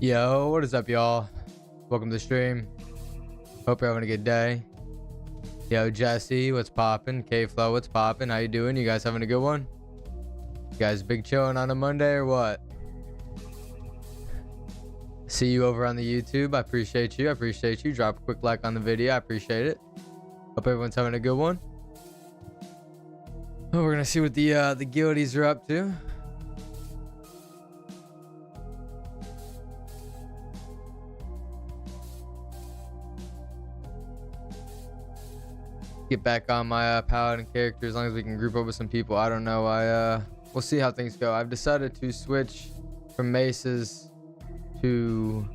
Yo, what is up, y'all? Welcome to the stream. Hope you're having a good day. Yo, Jesse, what's poppin'? K-Flow, what's poppin'? How you doing? You guys having a good one? You guys big chillin' on a Monday or what? See you over on the YouTube. I appreciate you. I appreciate you. Drop a quick like on the video. I appreciate it. Hope everyone's having a good one. Oh, we're gonna see what the guildies are up to. Get back on my paladin character as long as we can group up with some people. I don't know. We'll see how things go. I've decided to switch from maces to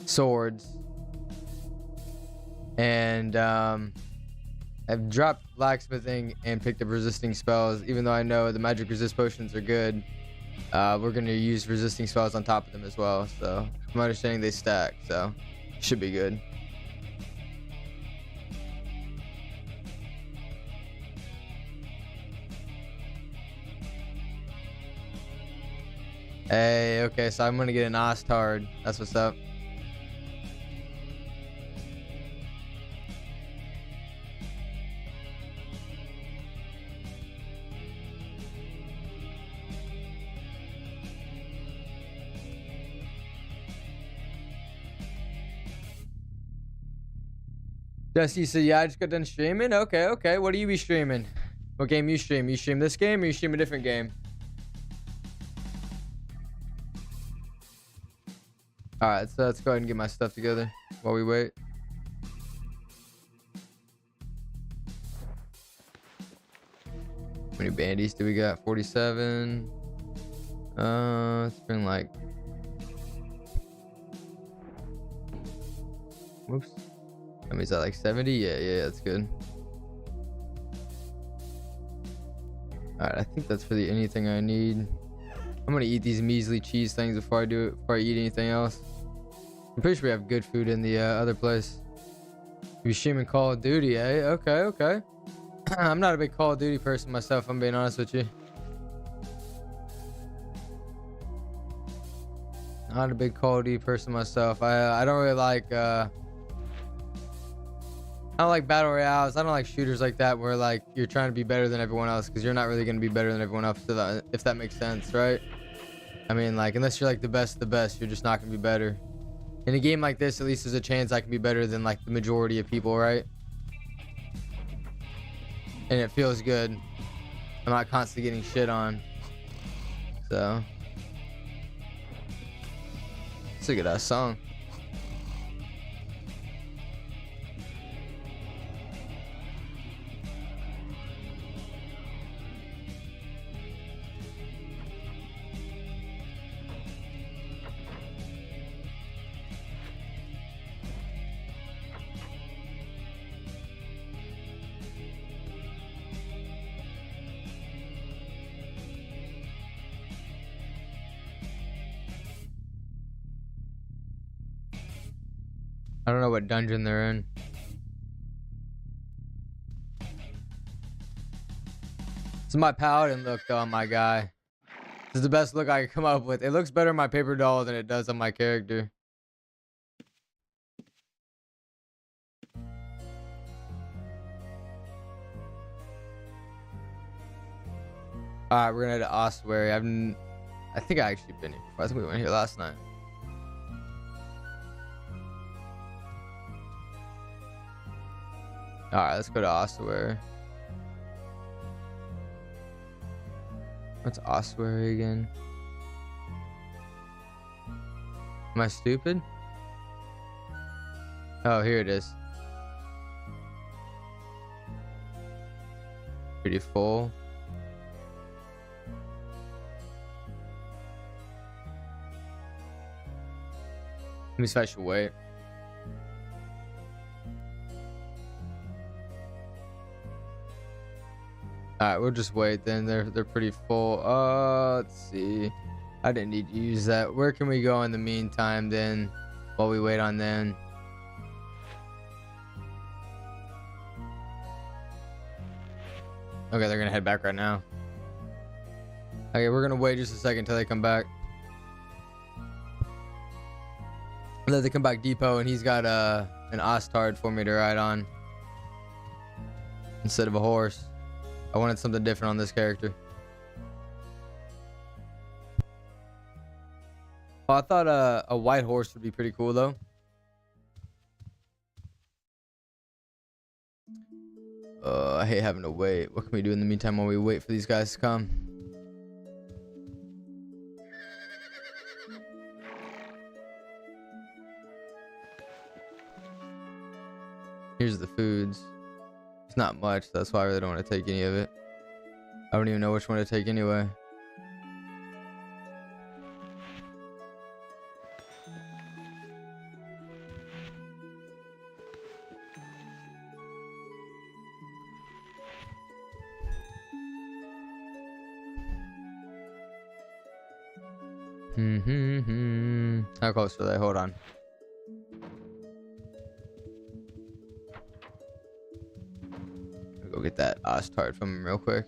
swords, and I've dropped blacksmithing and picked up resisting spells. Even though I know the magic resist potions are good, we're gonna use resisting spells on top of them as well. So from my understanding, they stack, so should be good. Hey, okay, so I'm gonna get an Ostard. That's what's up. Jesse said, yeah, I just got done streaming. Okay. What do you be streaming? What game you stream? You stream this game or you stream a different game? Alright, so let's go ahead and get my stuff together while we wait. How many bandies do we got? 47. It's been like... Whoops. That means that like 70? Yeah, that's good. Alright, I think that's for the anything I need. I'm gonna eat these measly cheese things before I eat anything else. I'm pretty sure we have good food in the other place. You streaming Call of Duty, eh? Okay. I'm not a big Call of Duty person myself, I'm being honest with you. Not a big Call of Duty person myself. I don't really like I don't like battle royales. I don't like shooters like that where like you're trying to be better than everyone else, because you're not really gonna be better than everyone else, if that makes sense, right? I mean, like, unless you're like the best, you're just not gonna be better. In a game like this, at least there's a chance I can be better than like the majority of people, right? And it feels good. I'm not constantly getting shit on. So it's a good ass song. I don't know what dungeon they're in. This is my paladin look though on my guy. This is the best look I can come up with. It looks better on my paper doll than it does on my character. Alright, we're gonna head to Ossuary. I think I actually been here before. I think we went here last night. Alright, let's go to Ossuary. What's Ossuary again? Am I stupid? Oh, here it is. Pretty full. Let me see if I should wait. Alright, we'll just wait then. They're pretty full. Let's see. I didn't need to use that. Where can we go in the meantime then, while we wait on them? Okay, they're gonna head back right now. Okay, we're gonna wait just a second until they come back. Let the Comeback Depot, and he's got an Ostard for me to ride on instead of a horse. I wanted something different on this character. Well, I thought a white horse would be pretty cool though. I hate having to wait. What can we do in the meantime while we wait for these guys to come? Here's the foods. It's not much, that's why I really don't want to take any of it. I don't even know which one to take anyway. How close are they? Hold on. I'll go get that Ostard from him real quick.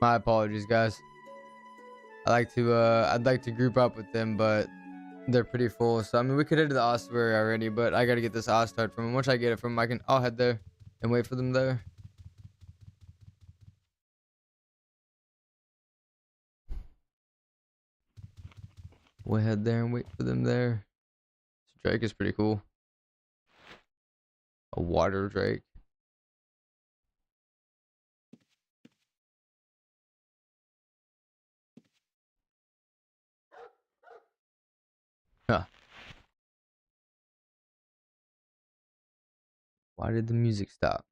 My apologies, guys. I'd like to group up with them, but they're pretty full. So I mean, we could head to the ossuary already, but I gotta get this Ostard from him. Once I get it from him, I'll head there and wait for them there. We'll head there and wait for them there. This Drake is pretty cool. A water Drake. Huh. Why did the music stop?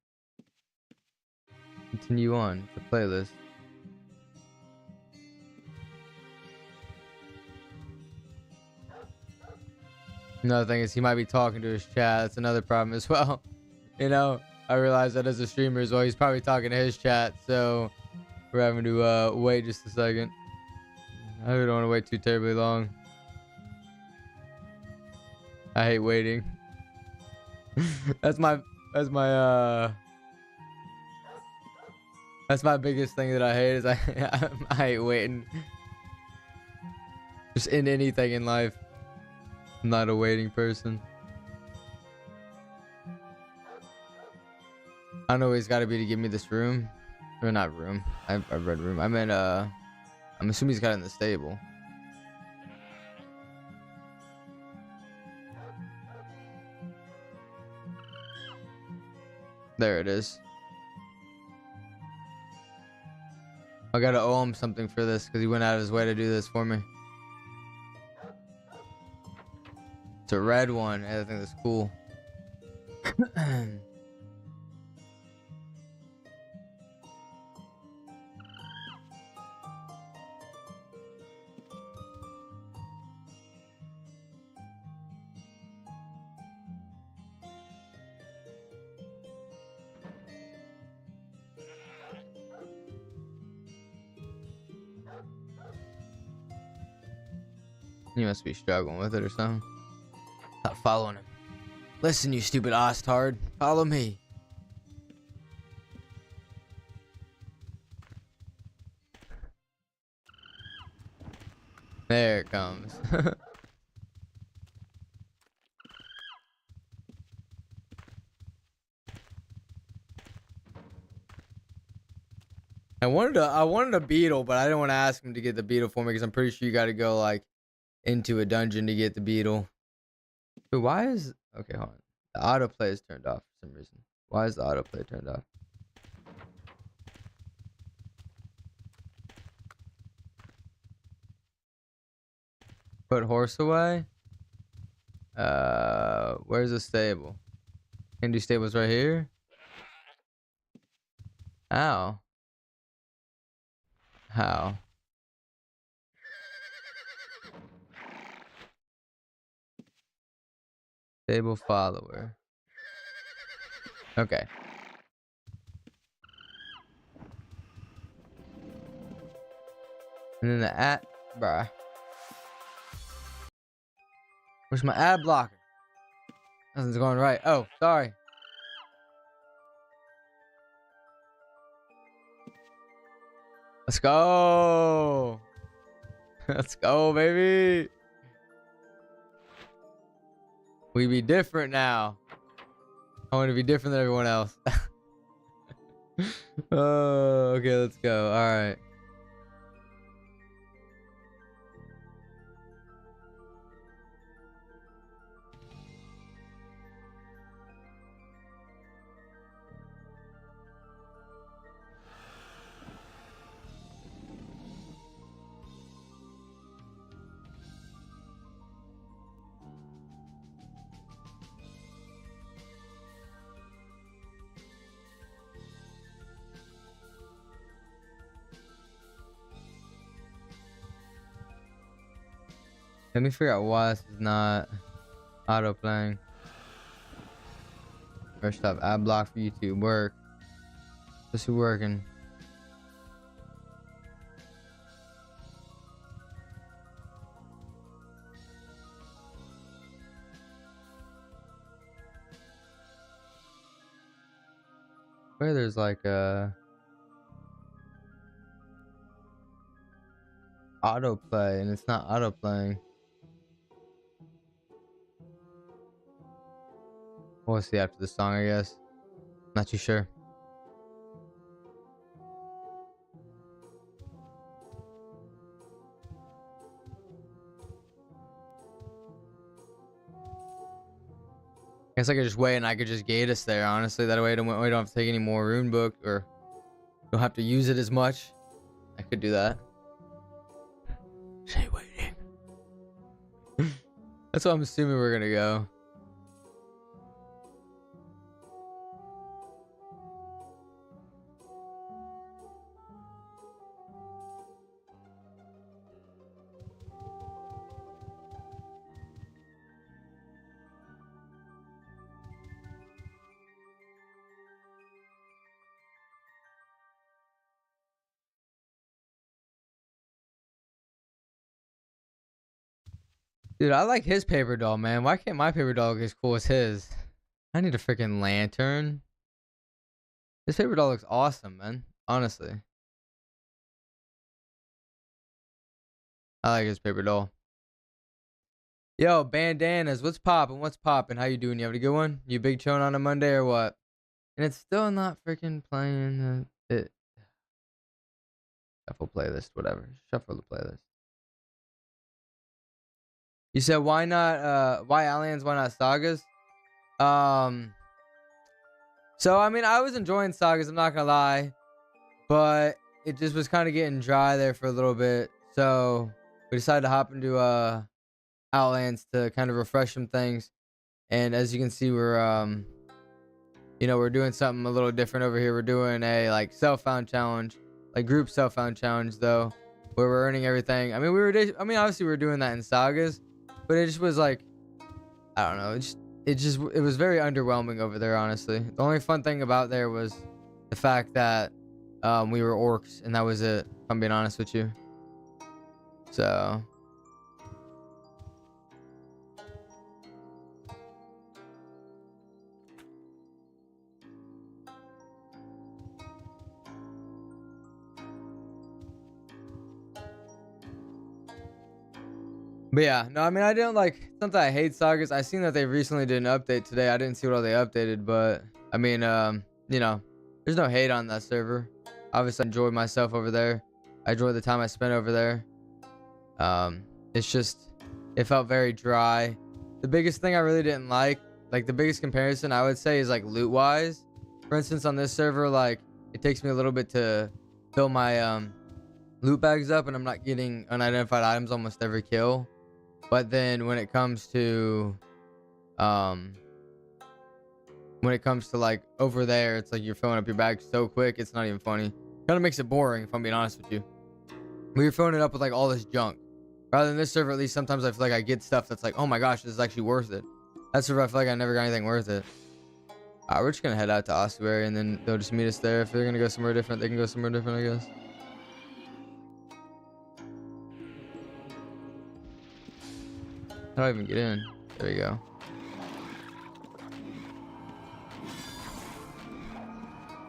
Continue on the playlist. Another thing is he might be talking to his chat. That's another problem as well. You know, I realize that as a streamer as well. He's probably talking to his chat, so we're having to wait just a second. I really don't want to wait too terribly long. I hate waiting. That's my biggest thing that I hate is I hate waiting. Just in anything in life. I'm not a waiting person. I don't know what he's got to be to give me this room. Or not room. I've read room. I meant I'm assuming he's got it in the stable. There it is. I gotta owe him something for this because he went out of his way to do this for me. It's a red one. I think that's cool. He must be struggling with it or something. Not following him. Listen, you stupid Ostard. Follow me. There it comes. I wanted a beetle, but I didn't want to ask him to get the beetle for me because I'm pretty sure you got to go like into a dungeon to get the beetle. But why is okay? Hold on. The autoplay is turned off for some reason. Why is the autoplay turned off? Put horse away. Where's the stable? Can do stables right here. Ow. How? Stable follower. Okay. And then the ad, bruh. Where's my ad blocker? Nothing's going right. Oh, sorry. Let's go. Let's go, baby. We be different now. I want to be different than everyone else. Oh, okay, let's go. All right. Let me figure out why this is not auto playing. First up, ad block for YouTube work. This is working. Where there's like a autoplay and it's not autoplaying. We'll see after the song, I guess. Not too sure. I guess I could just wait and I could just gate us there, honestly. That way we don't have to take any more rune book or don't have to use it as much. I could do that. Stay waiting. That's what I'm assuming we're gonna go. Dude, I like his paper doll, man. Why can't my paper doll look as cool as his? I need a freaking lantern. This paper doll looks awesome, man. Honestly. I like his paper doll. Yo, bandanas. What's poppin'? What's poppin'? How you doing? You having a good one? You big chone on a Monday or what? And it's still not freaking playing it. Shuffle playlist, whatever. Shuffle the playlist. You said why not why Outlands, why not Sagas? So I mean I was enjoying Sagas, I'm not gonna lie. But it just was kind of getting dry there for a little bit. So we decided to hop into Outlands to kind of refresh some things. And as you can see, we're you know, we're doing something a little different over here. We're doing a like self-found challenge, like group self-found challenge though, where we're earning everything. I mean, obviously we were doing that in Sagas, but it just was like, I don't know, it was very underwhelming over there, honestly. The only fun thing about there was the fact that we were orcs, and that was it, if I'm being honest with you. So but yeah, no, I mean, I didn't like, it's not that I hate Sagas. I seen that they recently did an update today. I didn't see what all they updated, but I mean, you know, there's no hate on that server. Obviously, I enjoyed myself over there. I enjoyed the time I spent over there. It's just, it felt very dry. The biggest thing I really didn't like the biggest comparison I would say is like loot wise. For instance, on this server, like it takes me a little bit to fill my loot bags up, and I'm not getting unidentified items almost every kill. But then when it comes to like over there, it's like you're filling up your bag so quick, it's not even funny. Kind of makes it boring, if I'm being honest with you. We were filling it up with like all this junk. Rather than this server, at least sometimes I feel like I get stuff that's like, oh my gosh, this is actually worth it. That server, I feel like I never got anything worth it. We're just gonna head out to Ossuary, and then they'll just meet us there. If they're gonna go somewhere different, they can go somewhere different, I guess. How do I even get in? There you go.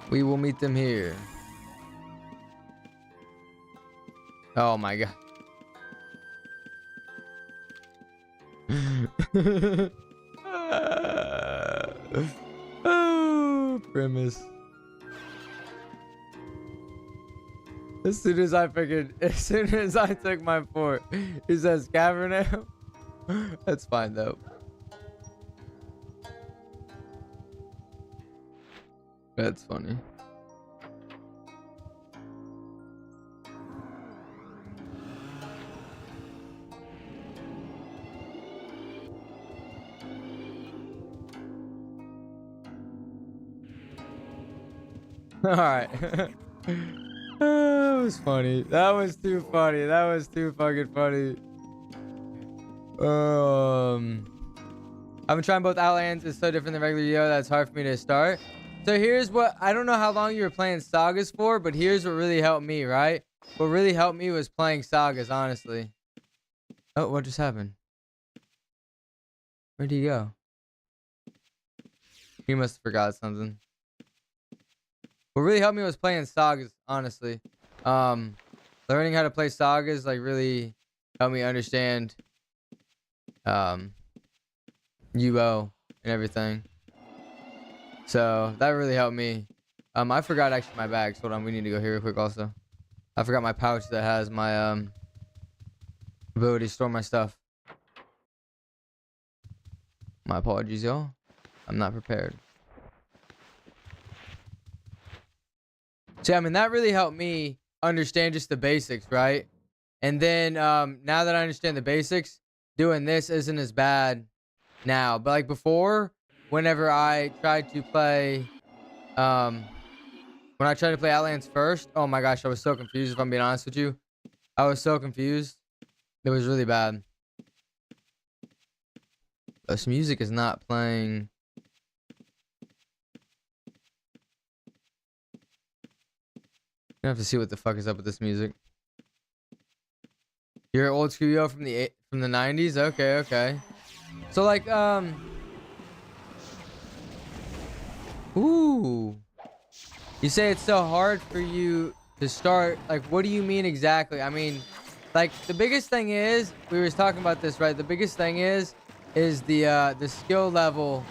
We will meet them here. Oh my god. Oh, premise. As soon as I took my fort, he says Cabernet. That's fine though. That's funny. All right. That was funny. That was too funny. That was too fucking funny. I've been trying both Outlands. It's so different than regular Yo. That's hard for me to start. So here's what, I don't know how long you were playing Sagas for, but here's what really helped me, right? What really helped me was playing Sagas, honestly. Oh, what just happened? Where'd he go? He must have forgot something. What really helped me was playing Sagas, honestly. Learning how to play Sagas like really helped me understand UO and everything. So that really helped me. I forgot actually my bags. Hold on, we need to go here real quick also. I forgot my pouch that has my ability to store my stuff. My apologies, y'all. I'm not prepared. See, I mean, that really helped me understand just the basics, right? And then now that I understand the basics, doing this isn't as bad now. But like before, whenever I tried to play, when I tried to play Outlands first, oh my gosh, I was so confused, if I'm being honest with you. I was so confused. It was really bad. This music is not playing. I have to see what the fuck is up with this music. You're old school Yo from the 90s? Okay, okay. So like ooh. You say it's so hard for you to start, like what do you mean exactly? I mean, like the biggest thing is, we were talking about this, right? The biggest thing is the skill level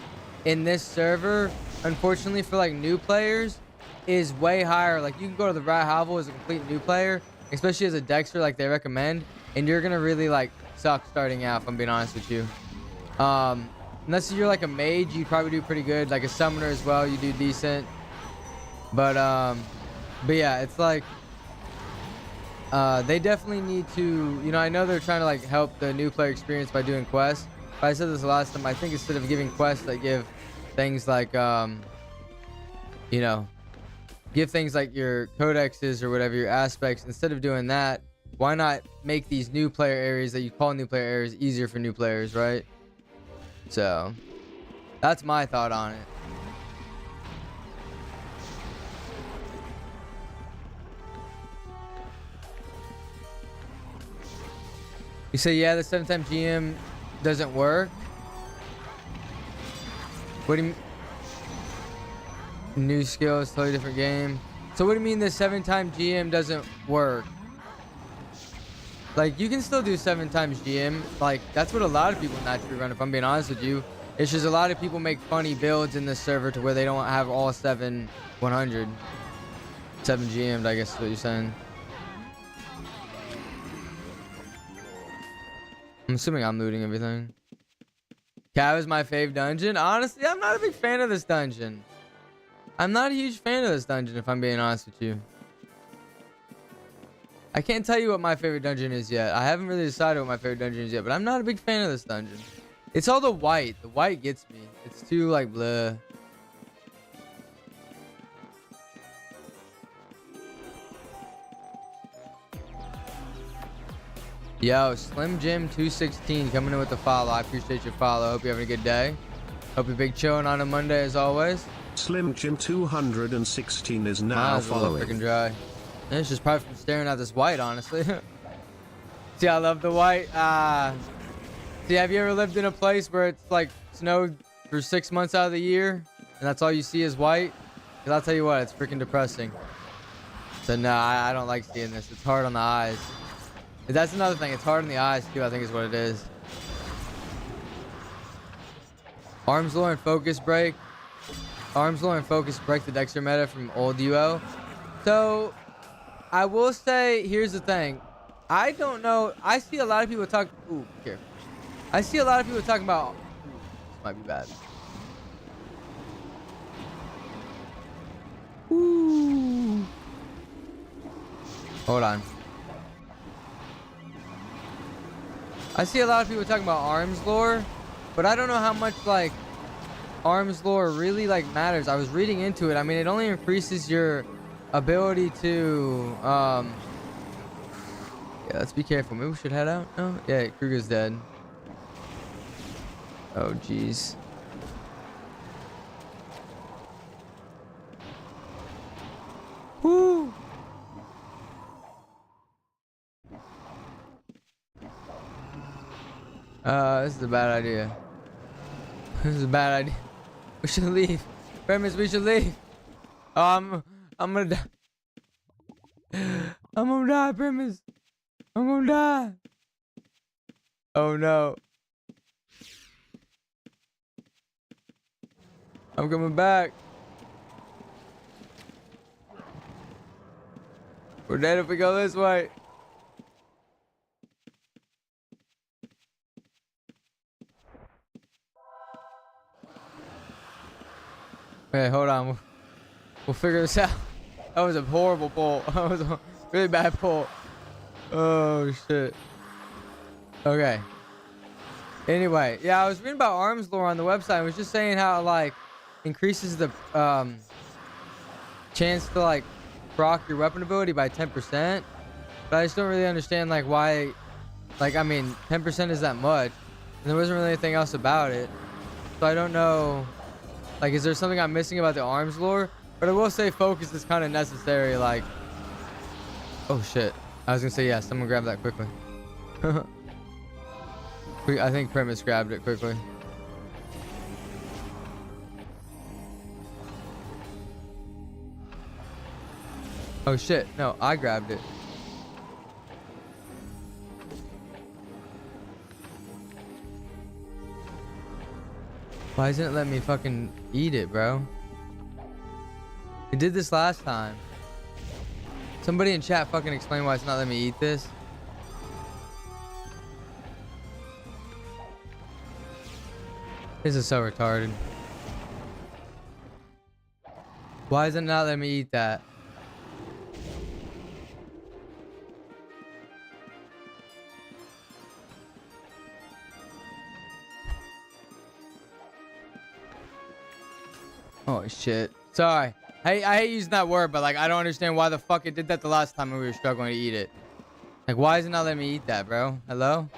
in this server, unfortunately for like new players, is way higher. Like you can go to the Rat Hovel as a complete new player, especially as a Dexter like they recommend, and you're gonna really like suck starting out, if I'm being honest with you. Unless you're like a mage, you probably do pretty good. Like a summoner as well, you do decent. But yeah, it's like they definitely need to, you know, I know they're trying to like help the new player experience by doing quests. But I said this last time, I think instead of giving quests that give things like you know, give things like your codexes or whatever, your aspects, instead of doing that, why not make these new player areas that you call new player areas easier for new players, right? So that's my thought on it. You say, yeah, the 7-time GM doesn't work. What do you mean? New skills, totally different game. So what do you mean the 7-time GM doesn't work? Like you can still do 7 times GM. Like that's what a lot of people naturally run, if I'm being honest with you. It's just a lot of people make funny builds in this server to where they don't have all 7 100. 7 GM'd, I guess is what you're saying. I'm assuming I'm looting everything. Cav is my fave dungeon. Honestly, I'm not a big fan of this dungeon. I'm not a huge fan of this dungeon, if I'm being honest with you. I can't tell you what my favorite dungeon is yet. I haven't really decided what my favorite dungeon is yet, but I'm not a big fan of this dungeon. It's all the white. The white gets me. It's too like bleh. Yo, Slim Jim 216 coming in with the follow. I appreciate your follow. Hope you're having a good day. Hope you're big chilling on a Monday as always. Slim Jim 216 is now following. Freaking dry. And it's just probably from staring at this white, honestly. See, I love the white. See, have you ever lived in a place where it's like snowed for 6 months out of the year and that's all you see is white? Because I'll tell you what, it's freaking depressing. So no, I don't like seeing this. It's hard on the eyes. That's another thing. It's hard on the eyes too, I think is what it is. Arms lore and focus break. Arms lore and focus break the Dexter meta from old UO. So I will say, here's the thing. I don't know. I see a lot of people talk. Ooh, here. I see a lot of people talking about. Ooh, this might be bad. Ooh. Hold on. I see a lot of people talking about arms lore, but I don't know how much like arms lore really like matters. I was reading into it. I mean, it only increases your ability to yeah, let's be careful. Maybe we should head out. No, yeah, Kruger's dead. Oh jeez. Woo. This is a bad idea. This is a bad idea. We should leave. Premise, we should leave. I'm gonna die. I'm gonna die, Premise. I'm gonna die. Oh no. I'm coming back. We're dead if we go this way. Okay, hold on. We'll figure this out. That was a horrible pull. That was a really bad pull. Oh shit. Okay. Anyway, yeah, I was reading about arms lore on the website. I was just saying how it, like, increases the chance to like proc your weapon ability by 10%. But I just don't really understand like why. Like, I mean, 10% is that much, and there wasn't really anything else about it. So I don't know. Like, is there something I'm missing about the arms lore? But I will say focus is kind of necessary. Like, oh shit. I was gonna say, yeah, someone grab that quickly. I think Premise grabbed it quickly. Oh shit, no, I grabbed it. Why isn't it letting me fucking eat it, bro? It did this last time. Somebody in chat fucking explain why it's not letting me eat this. This is so retarded. Why is it not letting me eat that? Oh shit. Sorry. I hate using that word, but like I don't understand why the fuck it did that the last time when we were struggling to eat it. Like, why is it not letting me eat that, bro? Hello?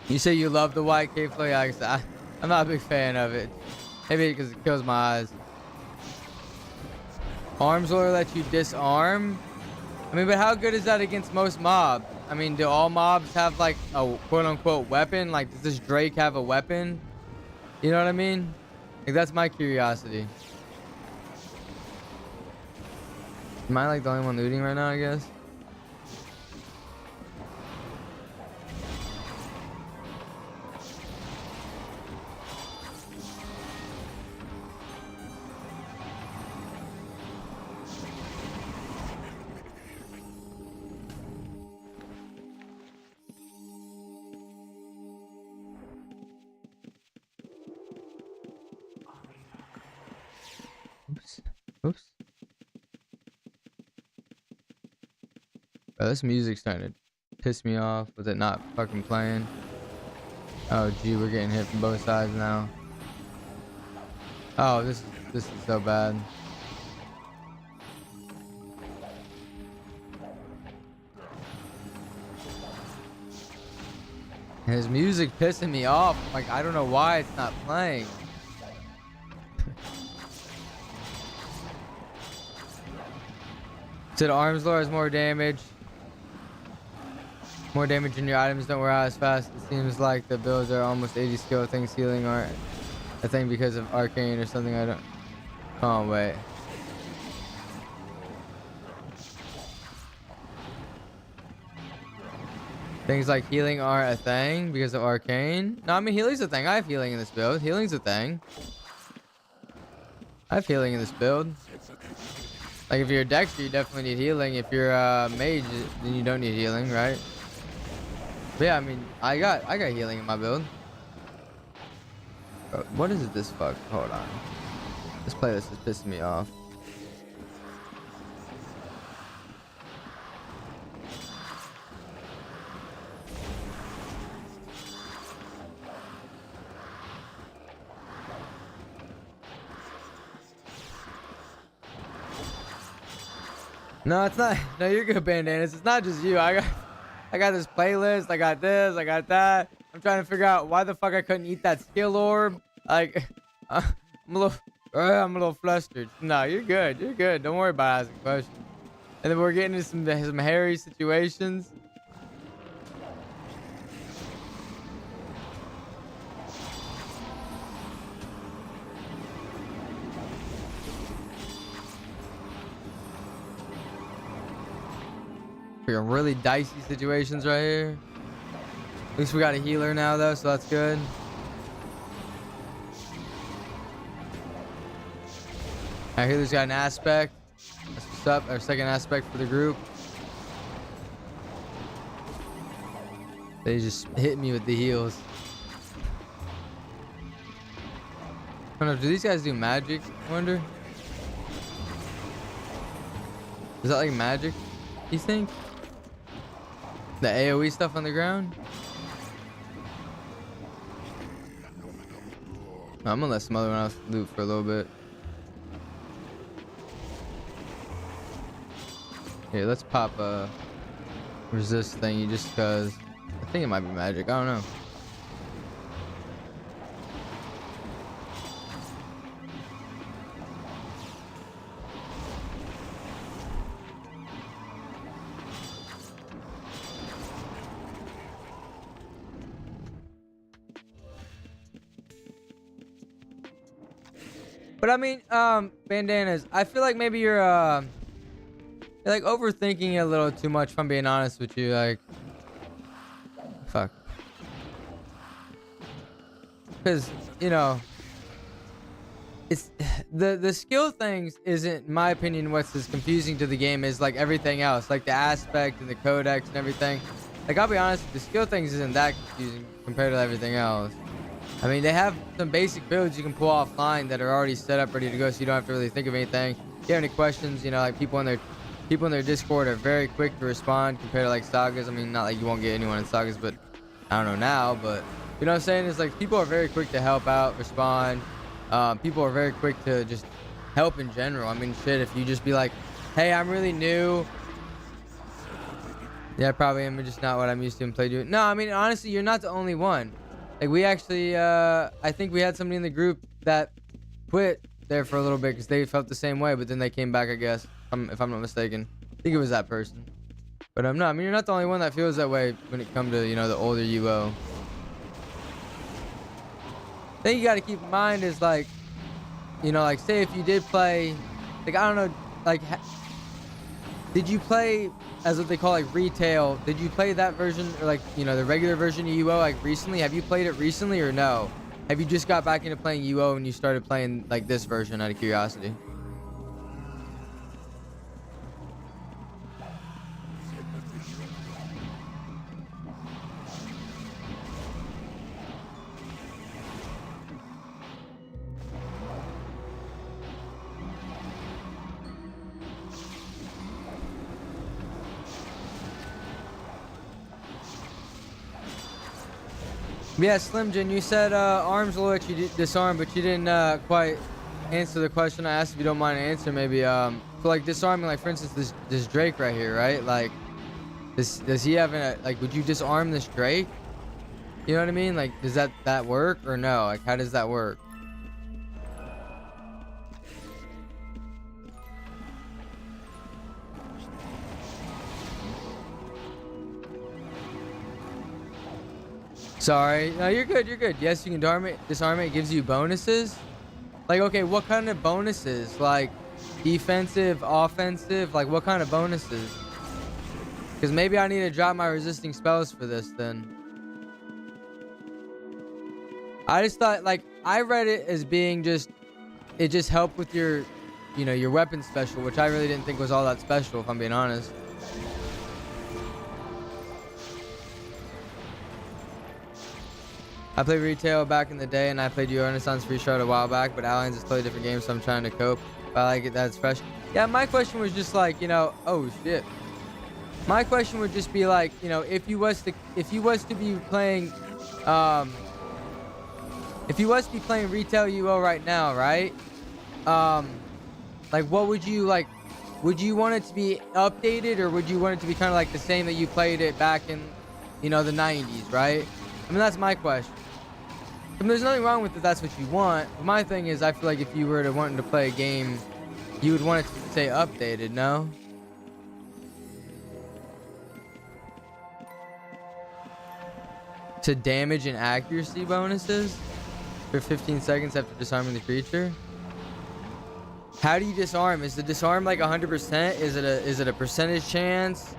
You say you love the white cave flow? Yeah, I'm not a big fan of it. Maybe because it kills my eyes. Arms lore lets you disarm? I mean, but how good is that against most mobs? I mean, do all mobs have like a quote-unquote weapon? Like, does this Drake have a weapon? You know what I mean? Like, that's my curiosity. Am I like the only one looting right now, I guess? Oops. Bro, this music's starting to piss me off with it not fucking playing. Oh gee, we're getting hit from both sides now. Oh, this is so bad. And his music pissing me off. Like, I don't know why it's not playing. Said arms lore has more damage. More damage and your items don't wear out as fast. It seems like the builds are almost 80 skill things. Healing aren't a thing because of arcane or something. I don't. Oh wait. Things like healing aren't a thing because of arcane. No, I mean healing's a thing. I have healing in this build. Healing's a thing. I have healing in this build. Like if you're a Dexter, you definitely need healing. If you're a mage, then you don't need healing, right? But yeah, I mean, I got healing in my build. What is it? This fuck? Hold on. This playlist is pissing me off. No, it's not. No, you're good, Bandanas. It's not just you. I got this playlist. I got this. I got that. I'm trying to figure out why the fuck I couldn't eat that skill orb. Like, I'm a little flustered. No, you're good. You're good. Don't worry about asking questions. And then we're getting into some hairy situations. Really dicey situations right here. At least we got a healer now though, so that's good. Our healer's got an aspect. That's what's up. Our second aspect for the group. They just hit me with the heals. I don't know, do these guys do magic? I wonder. Is that like magic, you think? The AoE stuff on the ground? I'm gonna let some other one else loot for a little bit. Here, let's pop a resist thingy just because I think it might be magic. I don't know. But I mean, Bandanas, I feel like maybe you're like overthinking it a little too much, if I'm being honest with you. Like, fuck. Because, you know, it's the skill things isn't, in my opinion, what's as confusing to the game is like everything else, like the aspect and the codex and everything. Like, I'll be honest, the skill things isn't that confusing compared to everything else. I mean, they have some basic builds you can pull offline that are already set up, ready to go, so you don't have to really think of anything. If you have any questions, you know, like people in their Discord are very quick to respond compared to like sagas. I mean, not like you won't get anyone in sagas, but I don't know now. But you know what I'm saying? It's like people are very quick to help out, respond. People are very quick to just help in general. I mean, shit, if you just be like, hey, I'm really new. Yeah, I probably am just not what I'm used to in playthrough. No, I mean, honestly, you're not the only one. Like, we actually, I think we had somebody in the group that quit there for a little bit because they felt the same way, but then they came back, I guess, if I'm not mistaken. I think it was that person. But no, I mean, you're not the only one that feels that way when it comes to, you know, the older UO. Thing you got to keep in mind is, like, you know, like, say if you did play, like, I don't know, like, did you play as what they call like retail? Did you play that version, or like, you know, the regular version of UO like recently? Have you played it recently or no? Have you just got back into playing UO and you started playing like this version out of curiosity? Yeah, Slim Jim, you said arms will let you disarm, but you didn't quite answer the question I asked. If you don't mind answering, maybe so like disarming, like for instance, this Drake right here, right? Like, does he have a, like, would you disarm this Drake? You know what I mean? Like, does that work or no? Like, how does that work? Sorry. No, you're good. You're good. Yes, you can disarm it. It gives you bonuses. Like, okay, what kind of bonuses? Like, defensive, offensive? Like, what kind of bonuses? Because maybe I need to drop my resisting spells for this then. I just thought, like, I read it as being just, it just helped with your, you know, your weapon special, which I really didn't think was all that special, if I'm being honest. I played retail back in the day, and I played you Renaissance Free Shard a while back, but Outlands is a totally different game, so I'm trying to cope. But I like it that it's fresh. Yeah, my question was just like, you know, oh shit. My question would just be like, you know, if you was to be playing, if you was to be playing retail UO right now, right? Like, what would you like? Would you want it to be updated, or would you want it to be kind of like the same that you played it back in, you know, the 90s, right? I mean, that's my question. I mean, there's nothing wrong with it. That's what you want. But my thing is, I feel like if you were to wanting to play a game, you would want it to say updated, no? To damage and accuracy bonuses for 15 seconds after disarming the creature. How do you disarm? Is the disarm like 100%? Is it a percentage chance?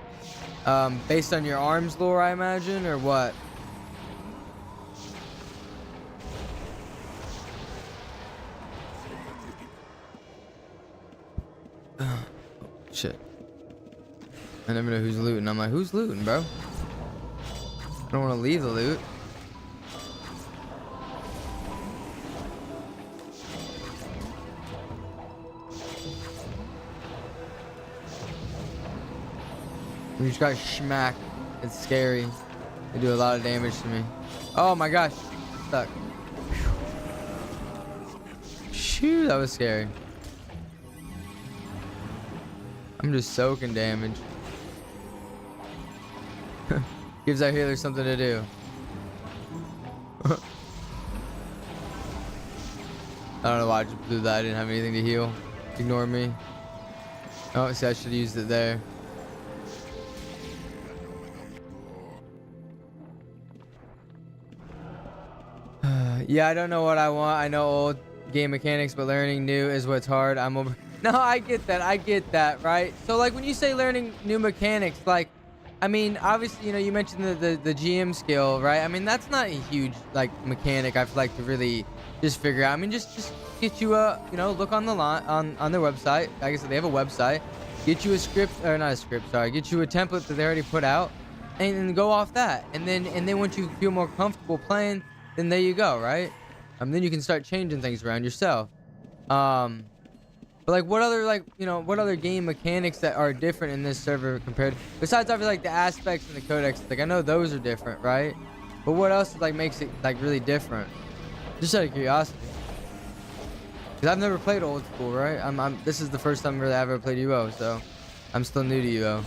Based on your arms lore, I imagine, or what? Shit. I never know who's looting. I'm like, who's looting, bro? I don't want to leave the loot. We just got smacked. It's scary. They do a lot of damage to me. Oh my gosh. Stuck. Shoo, that was scary. I'm just soaking damage. Gives our healer something to do. I don't know why I just blew that. I didn't have anything to heal. Ignore me. Oh, see, I should have used it there. Yeah, I don't know what I want. I know old game mechanics, but learning new is what's hard. I'm over. No, I get that. I get that, right? So, like, when you say learning new mechanics, like, I mean, obviously, you know, you mentioned the GM skill, right? I mean, that's not a huge, like, mechanic I feel like to really just figure out. I mean, just get you a, you know, look on the line, on their website. Like I said, they have a website. Get you a script, or not a script, sorry. Get you a template that they already put out, and then go off that. And then once you feel more comfortable playing, then there you go, right? Then you can start changing things around yourself. But like, what other, like, you know, what other game mechanics that are different in this server compared, besides obviously like the aspects and the codex, like I know those are different, right? But what else like makes it like really different? Just out of curiosity. Cause I've never played old school, right? This is the first time really I've ever played UO, so I'm still new to UO.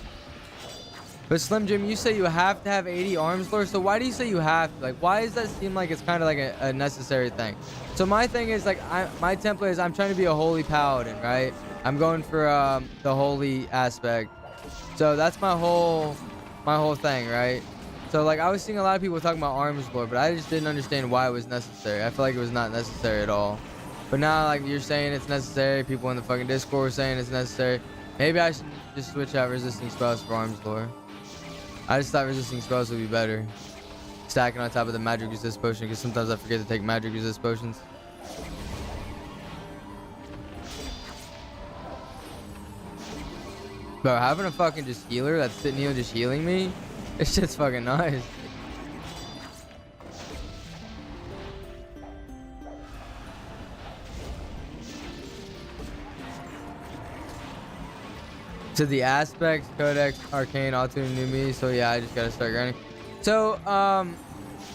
But Slim Jim, you say you have to have 80 arms lore, so why do you say you have to? Like, why does that seem like it's kind of like a necessary thing? So my thing is, like, my template is I'm trying to be a holy paladin, right? I'm going for the holy aspect. So that's my whole thing, right? So, like, I was seeing a lot of people talking about arms lore, but I just didn't understand why it was necessary. I feel like it was not necessary at all. But now, like, you're saying it's necessary. People in the fucking Discord were saying it's necessary. Maybe I should just switch out resisting spells for arms lore. I just thought resisting spells would be better. Stacking on top of the magic resist potion, because sometimes I forget to take magic resist potions. Bro, having a fucking just healer that's sitting here just healing me, this shit's fucking nice. To the aspects, codex, arcane, auto new me. So yeah, I just gotta start grinding. So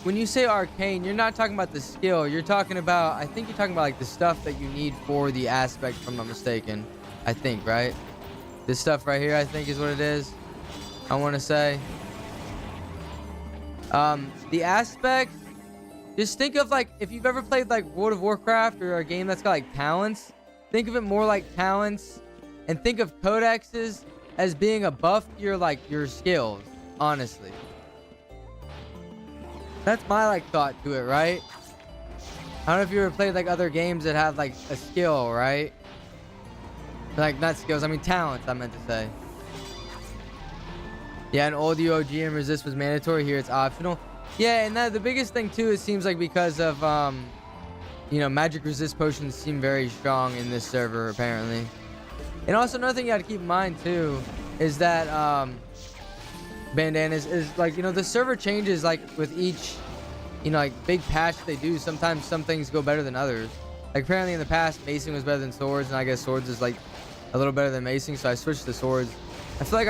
when you say arcane, you're not talking about the skill. You're talking about, I think you're talking about like the stuff that you need for the aspect, if I'm not mistaken. I think, right? This stuff right here, I think is what it is. I want to say. The aspect, just think of like, if you've ever played like World of Warcraft or a game that's got like talents, think of it more like talents. And think of codexes as being a buff to your, like, your skills, honestly. That's my like thought to it, right? I don't know if you ever played like other games that have like a skill, right? Like not skills, I mean talents, I meant to say. Yeah, in old UOG and resist was mandatory. Here it's optional. Yeah, and the biggest thing too, it seems like because of you know, magic resist potions seem very strong in this server apparently. And also another thing you got to keep in mind too is that bandanas is like, you know, the server changes like with each, you know, like big patch they do. Sometimes some things go better than others. Like apparently in the past macing was better than swords, and I guess swords is like a little better than macing, so I switched to swords. I feel like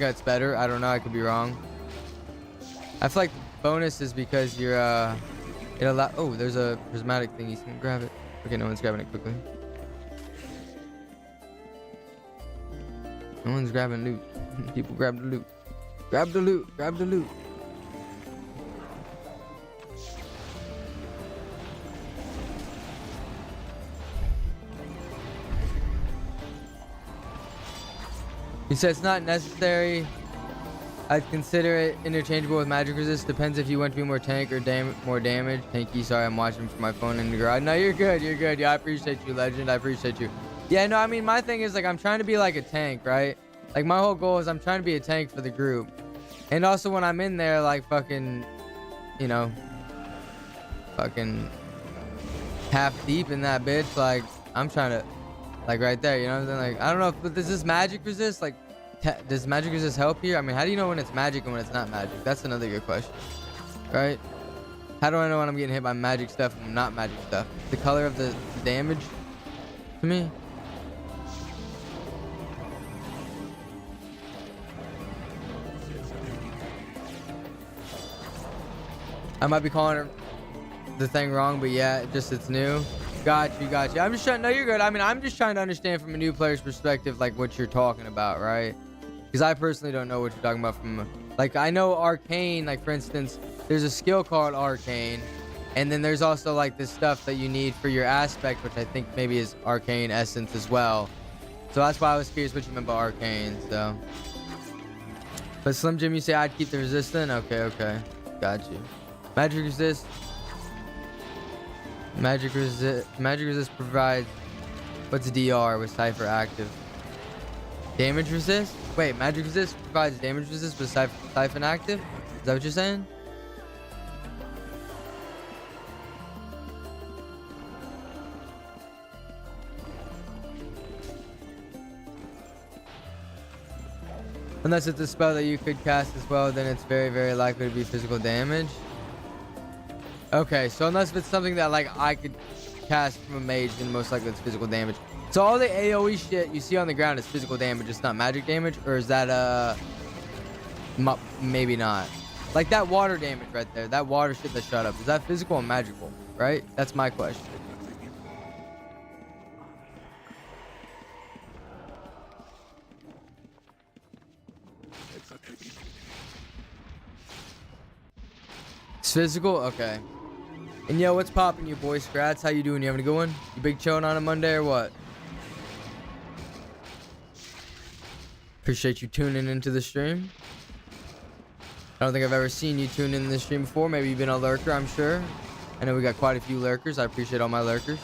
it's better. I don't know, I could be wrong. I feel like the bonus is because you're it allow oh, there's a prismatic thing, you can grab it. Okay, no one's grabbing it quickly. No one's grabbing loot. People grab the loot. Grab the loot. Grab the loot. He said it's not necessary. I'd consider it interchangeable with magic resist. Depends if you want to be more tank or more damage. Tanky, sorry, I'm watching from my phone in the garage. No, you're good. You're good. Yeah, I appreciate you, legend. I appreciate you. Yeah, no, I mean, my thing is like I'm trying to be like a tank, right? Like my whole goal is I'm trying to be a tank for the group. And also when I'm in there, like fucking, you know, fucking half deep in that bitch, like I'm trying to, like right there, you know what I'm saying? Like, I don't know, but does this magic resist? Like, does magic resist help here? I mean, how do you know when it's magic and when it's not magic? That's another good question, right? How do I know when I'm getting hit by magic stuff and not magic stuff? The color of the damage to me? I might be calling the thing wrong, but yeah, it's new. Got you. I'm just trying, no, you're good. I mean, I'm just trying to understand from a new player's perspective, like what you're talking about, right? Because I personally don't know what you're talking about from, like, I know arcane, like for instance, there's a skill called arcane. And then there's also like this stuff that you need for your aspect, which I think maybe is arcane essence as well. So that's why I was curious what you meant by arcane, so. But Slim Jim, you say I'd keep the resistant? Okay. Got you. Magic resist. Magic resist provides, what's DR with Cypher active? Damage resist? Wait, magic resist provides damage resist with Siphon active? Is that what you're saying? Unless it's a spell that you could cast as well, then it's very, very likely to be physical damage. Okay, so unless it's something that like I could cast from a mage, then most likely it's physical damage. So all the AoE shit you see on the ground is physical damage, it's not magic damage? Or is that maybe not? Like that water damage right there, that water shit that shut up, is that physical or magical, right? That's my question. It's physical? Okay. And yo, what's poppin', you boy Scrats? How you doing? You having a good one? You big chillin' on a Monday or what? Appreciate you tuning into the stream. I don't think I've ever seen you tune in the stream before. Maybe you've been a lurker, I'm sure. I know we got quite a few lurkers. I appreciate all my lurkers.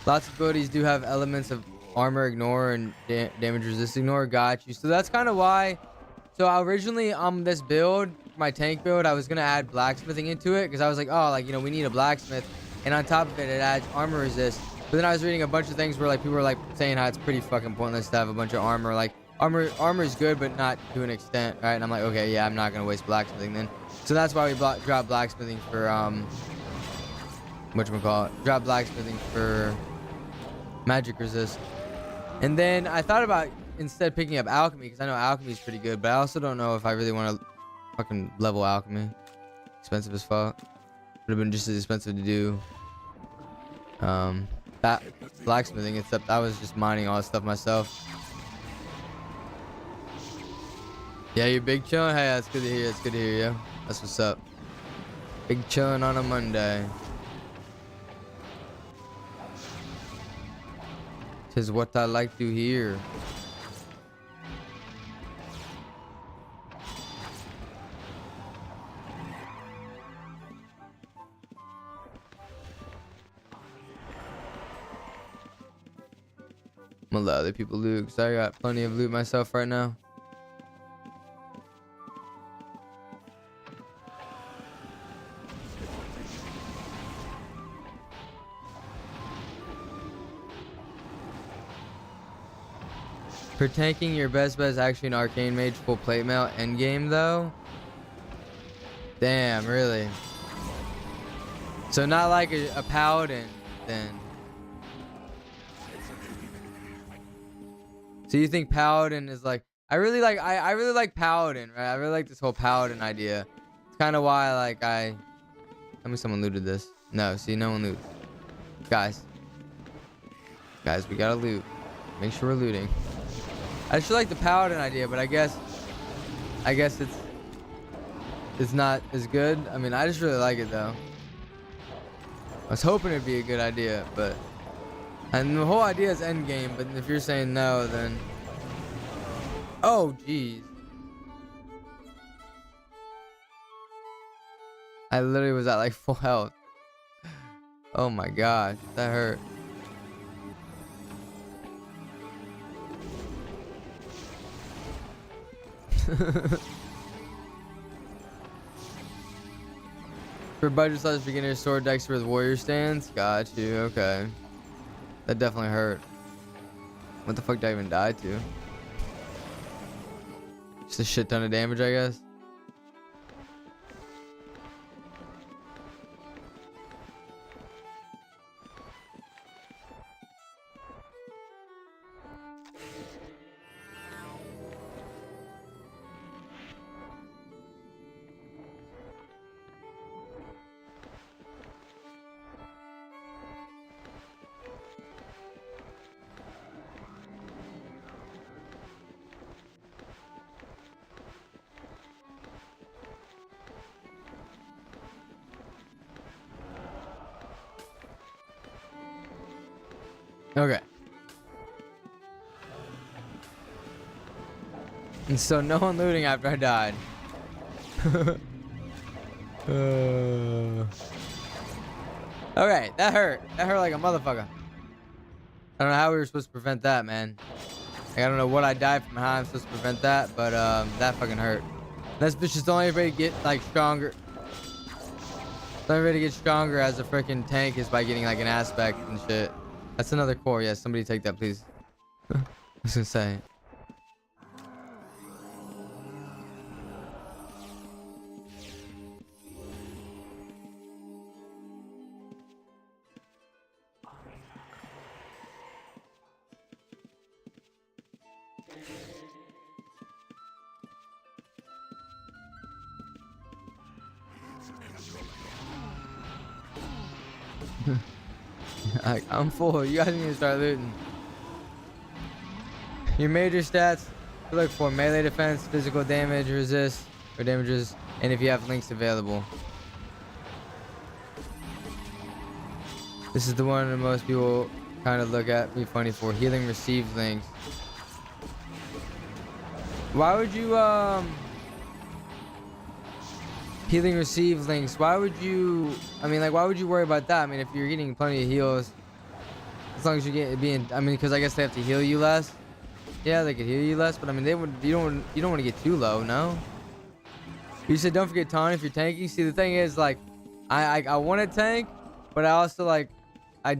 Lots of abilities do have elements of armor ignore and damage resist ignore. Got you. So that's kind of why. So originally this build, my tank build, I was gonna add blacksmithing into it because I was like, oh, like, you know, we need a blacksmith, and on top of it, it adds armor resist. But then I was reading a bunch of things where like people were like saying how it's pretty fucking pointless to have a bunch of armor. Like armor is good, but not to an extent, right? And I'm like, okay, yeah, I'm not gonna waste blacksmithing then. So that's why we dropped blacksmithing for whatchamacallit, dropped blacksmithing for magic resist. And then I thought about instead picking up alchemy because I know alchemy is pretty good, but I also don't know if I really want to fucking level alchemy. Expensive as fuck. Would have been just as expensive to do that blacksmithing, except I was just mining all this stuff myself. Yeah, you're big chillin'? Hey, that's good to hear. It's good to hear, yo. That's what's up. Big chillin' on a Monday. Tis what I like to hear. I'm gonna let other people loot because I got plenty of loot myself right now. For tanking, your best bet is actually an arcane mage full plate mail endgame though. Damn, really? So not like a paladin then. So you think paladin is like, I really like paladin, right? I really like this whole paladin idea. It's kind of why like tell me someone looted this. No, see, no one looted. Guys, we gotta loot. Make sure we're looting. I just like the paladin idea, but I guess it's not as good. I mean, I just really like it though. I was hoping it'd be a good idea, but and the whole idea is endgame. But if you're saying no, then oh jeez, I literally was at like full health. Oh my gosh, that hurt. For budget slash beginner sword decks with warrior stance, got you. Okay, that definitely hurt. What the fuck did I even die to? Just a shit ton of damage, I guess. Okay. And so no one looting after I died. Okay, that hurt. That hurt like a motherfucker. I don't know how we were supposed to prevent that, man. Like, I don't know what I died from, how I'm supposed to prevent that, but that fucking hurt. That's just the only way to get like stronger. The only way to get stronger as a freaking tank is by getting like an aspect and shit. That's another core. Yes, somebody take that, please. I was gonna say. I'm full. You guys need to start looting. Your major stats, look for melee defense, physical damage, resist, or damages, and if you have links available. This is the one that most people kind of look at me funny for. Healing received links. Why would you healing received links? Why would you? I mean, like, why would you worry about that? I mean, if you're getting plenty of heals, as long as you get being, I mean, because I guess they have to heal you less. Yeah, they could heal you less, but I mean, they would. You don't want to get too low, no. You said don't forget taunt if you're tanking. See, the thing is, like, I want to tank, but I also like, I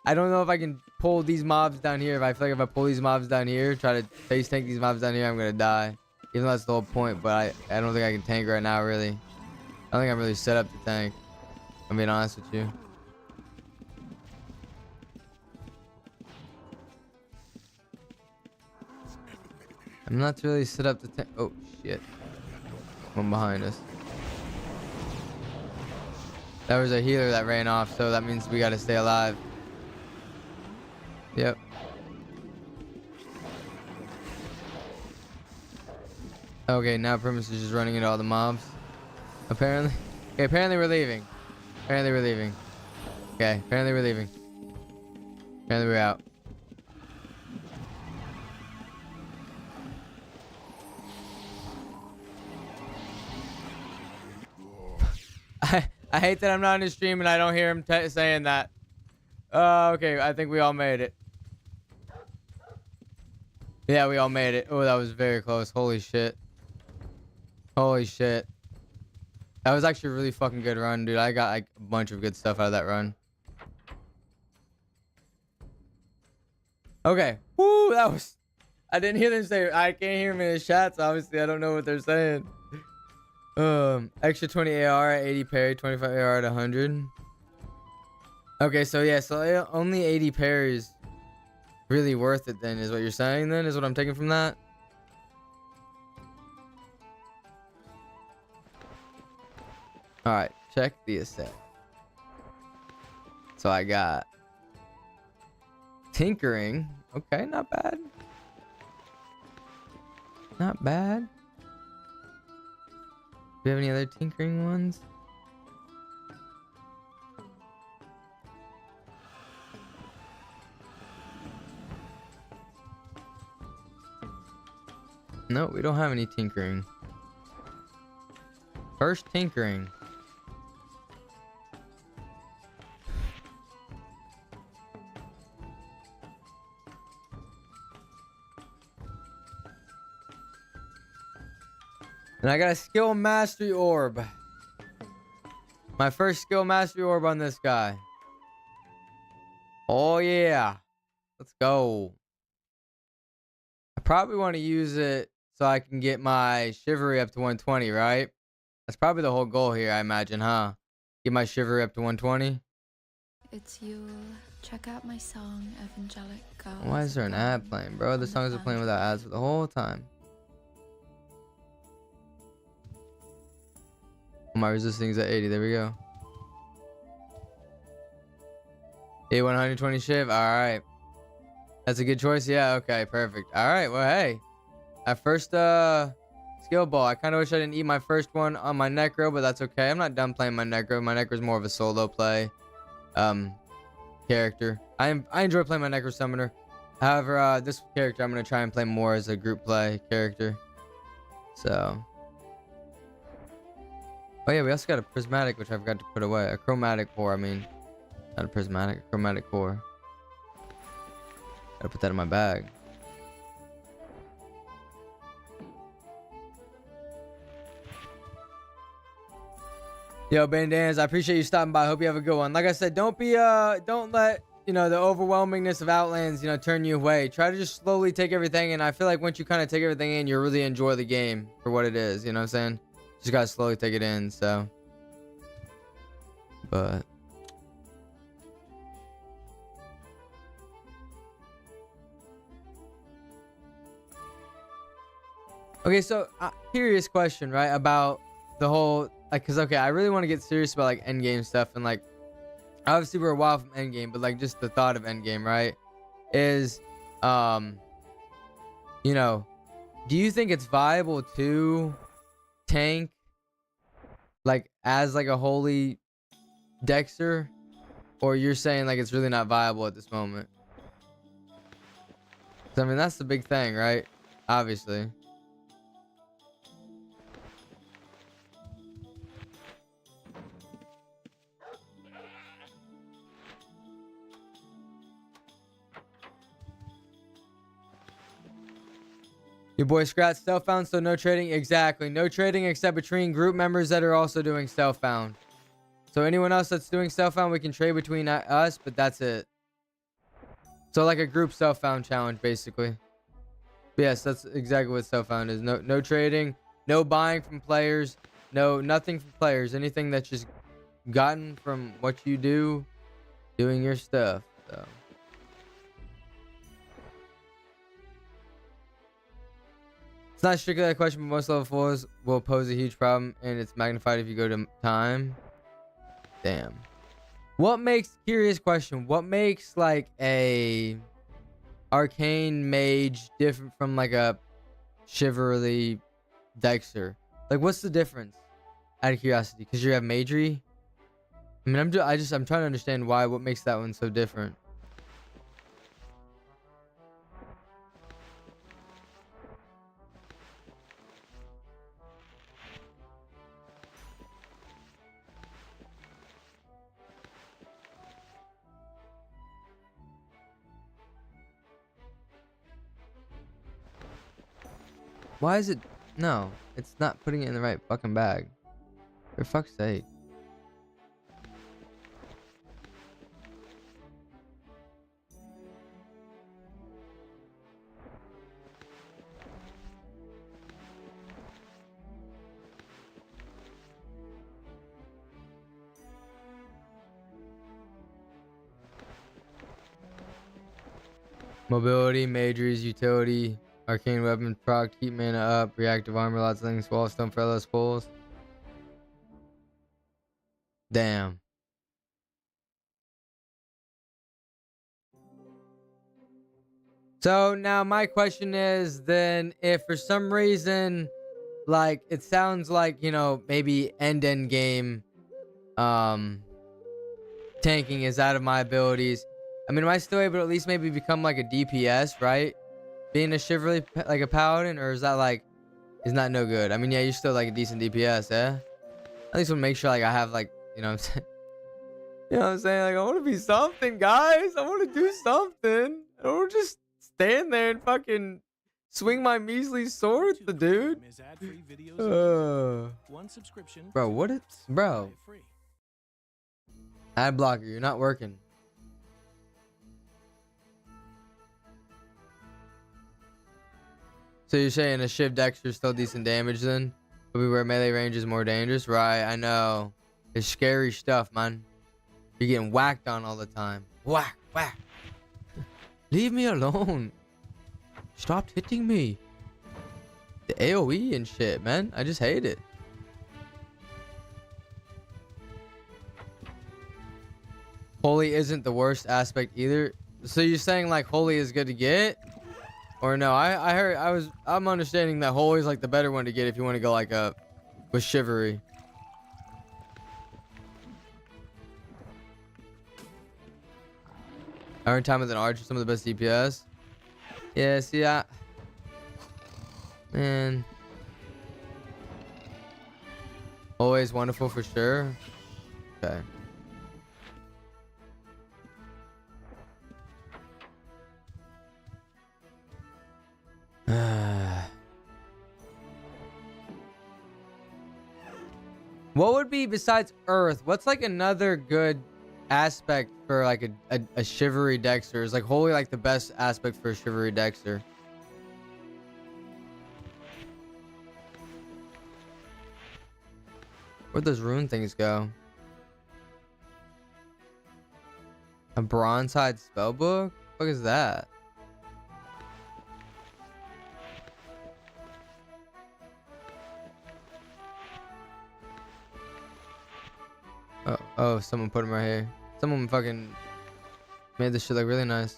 don't know if I can pull these mobs down here. If I feel like if I pull these mobs down here, try to face tank these mobs down here, I'm gonna die. Even though that's the whole point, but I don't think I can tank right now, really. I don't think I'm really set up to tank. I'm being honest with you. I'm not really set up to tank. Oh, shit. One behind us. That was a healer that ran off, so that means we gotta stay alive. Yep. Okay, now Primus is just running into all the mobs. Apparently. Okay, apparently we're leaving. Apparently we're leaving. Okay, apparently we're leaving. Apparently we're out. I hate that I'm not on his stream and I don't hear him saying that. Okay, I think we all made it. Yeah, we all made it. Oh, that was very close. Holy shit. Holy shit. That was actually a really fucking good run, dude. I got like a bunch of good stuff out of that run. Okay. Woo, that was... I didn't hear them say... I can't hear them in the chats. Obviously, I don't know what they're saying. Extra 20 AR at 80 parry, 25 AR at 100. Okay, so yeah, so only 80 parries really worth it then, is what you're saying then, is what I'm taking from that? Alright, check the asset. So I got tinkering. Okay, not bad. Not bad. Do we have any other tinkering ones? No, we don't have any tinkering. First tinkering. And I got a skill mastery orb. My first skill mastery orb on this guy. Oh yeah. Let's go. I probably want to use it so I can get my chivalry up to 120, right? That's probably the whole goal here, I imagine, huh? Get my chivalry up to 120. It's you. Check out my song, Evangelic Girl. Why is there an ad playing, bro? The songs are playing without ads for the whole time. My resisting is at 80. There we go. 120 shiv. All right. That's a good choice. Yeah. Okay. Perfect. All right. Well, hey. At first skill ball. I kind of wish I didn't eat my first one on my necro, but that's okay. I'm not done playing my necro. My necro is more of a solo play character. I enjoy playing my necro summoner. However, this character I'm gonna try and play more as a group play character. So. Oh yeah, we also got a prismatic, which I forgot to put away. A chromatic core, I mean. Not a prismatic, a chromatic core. Gotta put that in my bag. Yo, Bandanas, I appreciate you stopping by. I hope you have a good one. Like I said, don't let, the overwhelmingness of Outlands, turn you away. Try to just slowly take everything in. I feel like once you kind of take everything in, you really enjoy the game for what it is. You know what I'm saying? Just gotta slowly take it in, so. But. Okay, so curious question, right? About the whole, like, cause okay, I really want to get serious about like endgame stuff, and like, obviously we're a while from endgame, but like just the thought of endgame, right? Is, do you think it's viable to tank like as like a holy Dexter, or you're saying like it's really not viable at this moment? 'Cause, I mean, that's the big thing, right? Obviously. Your boy Scrat self-found, so no trading. Exactly. No trading except between group members that are also doing self-found. So anyone else that's doing self-found, we can trade between us, but that's it. So like a group self-found challenge, basically. But yes, that's exactly what self-found is. No trading, no buying from players, nothing from players. Anything that's just gotten from what you do, doing your stuff. So. It's not strictly a question, but most level 4s will pose a huge problem, and it's magnified if you go to time. Damn. Curious question, what makes like a arcane mage different from like a chivalry Dexter? Like, what's the difference? Out of curiosity, because you have magery. I mean, I'm trying to understand what makes that one so different. Why is it? No, it's not putting it in the right fucking bag. For fuck's sake. Mobility, majors, utility, arcane weapon, proc, keep mana up, reactive armor, lots of things, wall stone, fellows, pulls. Damn. So now my question is then if for some reason like it sounds like, you know, maybe end game tanking is out of my abilities. I mean, am I still able to at least maybe become like a DPS, right? Being a chivalry like a paladin, or is that like is not no good? I mean, yeah, you're still like a decent DPS, eh? At least want to make sure like I have like, you know what I'm saying? You know what I'm saying? Like I want to be something, guys. I want to do something. I don't want to just stand there and fucking swing my measly sword at the dude. Bro, what is bro? Ad blocker, you're not working. So you're saying a Shiv Dexter is still decent damage then? But where melee range is more dangerous? Right, I know. It's scary stuff, man. You're getting whacked on all the time. Whack, whack. Leave me alone. Stop hitting me. The AoE and shit, man. I just hate it. Holy isn't the worst aspect either. So you're saying like holy is good to get? Or no, I heard I'm understanding that holy is like the better one to get if you want to go like with chivalry. Iron time with an archer, some of the best DPS. Yeah, see, man, always wonderful for sure. Okay. What would be besides Earth? What's like another good aspect for like a chivalry Dexter? Is like holy like the best aspect for a chivalry Dexter? Where'd those rune things go? A bronze-hide spellbook? What is that? Oh, someone put him right here. Someone fucking made this shit look really nice.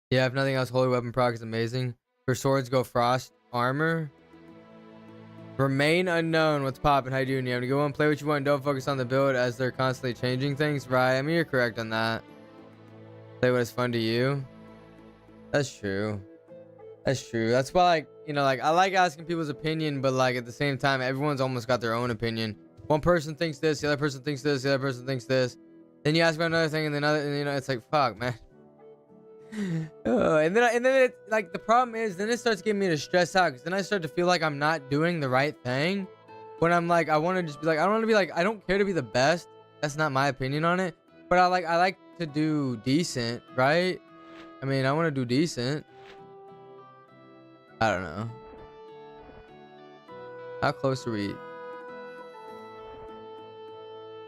Yeah, if nothing else, holy weapon proc is amazing. For swords, go frost armor. Remain unknown. What's poppin'? How you doing? You have to go on, play what you want. Don't focus on the build as they're constantly changing things. Right? I mean, you're correct on that. Play what is fun to you. That's true. That's true. That's why, like, you know, like I like asking people's opinion, but like at the same time, everyone's almost got their own opinion. One person thinks this, the other person thinks this, the other person thinks this. Then you ask about another thing, and then other, and, you know, it's like fuck, man. And then it, like the problem is, then it starts getting me to stress out because then I start to feel like I'm not doing the right thing. When I'm like, I want to just be like, I don't want to be like, I don't care to be the best. That's not my opinion on it. But I like to do decent, right? I mean, I want to do decent. I don't know. How close are we?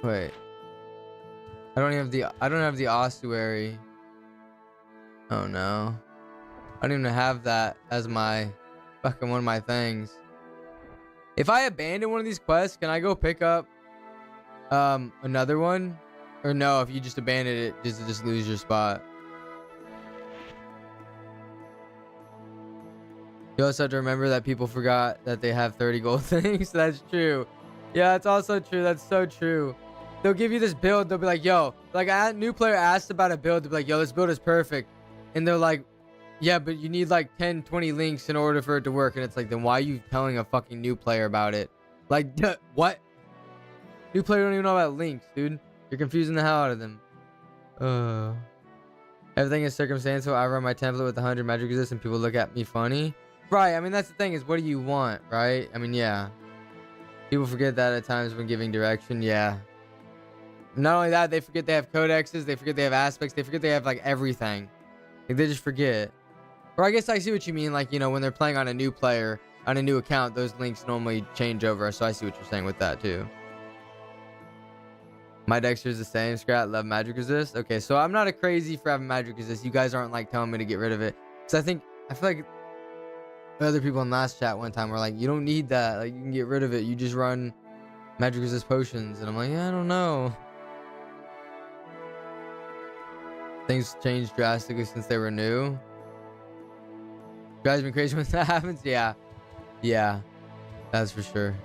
Wait. I don't have the ossuary. Oh no. I don't even have that as my fucking one of my things. If I abandon one of these quests, can I go pick up another one? Or no, if you just abandon it, just lose your spot. You also have to remember that people forgot that they have 30 gold things. That's true. Yeah, it's also true. That's so true. They'll give you this build. They'll be like, yo, like a new player asked about a build. They'll be like, yo, this build is perfect. And they're like, yeah, but you need like 10, 20 links in order for it to work. And it's like, then why are you telling a fucking new player about it? Like, what? New player don't even know about links, dude. You're confusing the hell out of them. Everything is circumstantial. I run my template with 100 magic resist and people look at me funny. Right. I mean, that's the thing is, what do you want, right? I mean, yeah. People forget that at times when giving direction. Yeah. Not only that, they forget they have codexes. They forget they have aspects. They forget they have like everything. Like they just forget. Or I guess I see what you mean. Like, you know, when they're playing on a new player, on a new account, those links normally change over. So I see what you're saying with that too. My Dexter is the same. Scrat, love magic resist. Okay, so I'm not a crazy for having magic resist. You guys aren't like telling me to get rid of it. So I feel like other people in last chat one time were like, you don't need that. Like you can get rid of it. You just run magic resist potions. And I'm like, yeah, I don't know. Things changed drastically since they were new. Drives me crazy when that happens. Yeah. Yeah. That's for sure.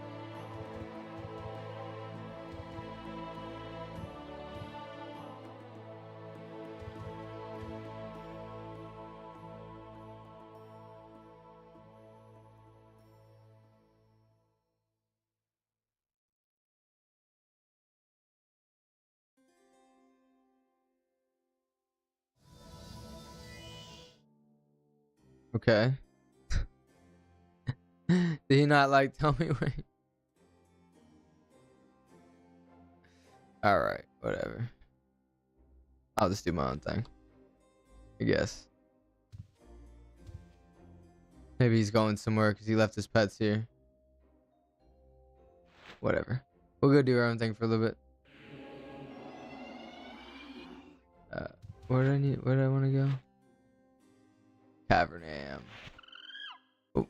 Okay. Did he not like tell me where? All right, whatever. I'll just do my own thing, I guess. Maybe he's going somewhere because he left his pets here. Whatever. We'll go do our own thing for a little bit. Where do I want to go? Cavern AM. Oh.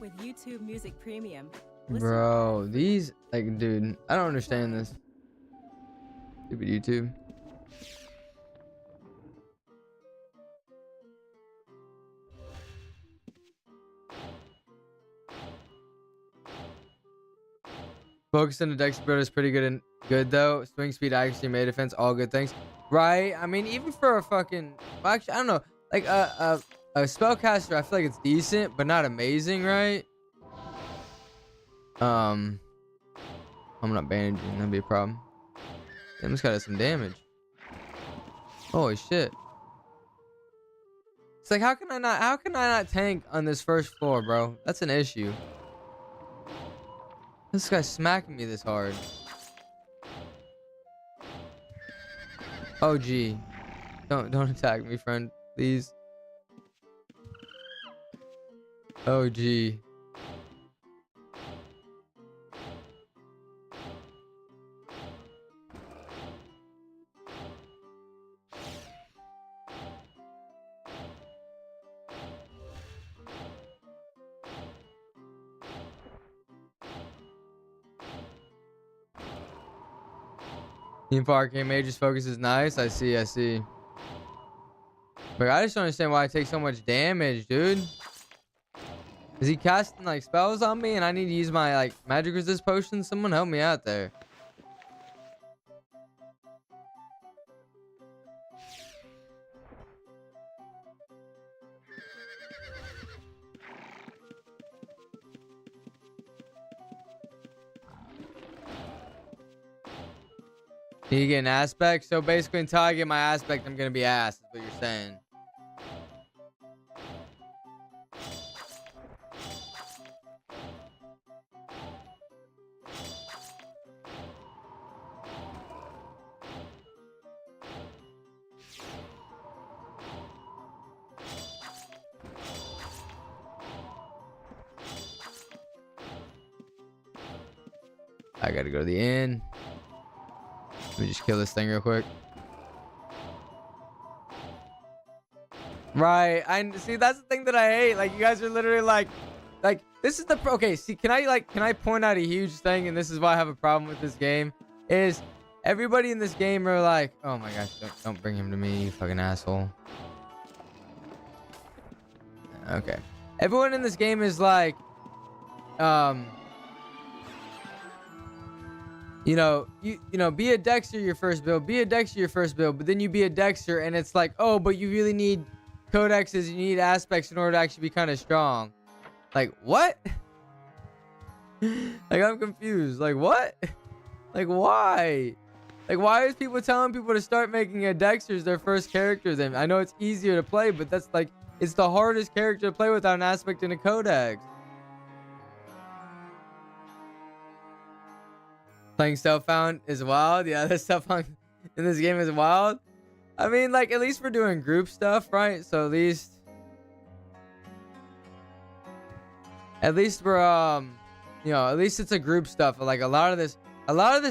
With YouTube Music Premium. Bro, these, like, dude, I don't understand this. Stupid YouTube. Focus on the Dex build is pretty good though. Swing speed, accuracy, melee defense, all good things. Right? I mean, even for a fucking, well, actually, I don't know. Like a spellcaster, I feel like it's decent, but not amazing, right? I'm not bandaging, that'd be a problem. Damn, this guy does some damage. Holy shit. It's like, how can I not tank on this first floor, bro? That's an issue. This guy's smacking me this hard. Oh gee. Don't attack me, friend, please. Oh gee. Team for Arcane Mage's focus is nice. I see. But I just don't understand why I take so much damage, dude. Is he casting like spells on me and I need to use my like magic resist potion? Someone help me out there. You get an aspect? So basically until I get my aspect, I'm gonna be ass, is what you're saying. I gotta go to the inn. Let me just kill this thing real quick. Right, I see. That's the thing that I hate. Like, you guys are literally like this is the okay. See, can I point out a huge thing? And this is why I have a problem with this game. Is everybody in this game are like, oh my gosh, don't bring him to me, you fucking asshole. Okay, everyone in this game is like, you know, be a Dexter your first build, but then you be a Dexter and it's like, oh, but you really need codexes, you need aspects in order to actually be kind of strong. Like, what? Like, I'm confused. Like, what? Like, why? Like, why is people telling people to start making a Dexter's their first character then? I know it's easier to play, but that's like, it's the hardest character to play without an aspect in a codex. Playing Self-Found is wild. Yeah, the Self-Found in this game is wild. I mean, like, at least we're doing group stuff, right? So at least we're, you know, at least it's a group stuff. Like, a lot of this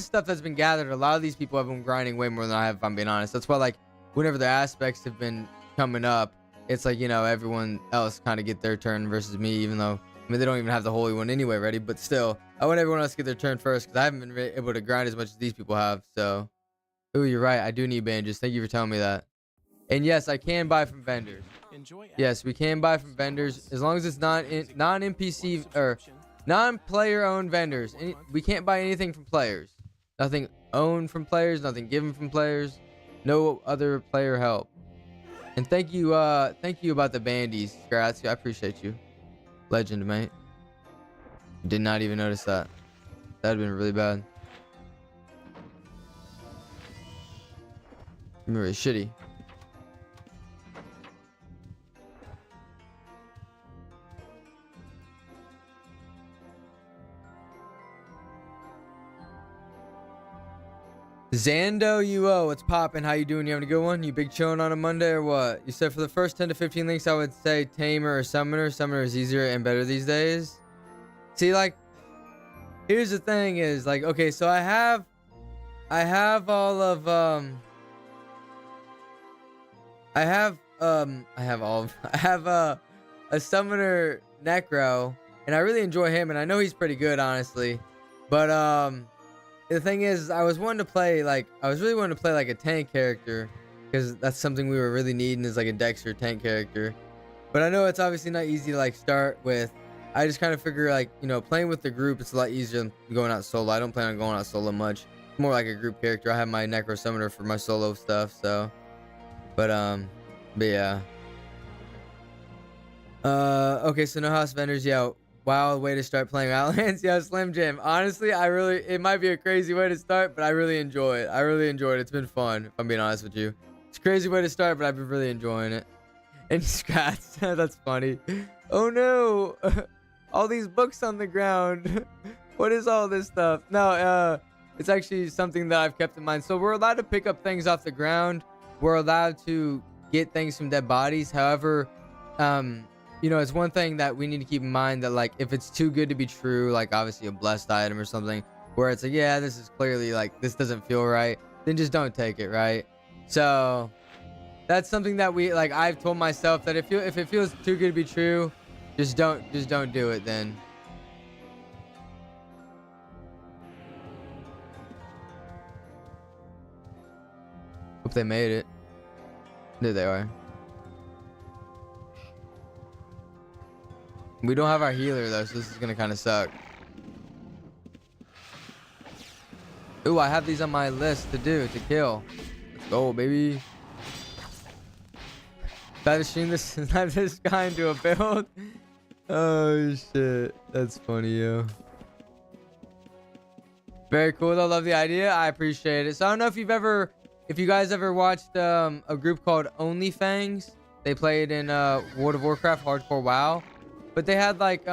stuff that's been gathered, a lot of these people have been grinding way more than I have, if I'm being honest. That's why, like, whenever the aspects have been coming up, it's like, you know, everyone else kind of get their turn versus me, even though, I mean, they don't even have the Holy One anyway ready, but still, I want everyone else to get their turn first, because I haven't been able to grind as much as these people have, so. Ooh, you're right, I do need bandages. Thank you for telling me that. And yes, I can buy from vendors. Yes, we can buy from vendors, as long as it's non-NPC, or non-player owned vendors. We can't buy anything from players. Nothing owned from players, nothing given from players. No other player help. And thank you about the bandies, Scratch. I appreciate you. Legend, mate. Did not even notice that. That'd have been really bad. Really shitty. Zando UO, what's poppin'? How you doing? You having a good one? You big chillin' on a Monday or what? You said for the first 10 to 15 links, I would say Tamer or Summoner. Summoner is easier and better these days. See, like, here's the thing is, like, okay, so I have all of, I have a Summoner Necro, and I really enjoy him, and I know he's pretty good, honestly. But, the thing is, I was really wanting to play like a tank character, because that's something we were really needing, is like a Dexter tank character. But I know it's obviously not easy to like start with. I just kind of figure, like, you know, playing with the group, it's a lot easier than going out solo. I don't plan on going out solo much. It's more like a group character. I have my Necro Summoner for my solo stuff, so. But yeah. Okay, so no house vendors. Yeah, wild way to start playing Outlands. Yeah, Slim Jim. Honestly, it might be a crazy way to start, but I really enjoy it. I really enjoyed it. It's been fun, if I'm being honest with you. It's a crazy way to start, but I've been really enjoying it. And Scratch, that's funny. Oh no, all these books on the ground. What is all this stuff? No, it's actually something that I've kept in mind. So we're allowed to pick up things off the ground. We're allowed to get things from dead bodies. However, you know, it's one thing that we need to keep in mind, that like, if it's too good to be true, like obviously a blessed item or something, where it's like, yeah, this is clearly like, this doesn't feel right, then just don't take it, right? So that's something that I've told myself that if it feels too good to be true, just don't do it then. Hope they made it. There they are. We don't have our healer though, so this is gonna kind of suck. Ooh, I have these on my list to kill. Let's go, baby. Try to stream this guy into a build. Oh shit, that's funny, yo. Very cool though. Love the idea. I appreciate it. So I don't know if you guys ever watched a group called OnlyFangs. They played in World of Warcraft Hardcore WoW. But they had like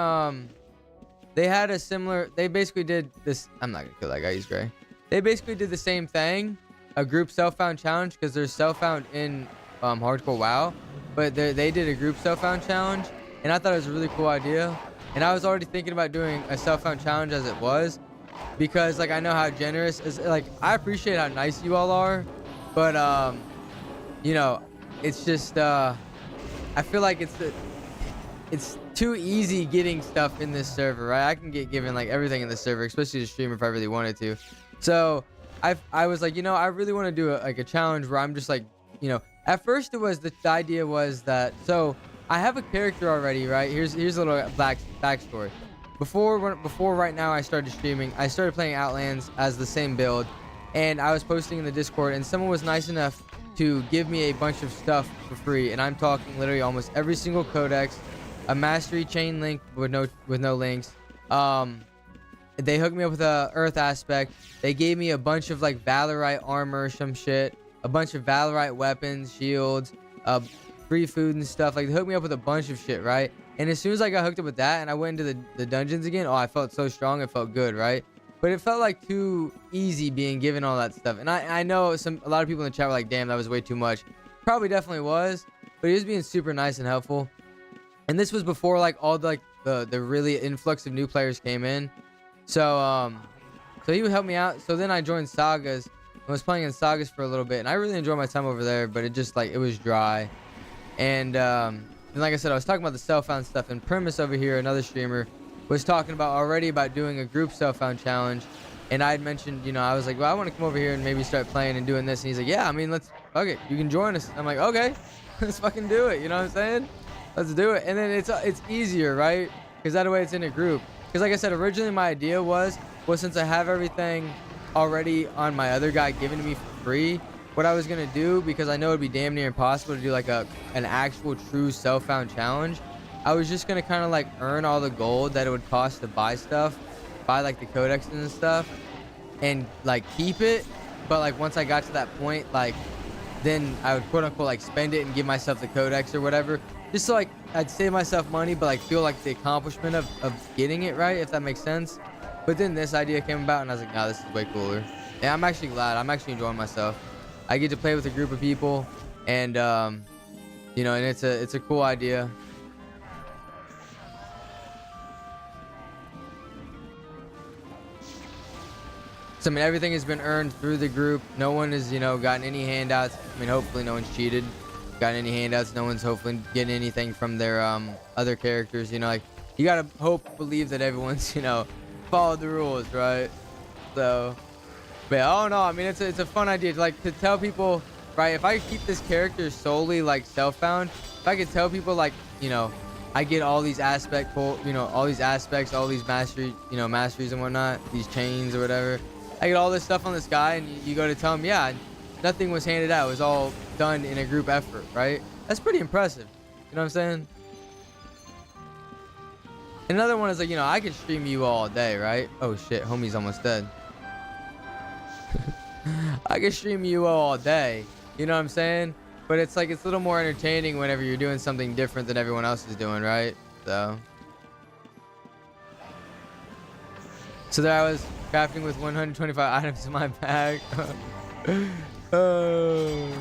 they basically did this. I'm not gonna kill that guy, he's gray. They basically did the same thing, a group self-found challenge, because there's self-found in Hardcore WoW, but they did a group self-found challenge, and I thought it was a really cool idea. And I was already thinking about doing a self-found challenge as it was, because like I know how generous is, like I appreciate how nice you all are, but you know, it's just I feel like it's too easy getting stuff in this server, right? I can get given like everything in this server, especially the streamer, if I really wanted to. So I was like, you know, I really want to do a challenge where I'm just like, you know, at first it was the idea was that, so I have a character already, right? Here's a little backstory. Before right now I started streaming, I started playing Outlands as the same build, and I was posting in the Discord, and someone was nice enough to give me a bunch of stuff for free, and I'm talking literally almost every single codex, a mastery chain link with no links. They hooked me up with a earth aspect. They gave me a bunch of like Valorite armor, some shit, a bunch of Valorite weapons, shields, free food and stuff. Like, they hooked me up with a bunch of shit, right? And as soon as I got hooked up with that and I went into the dungeons again, oh, I felt so strong. It felt good, right? But it felt like too easy being given all that stuff. And I know a lot of people in the chat were like, damn, that was way too much. Probably definitely was, but he was being super nice and helpful. And this was before like all the really influx of new players came in. So he would help me out. So then I joined Sagas. I was playing in Sagas for a little bit, and I really enjoyed my time over there, but it just like, it was dry. And like I said, I was talking about the self-found stuff, and Primus over here, another streamer, was talking about doing a group self-found challenge. And I had mentioned, you know, I was like, well, I want to come over here and maybe start playing and doing this. And he's like, yeah, I mean, fuck it, you can join us. I'm like, okay, let's fucking do it. You know what I'm saying? Let's do it. And then it's easier, right? Because that way it's in a group. Because like I said, originally my idea was since I have everything already on my other guy given to me for free, what I was going to do, because I know it'd be damn near impossible to do like an actual true self-found challenge, I was just going to kind of like earn all the gold that it would cost to buy stuff, buy like the codexes and stuff, and like keep it. But like once I got to that point, like then I would quote unquote like spend it and give myself the codex or whatever, just so like I'd save myself money but like feel like the accomplishment of getting it, right? If that makes sense. But then this idea came about and I was like, nah, this is way cooler. And I'm actually glad. I'm actually enjoying myself. I get to play with a group of people, and you know, and it's a cool idea. So I mean, everything has been earned through the group. No one has, you know, gotten any handouts. I mean, hopefully no one's cheated, gotten any handouts. No one's hopefully getting anything from their other characters. You know, like, you gotta believe that everyone's, you know, followed the rules, right? So, but oh no, I mean, it's a fun idea, like, to tell people, right? If I keep this character solely like self-found, if I could tell people, like, you know, I get all these aspects, all these mastery, you know, masteries and whatnot, these chains or whatever. I get all this stuff on this guy, and you go to tell him, yeah, nothing was handed out. It was all done in a group effort, right? That's pretty impressive. You know what I'm saying? Another one is like, you know, I could stream you all day, right? Oh shit, homie's almost dead. I could stream you all day. You know what I'm saying? But it's like, it's a little more entertaining whenever you're doing something different than everyone else is doing, right? So there I was, crafting with 125 items in my bag. Oh,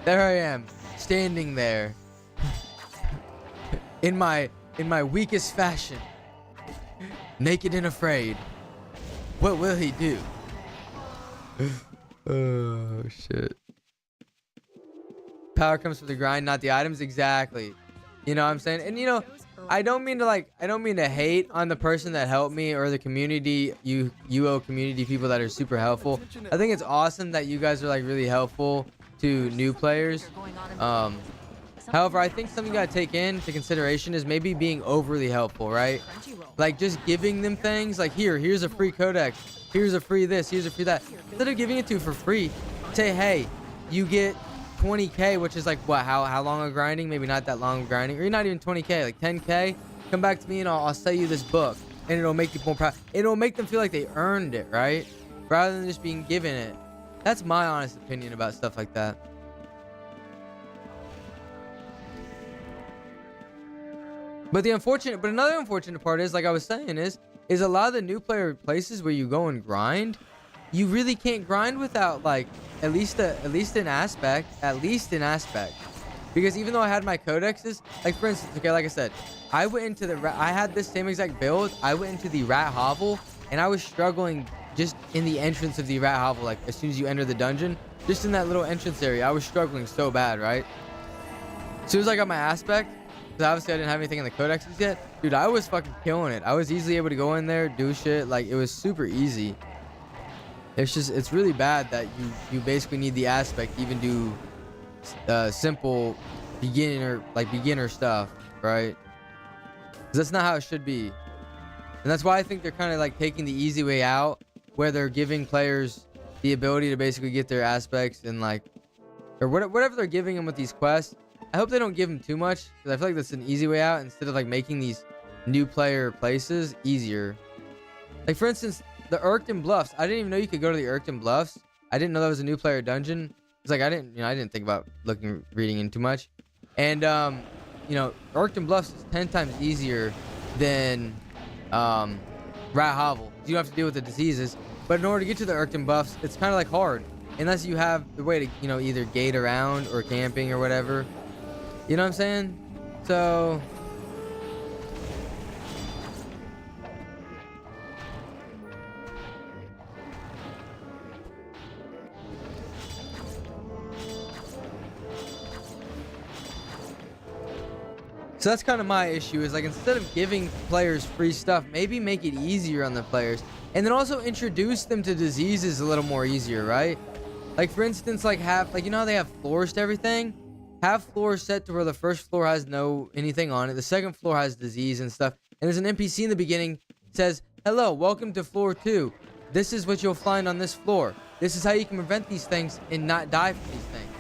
there I am, standing there in my weakest fashion, naked and afraid. What will he do? Oh shit. Power comes from the grind, not the items. Exactly. You know what I'm saying? And you know, I don't mean to hate on the person that helped me or the community, UO community people that are super helpful. I think it's awesome that you guys are like really helpful to new players. However, I think something you gotta take into consideration is maybe being overly helpful, right? Like just giving them things like, here's a free codex, here's a free this, here's a free that. Instead of giving it to you for free, say, hey, you get 20k, which is like what, how long of grinding? Maybe not that long of grinding, or not even 20k, like 10k. Come back to me and I'll sell you this book, and it'll make you more proud. It'll make them feel like they earned it, right? Rather than just being given it. That's my honest opinion about stuff like that. But another unfortunate part is, like I was saying, is a lot of the new player places where you go and grind, you really can't grind without like at least an aspect. Because even though I had my codexes, like for instance, okay, like I said, I went into I had this same exact build. I went into the rat hovel, and I was struggling just in the entrance of the rat hovel. Like as soon as you enter the dungeon, just in that little entrance area, I was struggling so bad, right? As soon as I got my aspect, because obviously I didn't have anything in the codexes yet, dude, I was fucking killing it. I was easily able to go in there, do shit. Like it was super easy. It's really bad that you basically need the aspect to even do simple beginner stuff, right? Because that's not how it should be. And that's why I think they're kind of like taking the easy way out, where they're giving players the ability to basically get their aspects in like or whatever they're giving him with these quests. I hope they don't give him too much, because I feel like that's an easy way out instead of like making these new player places easier. Like for instance, the Urkton Bluffs. I didn't even know you could go to the Urkton Bluffs. I didn't know that was a new player dungeon. It's like I didn't think about reading in too much. And Urkton Bluffs is 10 times easier than Rat Hovel. You don't have to deal with the diseases, but in order to get to the Urkton Bluffs, it's kind of like hard unless you have the way to either gate around or camping or whatever. You know what I'm saying? So that's kind of my issue, is like instead of giving players free stuff, maybe make it easier on the players, and then also introduce them to diseases a little more easier, right? Like for instance, like have they have floors to everything. Have floors set to where the first floor has no anything on it, the second floor has disease and stuff, and there's an NPC in the beginning says, "Hello, welcome to floor 2. This is what you'll find on this floor. This is how you can prevent these things and not die from these things.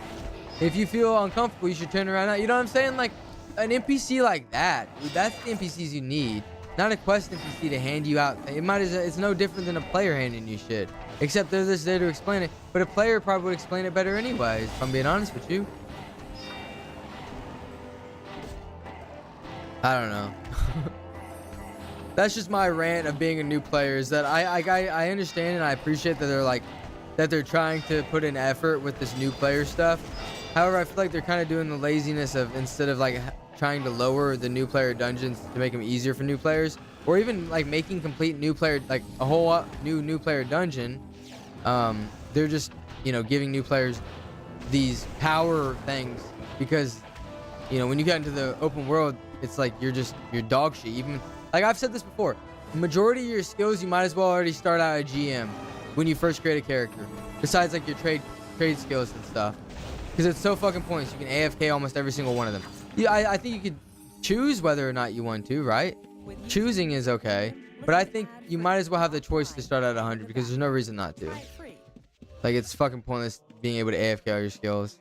If you feel uncomfortable, you should turn around now." You know what I'm saying? Like an NPC like that. Dude, that's the NPCs you need, not a quest NPC to hand you out. It's no different than a player handing you shit, except they're just there to explain it. But a player probably would explain it better anyways, if I'm being honest with you. I don't know. That's just my rant of being a new player, is that I understand and I appreciate that they're trying to put in effort with this new player stuff. However, I feel like they're kind of doing the laziness of, instead of like trying to lower the new player dungeons to make them easier for new players, or even like making complete new player, like a whole new player dungeon, they're just giving new players these power things, because when you get into the open world, it's like you're dog shit. Even like I've said this before, the majority of your skills you might as well already start out at GM when you first create a character, besides like your trade skills and stuff, because it's so fucking pointless. You can AFK almost every single one of them. Yeah, I think you could choose whether or not you want to, right? Choosing is okay, but I think you might as well have the choice to start at 100, because there's no reason not to. Like, it's fucking pointless being able to AFK all your skills.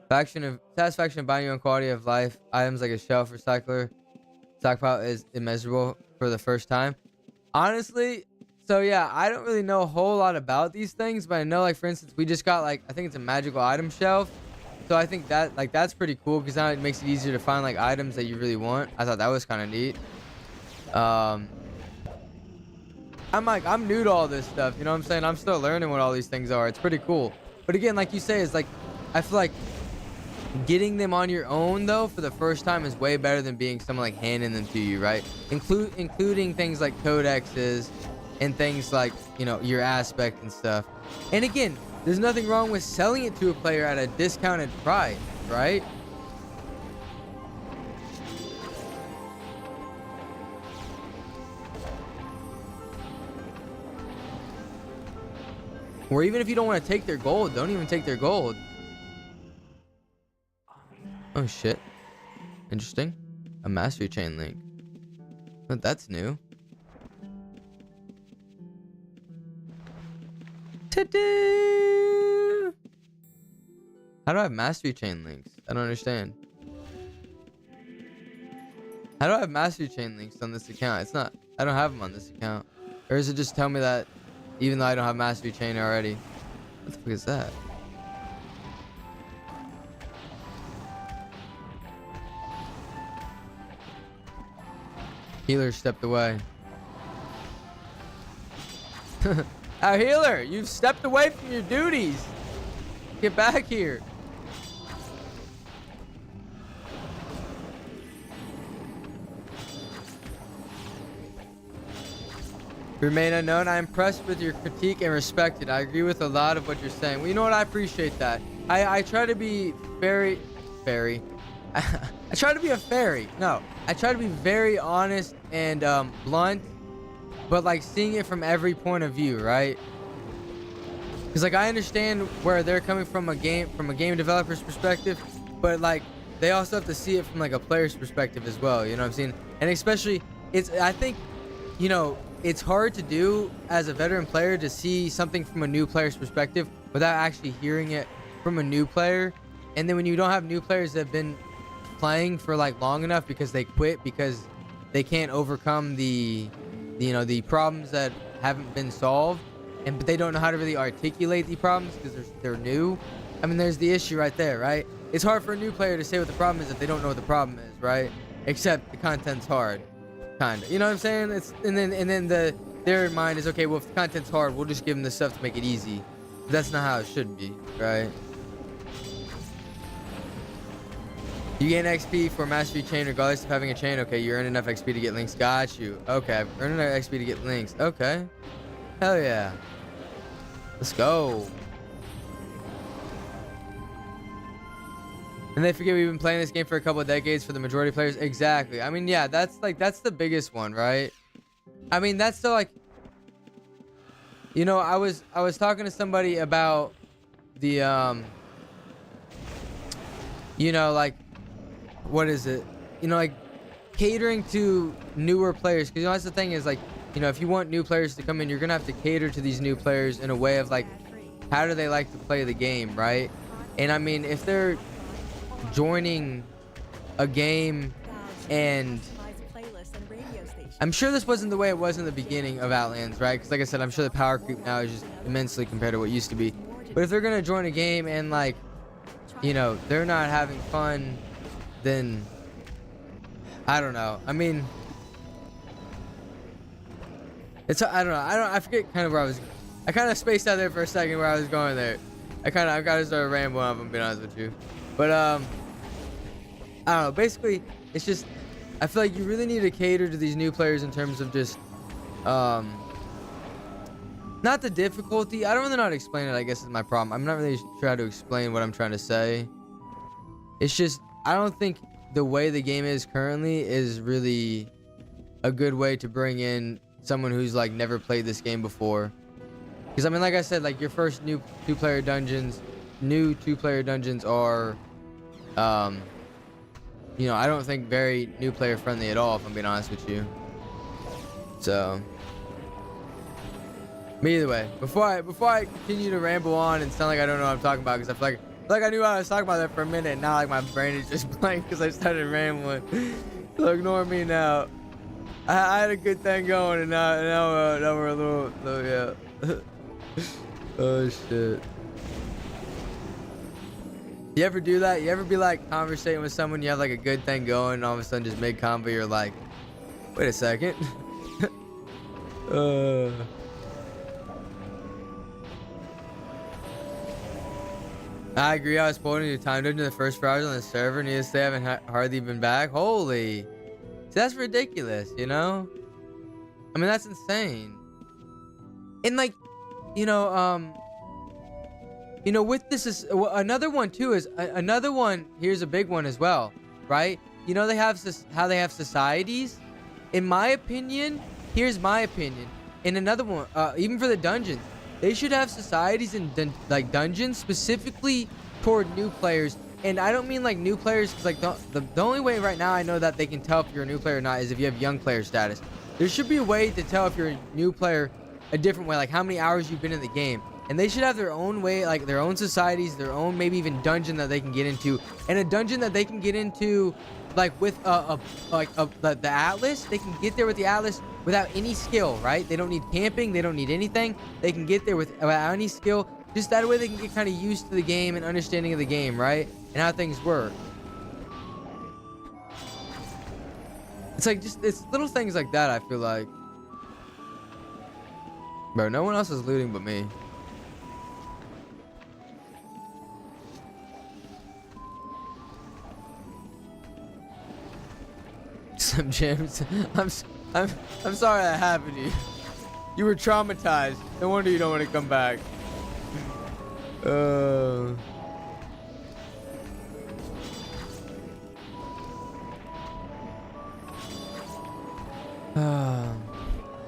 Satisfaction of buying your own quality of life items like a shelf recycler stockpile is immeasurable for the first time. Honestly, so yeah, I don't really know a whole lot about these things, but I know, like, for instance, we just got, like, I think it's a magical item shelf. So I think that, like, that's pretty cool, because now it makes it easier to find, like, items that you really want. I thought that was kind of neat. I'm new to all this stuff, you know what I'm saying? I'm still learning what all these things are. It's pretty cool. But again, like you say, it's like, I feel like getting them on your own though for the first time is way better than being someone like handing them to you, right? Including things like codexes and things like your aspect and stuff. And again, there's nothing wrong with selling it to a player at a discounted price, right? Or even if you don't want to take their gold, don't even take their gold. Oh shit. Interesting. A mastery chain link. But that's new. Ta-da! How do I have mastery chain links? I don't understand. How do I have mastery chain links on this account? It's not. I don't have them on this account. Or does it just tell me that even though I don't have mastery chain already? What the fuck is that? Healer stepped away. Our healer, you've stepped away from your duties. Get back here. Remain unknown. I am impressed with your critique and respect it. I agree with a lot of what you're saying. Well, you know what? I appreciate that. I try to be very I try to be a fairy. No, I try to be very honest and blunt, but like seeing it from every point of view, right? Because like I understand where they're coming from a game developer's perspective, but like they also have to see it from like a player's perspective as well. You know what I'm saying? And especially I think it's hard to do as a veteran player to see something from a new player's perspective without actually hearing it from a new player. And then when you don't have new players that have been playing for like long enough because they quit because they can't overcome the the problems that haven't been solved, but they don't know how to really articulate the problems because they're new. I mean, there's the issue right there, right? It's hard for a new player to say what the problem is if they don't know what the problem is, right? Except the content's hard, kind of. You know what I'm saying? And then their mind is, okay, well, if the content's hard, we'll just give them the stuff to make it easy. But that's not how it should be, right? You gain XP for mastery chain regardless of having a chain. Okay, you earn enough XP to get links. Got you. Okay, I've earned enough XP to get links. Okay. Hell yeah. Let's go. And they forget we've been playing this game for a couple of decades for the majority of players. Exactly. I mean, yeah, that's the biggest one, right? I mean, that's the like, I was talking to somebody about the like, what is it? Like catering to newer players, because that's the thing is like, if you want new players to come in, you're gonna have to cater to these new players in a way of like, how do they like to play the game, right? And I mean, if they're joining a game, and I'm sure this wasn't the way it was in the beginning of Outlands, right? Because like I said, I'm sure the power creep now is just immensely compared to what used to be. But if they're gonna join a game and like, they're not having fun, then I don't know. I mean, I don't know. I forget kind of where I kind of spaced out there for a second where I was going there. I kind of started rambling off, I'm being honest with you. But I don't know. Basically, it's just, I feel like you really need to cater to these new players in terms of just not the difficulty. I don't really know how to explain it, I guess, is my problem. I'm not really sure how to explain what I'm trying to say. It's just, I don't think the way the game is currently is really a good way to bring in someone who's like never played this game before. Because I mean, like I said, like your first new two-player dungeons are I don't think very new player friendly at all, if I'm being honest with you. So but either way, before I continue to ramble on and sound like I don't know what I'm talking about, because I feel like I knew what I was talking about there for a minute, and now like my brain is just blank because I started rambling. So ignore me now. I had a good thing going, and now we're a little yeah. Oh shit. You ever do that? You ever be like conversating with someone, you have like a good thing going, and all of a sudden just mid-convo you're like, wait a second. I agree. I was spoiling your time during the first 4 hours on the server. Needless to say, I haven't hardly been back. Holy. See, that's ridiculous, I mean, that's insane. And like, with this is another one too, is another one. Here's a big one as well, right? They have how they have societies. In my opinion, here's my opinion. In another one, even for the dungeons, they should have societies in dungeons specifically toward new players. And I don't mean like new players, because like the only way right now I know that they can tell if you're a new player or not is if you have young player status. There should be a way to tell if you're a new player a different way, like how many hours you've been in the game. And they should have their own way, like their own societies, their own maybe even dungeon that they can get into, and a dungeon that they can get into, like with the Atlas. They can get there with the Atlas without any skill, right? They don't need camping, they don't need anything. They can get there without any skill. Just that way they can get kind of used to the game and understanding of the game, right? And how things work. It's like it's little things like that, I feel like. Bro, no one else is looting but me. Some gems. I'm sorry that happened to you. You were traumatized. No wonder you don't want to come back.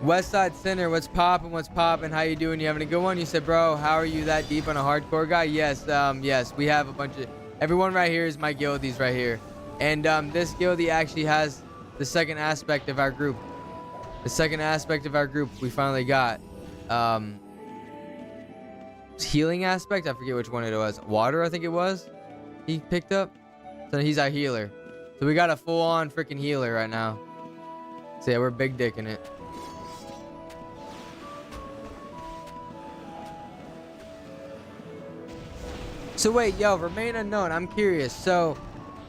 Westside Center, what's poppin'? How you doing? You having a good one? You said, bro, how are you that deep on a hardcore guy? Yes, yes, we have a bunch of, everyone right here is my guildies right here. And this guildie actually has the second aspect of our group. The second aspect of our group we finally got. Healing aspect. I forget which one it was. Water, I think it was. He picked up. So he's our healer. So we got a full-on freaking healer right now. So yeah, we're big dicking it. So wait, yo, remain unknown. I'm curious. So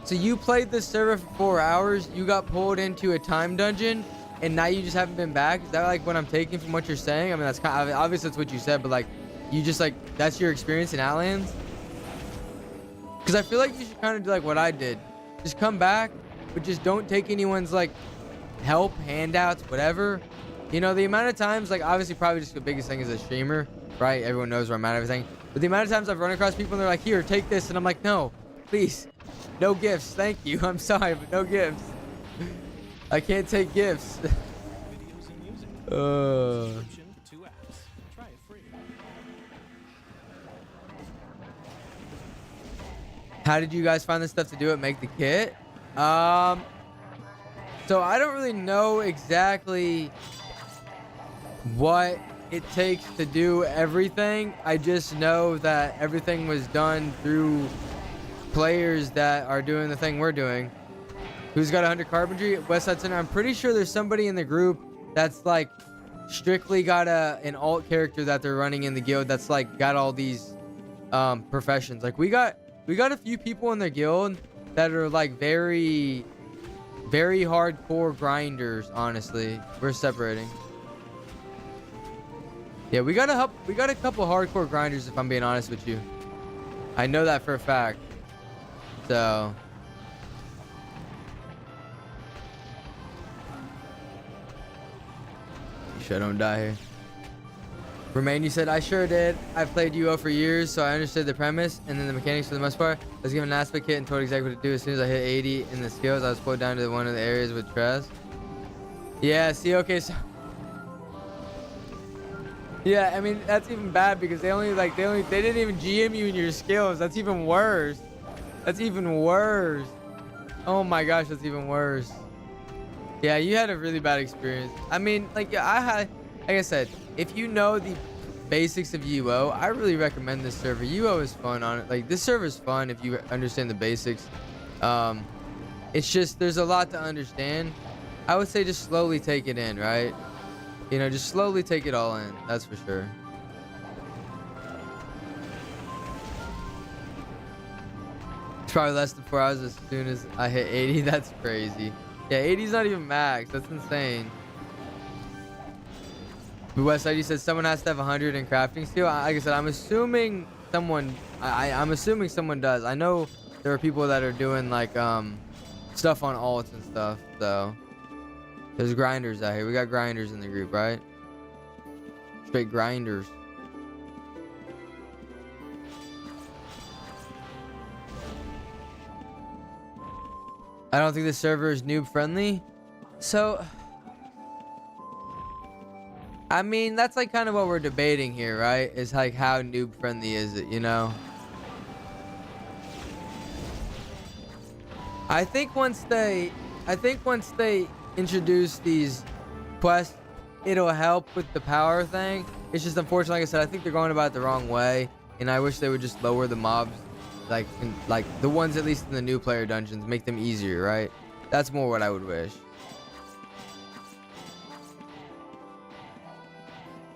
you played this server for 4 hours. You got pulled into a time dungeon, and now you just haven't been back. Is that like what I'm taking from what you're saying? I mean, that's kind of obviously that's what you said, but like, you just like that's your experience in Outlands. Because I feel like you should kind of do like what I did. Just come back, but just don't take anyone's like help, handouts, whatever. You know, the amount of times, like obviously probably just the biggest thing is a streamer, right? Everyone knows where I'm at, everything. But the amount of times I've run across people and they're like, here, take this. And I'm like, no, please, no gifts. Thank you. I'm sorry, but no gifts. I can't take gifts. How did you guys find the stuff to do it? Make the kit? So I don't really know exactly what it takes to do everything. I just know that everything was done through players that are doing the thing we're doing. Who's got 100 carpentry? Westside Center. I'm pretty sure there's somebody in the group that's like strictly got an alt character that they're running in the guild that's like got all these professions. Like we got a few people in the guild that are like very hardcore grinders. Honestly, we're separating. Yeah, we got a couple hardcore grinders, if I'm being honest with you. I know that for a fact. So sure I don't die here. Remain, you said, I sure did. I've played UO for years, so I understood the premise and then the mechanics for the most part. I was given an aspect kit and told exactly what to do. As soon as I hit 80 in the skills, I was pulled down to one of the areas with Trez. Yeah, see, okay, so yeah, I mean that's even bad because they didn't even GM you in your skills. That's even worse. That's even worse. Oh my gosh, that's even worse. Yeah, you had a really bad experience. I mean, like I said, if you know the basics of UO, I really recommend this server. UO is fun on it. Like this server is fun if you understand the basics. It's just there's a lot to understand. I would say just slowly take it in, right? You know, just slowly take it all in. That's for sure. It's probably less than 4 hours as soon as I hit 80. That's crazy. Yeah, 80 is not even max. That's insane. The West Side, you said someone has to have 100 in crafting skill. Like I said, I'm assuming someone. I'm assuming someone does. I know there are people that are doing like stuff on alts and stuff. So there's grinders out here. We got grinders in the group, right? Straight grinders. I don't think this server is noob friendly. So I mean, that's like kind of what we're debating here, right? Is like how noob friendly is it, you know? I think once they introduce these quests, it'll help with the power thing. It's just unfortunate, like I said, I think they're going about it the wrong way, and I wish they would just lower the mobs, like the ones at least in the new player dungeons, make them easier, right? That's more what I would wish.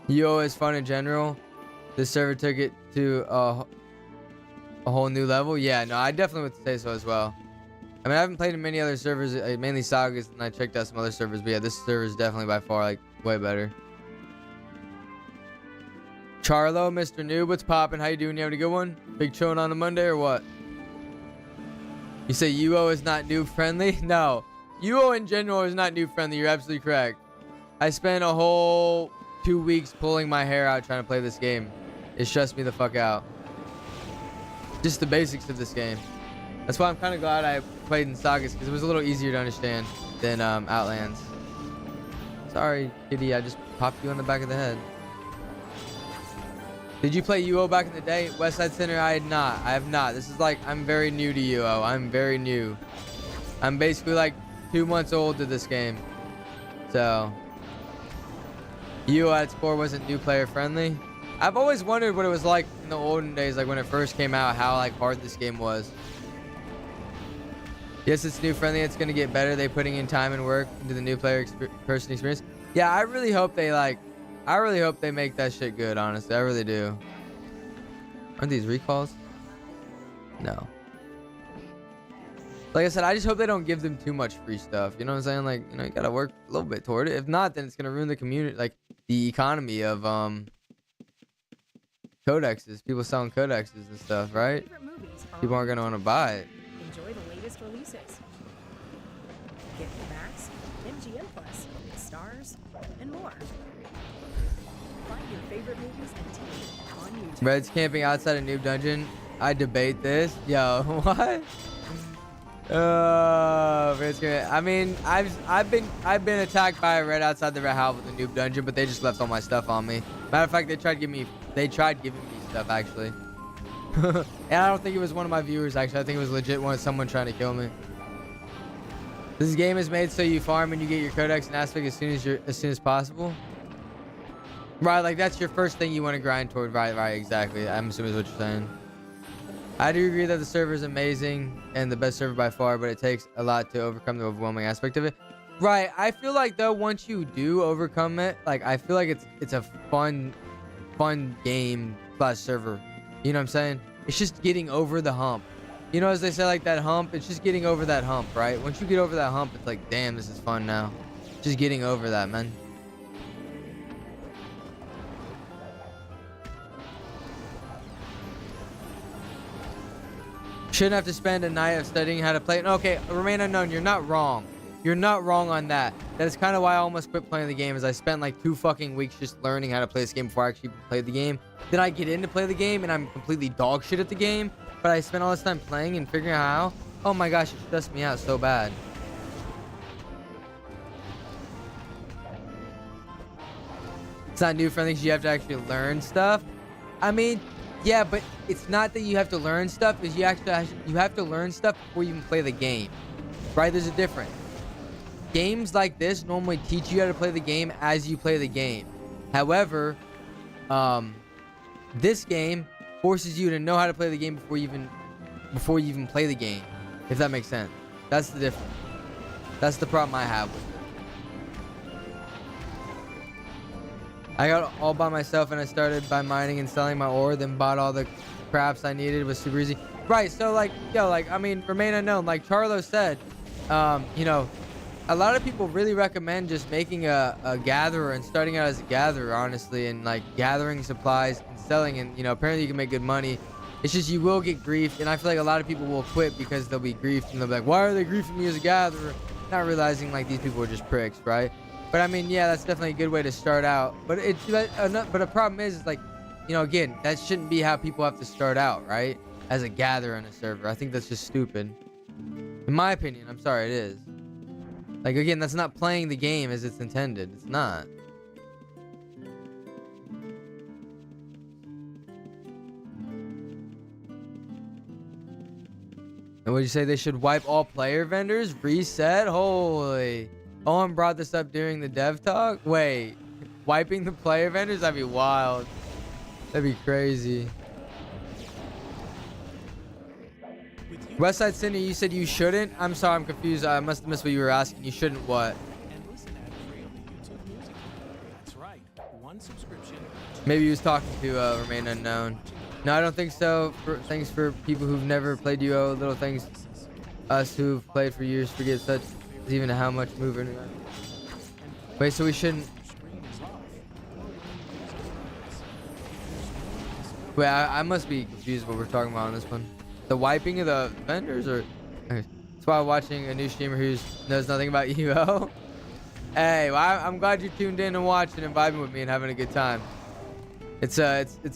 UO is fun in general. This server took it to a whole new level. Yeah, no, I definitely would say so as well. I mean, I haven't played in many other servers, mainly Sagas, and I checked out some other servers, but yeah, this server is definitely by far like way better. Charlo, Mr. Noob, what's poppin'? How you doing? You having a good one? Big chillin' on a Monday or what? You say UO is not noob friendly? No, UO in general is not noob friendly. You're absolutely correct. I spent a whole 2 weeks pulling my hair out trying to play this game. It stressed me the fuck out. Just the basics of this game. That's why I'm kind of glad I played in Sagas, because it was a little easier to understand than Outlands. Sorry, kitty, I just popped you on the back of the head. Did you play UO back in the day? Westside Center, I have not. This is like, I'm very new to UO. I'm very new. I'm basically like 2 months old to this game. So You at Spore wasn't new player friendly. I've always wondered what it was like in the olden days, like when it first came out, how like hard this game was. Yes, it's new friendly. It's gonna get better. They putting in time and work into the new player person experience. Yeah, I really hope they make that shit good. Honestly, I really do. Aren't these recalls? No. Like I said, I just hope they don't give them too much free stuff. You know what I'm saying? Like, you know, you gotta work a little bit toward it. If not, then it's gonna ruin the community, like the economy of codexes. People selling codexes and stuff, right? People aren't gonna want to buy it. Enjoy the latest releases. Get Max, MGM Plus, stars, and more. Find your favorite movies and TV on YouTube. Red's camping outside a noob dungeon. I debate this. Yo, what? I mean, I've been attacked by a red outside the red house with a noob dungeon, but they just left all my stuff on me. Matter of fact, they tried giving me stuff actually. And I don't think it was one of my viewers actually. I think it was legit someone trying to kill me. This game is made so you farm and you get your codex and aspect as soon as possible. Right, like that's your first thing you want to grind toward. Right, exactly. I'm assuming is what you're saying. I do agree that the server is amazing and the best server by far, but it takes a lot to overcome the overwhelming aspect of it. Right, I feel like though once you do overcome it, like I feel like it's a fun game / server. You know what I'm saying? It's just getting over the hump. You know, as they say, like that hump, it's just getting over that hump, right? Once you get over that hump, it's like, damn, this is fun now. Just getting over that, man. Shouldn't have to spend a night of studying how to play it. Okay, remain unknown. You're not wrong. You're not wrong on that. That is kind of why I almost quit playing the game, is I spent like 2 fucking weeks just learning how to play this game before I actually played the game. Then I get in to play the game and I'm completely dog shit at the game. But I spent all this time playing and figuring out how. Oh my gosh, it stressed me out so bad. It's not new friendly, you have to actually learn stuff. I mean, yeah, but it's not that you have to learn stuff, is you have to learn stuff before you even play the game. Right? There's a difference. Games like this normally teach you how to play the game as you play the game. However, this game forces you to know how to play the game before you even play the game. If that makes sense. That's the difference. That's the problem I have with it. I got all by myself and I started by mining and selling my ore, then bought all the crafts I needed. It was super easy. Right, so like, yo, like, I mean, remain unknown. Like Charlo said, you know, a lot of people really recommend just making a gatherer and starting out as a gatherer, honestly, and like gathering supplies and selling, and you know, apparently you can make good money. It's just you will get griefed, and I feel like a lot of people will quit because they'll be griefed and they'll be like, why are they griefing me as a gatherer? Not realizing like these people are just pricks, right? But I mean, yeah, that's definitely a good way to start out. But but the problem is like, you know, again, that shouldn't be how people have to start out, right? As a gatherer in a server. I think that's just stupid. In my opinion, I'm sorry, it is. Like, again, that's not playing the game as it's intended. It's not. And would you say they should wipe all player vendors? Reset? Holy. Owen brought this up during the dev talk? Wait. Wiping the player vendors? That'd be wild. That'd be crazy. Westside Cindy, you said you shouldn't? I'm sorry, I'm confused. I must have missed what you were asking. You shouldn't what? Maybe he was talking to Remain Unknown. No, I don't think so. Thanks for people who've never played UO. Little things us who've played for years forget such as even how much moving. Wait, so we shouldn't. Wait, I must be confused what we're talking about on this one. The wiping of the vendors, or that's why I'm watching a new streamer who knows nothing about UO. Hey, well, I'm glad you tuned in and watching and vibing with me and having a good time. It's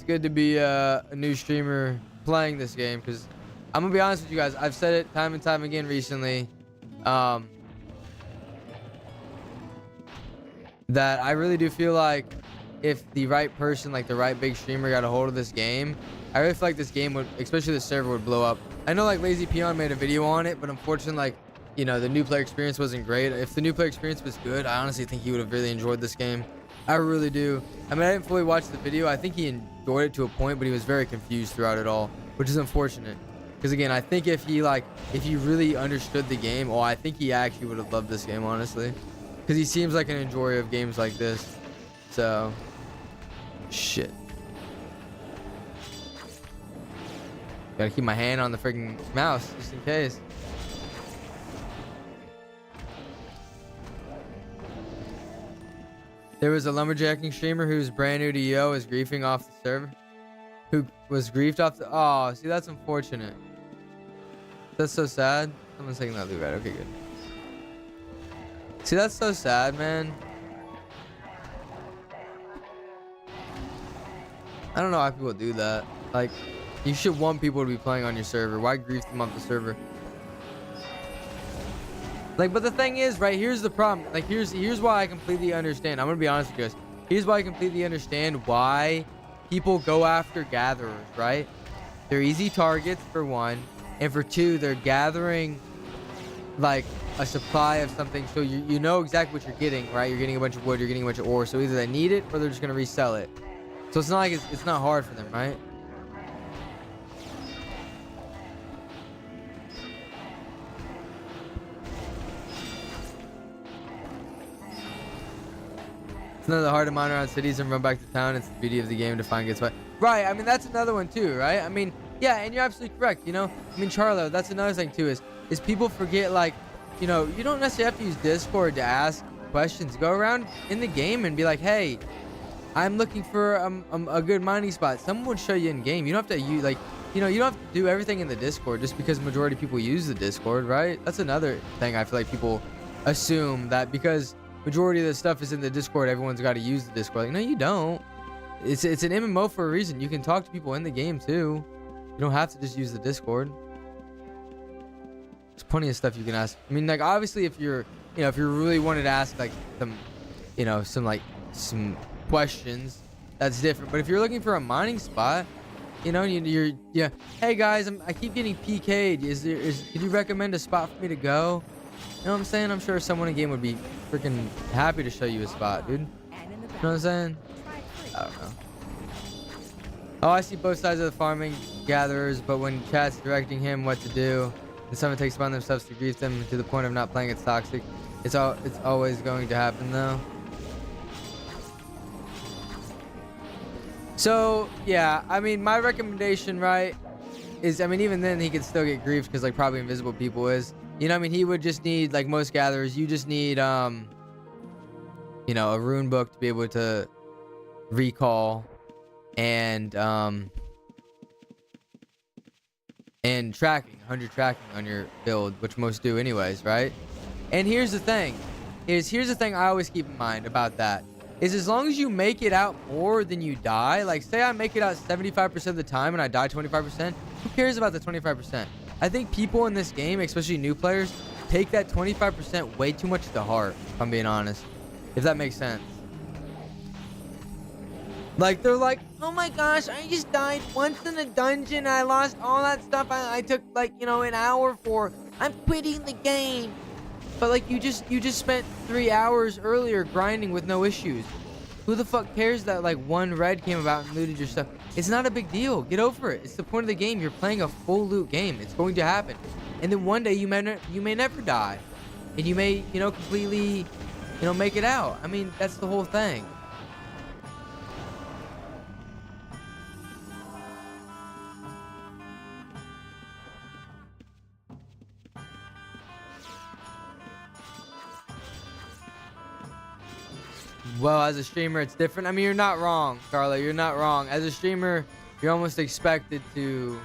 good to be a new streamer playing this game, because I'm gonna be honest with you guys. I've said it time and time again recently, that I really do feel like if the right person, like the right big streamer, got a hold of this game, I really feel like this game would, especially the server, would blow up. I know like Lazy Peon made a video on it, but unfortunately, like, you know, the new player experience wasn't great. If the new player experience was good, I honestly think he would have really enjoyed this game. I really do. I mean, I didn't fully watch the video. I think he enjoyed it to a point, but he was very confused throughout it all, which is unfortunate. Because again, I think if he really understood the game, I think he actually would have loved this game, honestly. Because he seems like an enjoyer of games like this. So, shit. Gotta keep my hand on the freaking mouse just in case. There was a lumberjacking streamer who's brand new to Yo is griefing off the server. Who was griefed off the... Oh, see, that's unfortunate. That's so sad. Someone's taking that loot right. Okay, good. See, that's so sad, man. I don't know why people do that. Like, you should want people to be playing on your server. Why grief them off the server? Like, but the thing is, right, here's the problem. Like, here's why I completely understand. I'm gonna be honest with you guys. Here's why I completely understand why people go after gatherers, right? They're easy targets, for one. And for two, they're gathering, like, a supply of something. So you know exactly what you're getting, right? You're getting a bunch of wood, you're getting a bunch of ore. So either they need it or they're just gonna resell it. So it's not like it's not hard for them, right? It's none of the hard to mine around cities and run back to town. It's the beauty of the game to find good spot. Right, I mean, that's another one too, right? I mean, yeah, and you're absolutely correct, you know? I mean, Charlo, that's another thing too, is people forget, like, you know, you don't necessarily have to use Discord to ask questions. Go around in the game and be like, hey, I'm looking for a good mining spot. Someone would show you in game. You don't have to use, like, you know, you don't have to do everything in the Discord just because majority of people use the Discord, right? That's another thing I feel like people assume that because majority of the stuff is in the Discord, everyone's got to use the Discord. Like, no, you don't. It's an MMO for a reason. You can talk to people in the game too. You don't have to just use the Discord. There's plenty of stuff you can ask. I mean, like, obviously, if you're, you know, if you really wanted to ask like some, you know, some questions, that's different. But if you're looking for a mining spot, you know, you're yeah. Hey guys, I keep getting PK'd. Could you recommend a spot for me to go? You know what I'm saying? I'm sure someone in game would be freaking happy to show you a spot, dude. You know what I'm saying? I don't know. Oh, I see both sides of the farming gatherers, but when chat's directing him what to do, and someone takes upon themselves to grief them to the point of not playing, it's toxic. It's always going to happen though. So yeah, I mean, my recommendation, right, is, I mean, even then he could still get griefed because like probably invisible people is. You know, I mean, he would just need, like most gatherers, you just need, you know, a rune book to be able to recall and tracking, 100 tracking on your build, which most do anyways, right? And here's the thing, here's the thing I always keep in mind about that, is as long as you make it out more than you die, like say I make it out 75% of the time and I die 25%, who cares about the 25%? I think people in this game, especially new players, take that 25% way too much to heart, if I'm being honest. If that makes sense. Like, they're like, oh my gosh, I just died once in a dungeon. I lost all that stuff I took, like, you know, an hour for. I'm quitting the game. But, like, you just spent 3 hours earlier grinding with no issues. Who the fuck cares that, like, one red came about and looted your stuff? It's not a big deal. Get over it. It's the point of the game. You're playing a full loot game. It's going to happen. And then one day you may never die. And you may, you know, completely, you know, make it out. I mean, that's the whole thing. Well, as a streamer, it's different. I mean, you're not wrong, Carla. You're not wrong. As a streamer, you're almost expected to,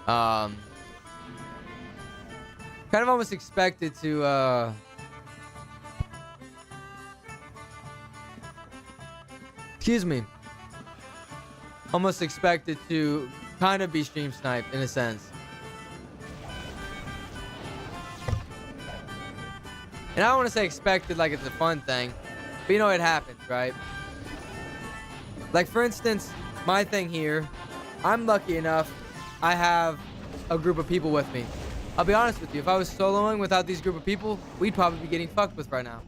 kind of almost expected to, excuse me, almost expected to kind of be stream sniped in a sense. And I don't want to say expected like it's a fun thing. But you know, it happens, right? Like, for instance, my thing here, I'm lucky enough, I have a group of people with me. I'll be honest with you, if I was soloing without these group of people, we'd probably be getting fucked with right now,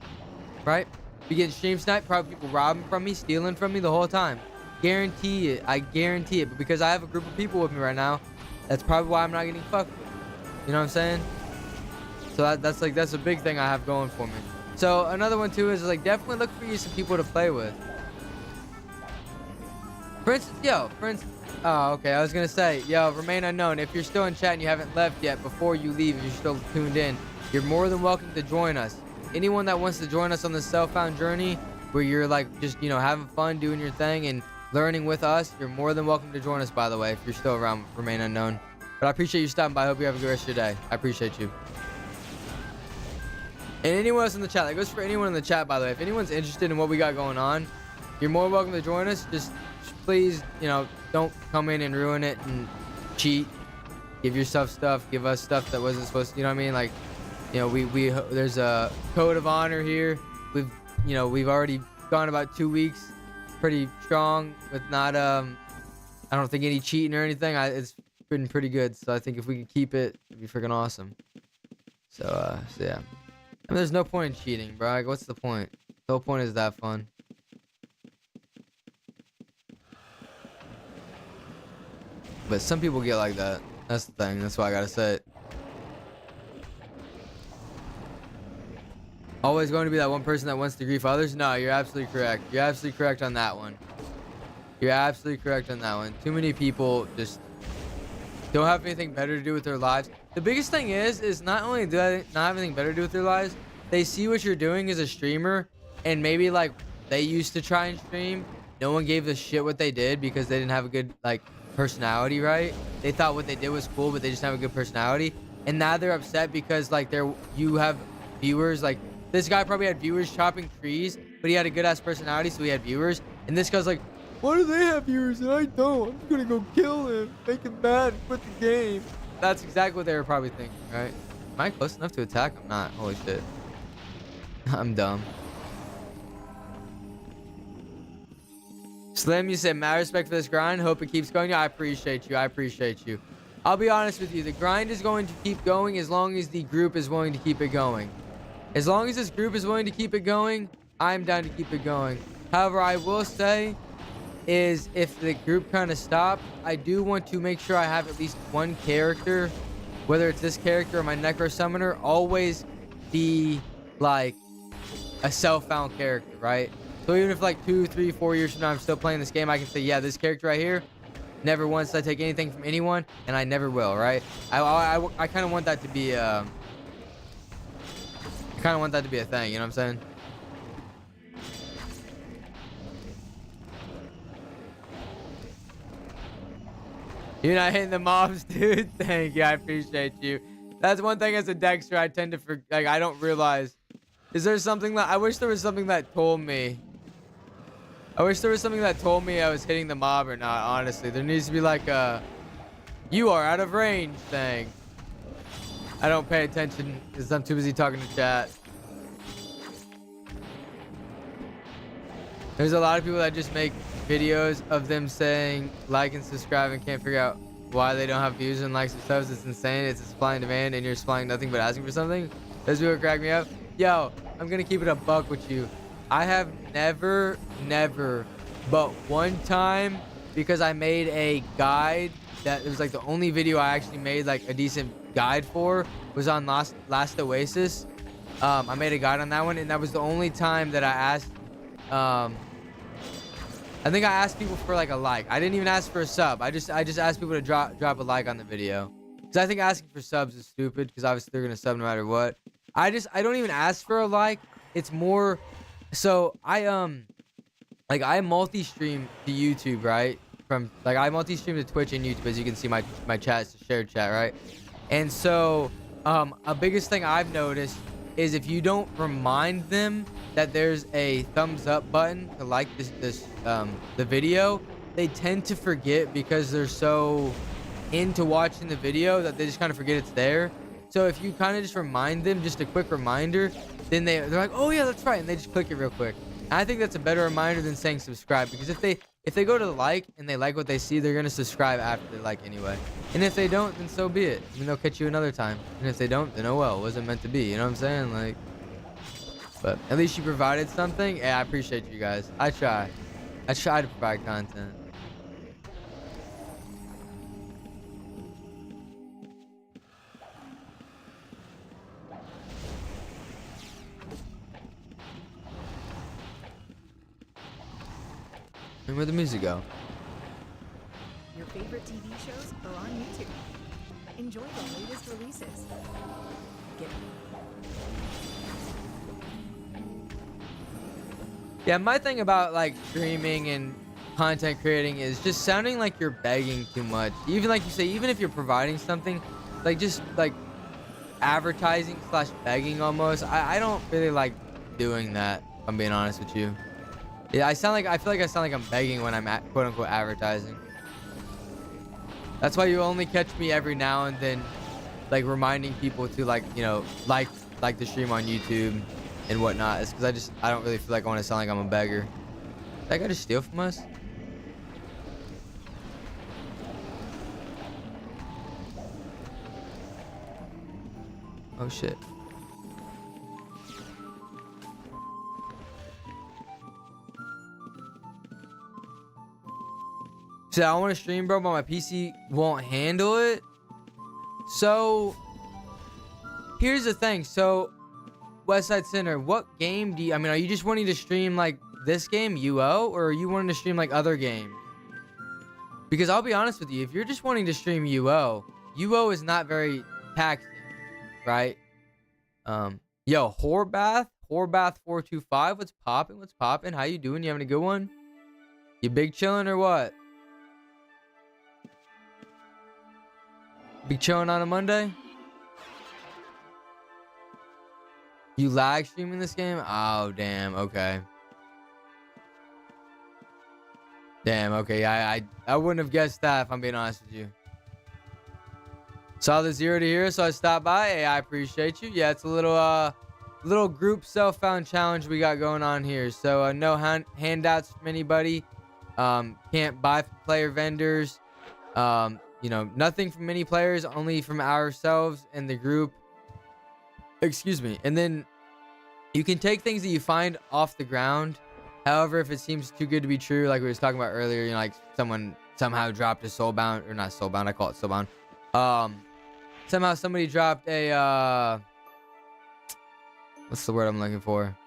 right? be getting stream sniped, probably people robbing from me, stealing from me the whole time. Guarantee it. I guarantee it. But because I have a group of people with me right now, that's probably why I'm not getting fucked with. You know what I'm saying? So that's a big thing I have going for me. So another one too is like definitely look for you some people to play with. For instance, oh, okay. I was gonna say, remain unknown. If you're still in chat and you haven't left yet, before you leave, if you're still tuned in, you're more than welcome to join us. Anyone that wants to join us on this self-found journey, where you're like just having fun, doing your thing, and learning with us, you're more than welcome to join us. By the way, if you're still around, remain unknown. But I appreciate you stopping by. I hope you have a good rest of your day. I appreciate you. And anyone else in the chat, that goes for anyone in the chat, by the way. If anyone's interested in what we got going on, you're more welcome to join us. Just please, don't come in and ruin it and cheat. Give yourself stuff. Give us stuff that wasn't supposed to. You know what I mean? Like, there's a code of honor here. We've already gone about 2 weeks, pretty strong with not I don't think any cheating or anything. It's been pretty good. So I think if we could keep it, it'd be freaking awesome. So yeah. I mean, there's no point in cheating, bro. Like, what's the point? The whole point is that fun. But some people get like that. That's the thing. That's why I gotta say it. Always going to be that one person that wants to grief others? No, you're absolutely correct. You're absolutely correct on that one. You're absolutely correct on that one. Too many people just don't have anything better to do with their lives. The biggest thing is not only do they not have anything better to do with their lives, they see what you're doing as a streamer, and maybe like they used to try and stream. No one gave a shit what they did because they didn't have a good like personality, right? They thought what they did was cool, but they just have a good personality. And now they're upset because like you have viewers. Like this guy probably had viewers chopping trees, but he had a good ass personality, so he had viewers. And this guy's like, why do they have viewers and I don't? I'm just gonna go kill him, make him mad, and quit the game. That's exactly what they were probably thinking, right? Am I close enough to attack? I'm not. Holy shit. I'm dumb. Slim, you said mad respect for this grind. Hope it keeps going. Yeah, I appreciate you. I appreciate you. I'll be honest with you. The grind is going to keep going as long as the group is willing to keep it going. As long as this group is willing to keep it going, I'm down to keep it going. However, I will say is if the group kind of stops, I do want to make sure I have at least one character, whether it's this character or my Necro Summoner, always be like a self-found character, right? So even if like 2, 3, 4 years from now I'm still playing this game, I can say, yeah, this character right here, never once did I take anything from anyone, and I never will, right? I kind of want that to be I kind of want that to be a thing, you know what I'm saying? You're not hitting the mobs, dude. Thank you. I appreciate you. That's one thing as a Dexter I tend to forget. Like, I don't realize. Is there something that I wish there was something that told me? I wish there was something that told me I was hitting the mob or not, honestly. There needs to be like a you are out of range thing. I don't pay attention because I'm too busy talking to chat. There's a lot of people that just make videos of them saying like and subscribe and can't figure out why they don't have views and likes and subs. It's insane. It's a supply and demand and you're supplying nothing but asking for something. Those people crack me up. Yo, I'm gonna keep it a buck with you. I have never but one time, because I made a guide that it was like the only video I actually made like a decent guide for was on Last Oasis. I made a guide on that one, and that was the only time that I asked I think I asked people for like a like. I didn't even ask for a sub. I just asked people to drop a like on the video. Because I think asking for subs is stupid, because obviously they're gonna sub no matter what. I don't even ask for a like. It's more so I multi-stream to YouTube, right? I multi-stream to Twitch and YouTube, as you can see my chat is a shared chat, right? And so a biggest thing I've noticed is if you don't remind them that there's a thumbs up button to like the video, they tend to forget because they're so into watching the video that they just kind of forget it's there. So if you kind of just remind them, just a quick reminder, then they're like, oh yeah, that's right, and they just click it real quick. And I think that's a better reminder than saying subscribe, because if they go to the like and they like what they see, they're gonna subscribe after they like anyway. And if they don't, then so be it. I mean, they'll catch you another time. And if they don't, then oh well, it wasn't meant to be. You know what I'm saying? Like, But at least you provided something. Yeah, I appreciate you guys. I try to provide content. And where'd the music go? Your favorite TV shows are on YouTube. Enjoy the latest releases. Get Yeah, my thing about like streaming and content creating is just sounding like you're begging too much. Even like you say, even if you're providing something, like just like advertising slash begging almost. I don't really like doing that, if I'm being honest with you. Yeah, I feel like I sound like I'm begging when I'm at quote unquote advertising. That's why you only catch me every now and then, like reminding people to like, you know, like the stream on YouTube and whatnot. It's because I don't really feel like I want to sound like I'm a beggar. Did that guy just steal from us? Oh shit. So I want to stream, bro, but my PC won't handle it. So here's the thing. So Westside Center, what game do you, I mean, are you just wanting to stream like this game, UO, or are you wanting to stream like other games? Because I'll be honest with you, if you're just wanting to stream UO is not very taxing, right? Yo, Horbath 425, what's popping? How you doing? You having a good one? You big chilling or what? Big chilling on a Monday? You lag streaming this game? Oh, damn. Okay. Damn. Okay. I wouldn't have guessed that if I'm being honest with you. Saw the 0 to hero, so I stopped by. Hey, I appreciate you. Yeah, it's a little group self-found challenge we got going on here. So no handouts from anybody. Can't buy from player vendors. You know, nothing from many players, only from ourselves and the group. Excuse me. And then you can take things that you find off the ground. However, if it seems too good to be true, like we was talking about earlier, you know, like someone somehow dropped a soulbound, or not soulbound, I call it soulbound. Somehow somebody dropped a what's the word I'm looking for?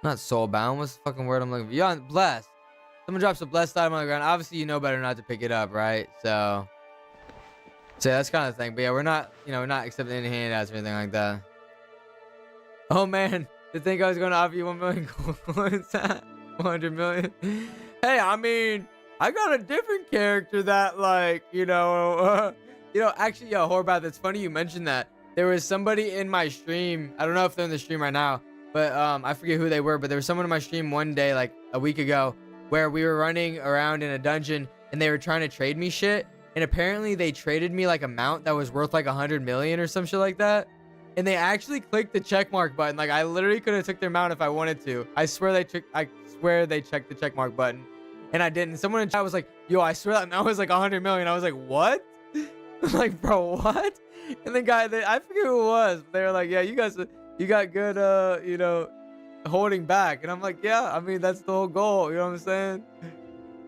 Not soulbound. What's the fucking word I'm looking for? Yeah, blessed. Someone drops a blessed item on the ground. Obviously, you know better not to pick it up, right? So that's kind of the thing. But yeah, we're not accepting any handouts or anything like that. Oh man, to think I was going to offer you 1 million coins, 100 million. Hey, I mean, I got a different character that, like, actually, yo, Horbath, it's funny you mentioned that. There was somebody in my stream. I don't know if they're in the stream right now, but I forget who they were. But there was someone in my stream one day, like a week ago, where we were running around in a dungeon and they were trying to trade me shit. And apparently they traded me like a mount that was worth like 100 million or some shit like that. And they actually clicked the checkmark button. Like I literally could have took their mount if I wanted to. I swear they checked the checkmark button. And I didn't. Someone in chat was like, yo, I swear that mount was like 100 million. I was like, what? I'm like, bro, what? And the guy, I forget who it was. But they were like, yeah, you got good, holding back. And I'm like, yeah, I mean, that's the whole goal. You know what I'm saying?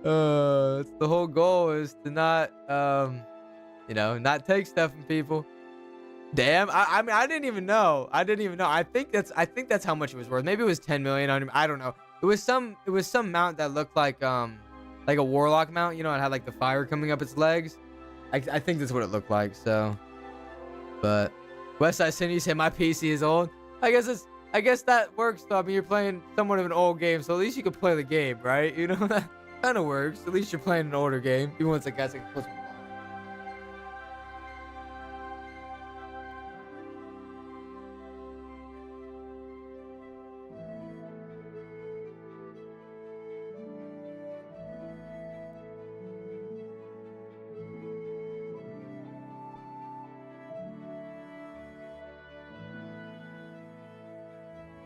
It's the whole goal is to not, not take stuff from people. Damn. I mean, I didn't even know. I think that's how much it was worth. Maybe it was 10 million. I don't know. It was some mount that looked like a warlock mount. You know, it had like the fire coming up its legs. I think that's what it looked like. So, but Westside City said my PC is old. I guess that works though. I mean, you're playing somewhat of an old game, so at least you can play the game, right? You know, that kind of works. At least you're playing an older game. Even when it's like guys like close.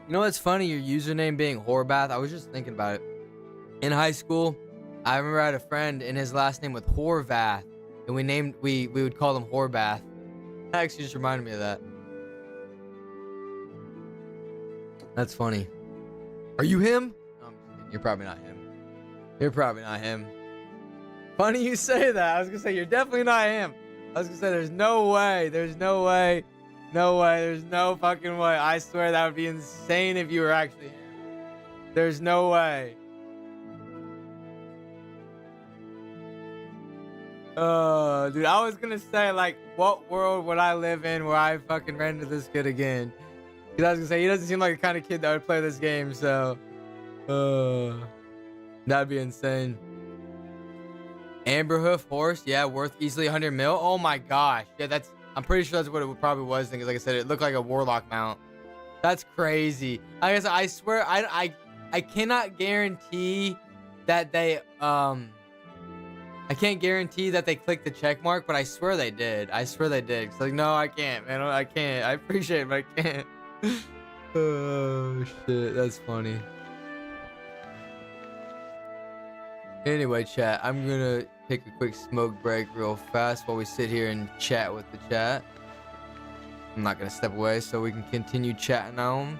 You know what's funny? Your username being Horbath. I was just thinking about it. In high school, I remember I had a friend and his last name was Horvath, and we would call him Horbath. That actually just reminded me of that. That's funny. Are you him? No, I'm just kidding. You're probably not him. You're probably not him. Funny you say that. I was gonna say you're definitely not him. I was gonna say there's no way. There's no way. No way. There's no fucking way. I swear that would be insane if you were actually him. There's no way. Oh, dude, I was gonna say, like, what world would I live in where I fucking ran into this kid again? Because I was gonna say, he doesn't seem like the kind of kid that would play this game, so... that'd be insane. Amberhoof horse, yeah, worth easily 100 mil. Oh my gosh. Yeah, that's... I'm pretty sure that's what it probably was, because like I said, it looked like a warlock mount. That's crazy. I guess I swear, I cannot guarantee that they, I can't guarantee that they clicked the check mark, but I swear they did. I swear they did. It's like, no, I can't, man. I can't. I appreciate it, but I can't. Oh, shit. That's funny. Anyway, chat, I'm going to take a quick smoke break real fast while we sit here and chat with the chat. I'm not going to step away so we can continue chatting on.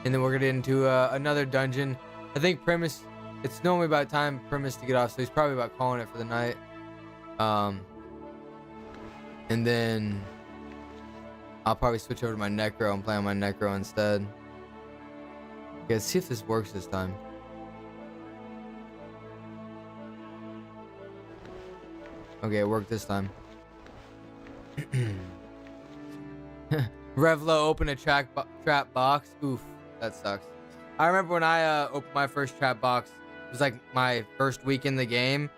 And then we're going to get into another dungeon. I think Premise... It's normally about time Premise to get off, so he's probably about calling it for the night. And then I'll probably switch over to my Necro and play on my Necro instead. Okay, let's see if this works this time. Okay, it worked this time. Revlo open a trap box. Oof, that sucks. I remember when I opened my first trap box. It was like my first week in the game.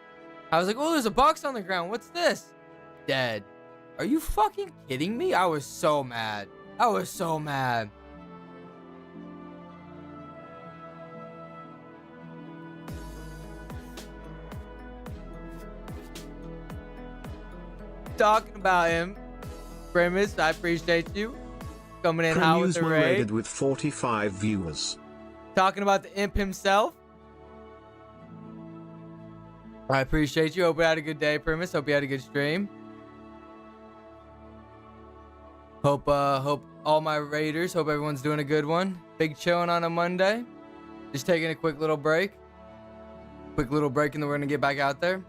I was like, oh, there's a box on the ground. What's this? Dead. Are you fucking kidding me? I was so mad. I was so mad. Talking about him. Premise, I appreciate you. Coming in hot with the raid. With 45 viewers. Talking about the imp himself. I appreciate you. Hope you had a good day, Premise. Hope you had a good stream. Hope all my raiders, hope everyone's doing a good one. Big chilling on a Monday. Just taking a quick little break. Quick little break and then we're gonna get back out there.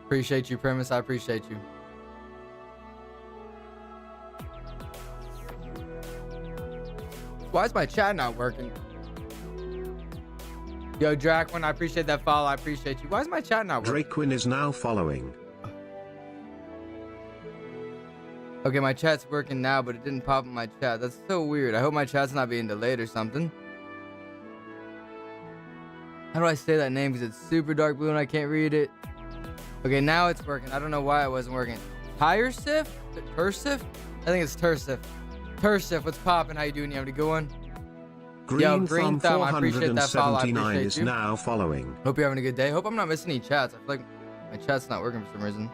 Appreciate you, Premise. I appreciate you. Why is my chat not working? Yo, Draquin, I appreciate that follow. I appreciate you. Why is my chat not working? Draquin is now following. Okay, my chat's working now, but it didn't pop in my chat. That's so weird. I hope my chat's not being delayed or something. How do I say that name? Because it's super dark blue and I can't read it. Okay, now it's working. I don't know why it wasn't working. Tyrsif? Tursif? I think it's Tursif. Tursif, what's poppin'? How you doing? You having a good one? Green Thumb I appreciate that follow. I 479 appreciate is you. now following. Hope you're having a good day. Hope I'm not missing any chats. I feel like my chat's not working for some reason.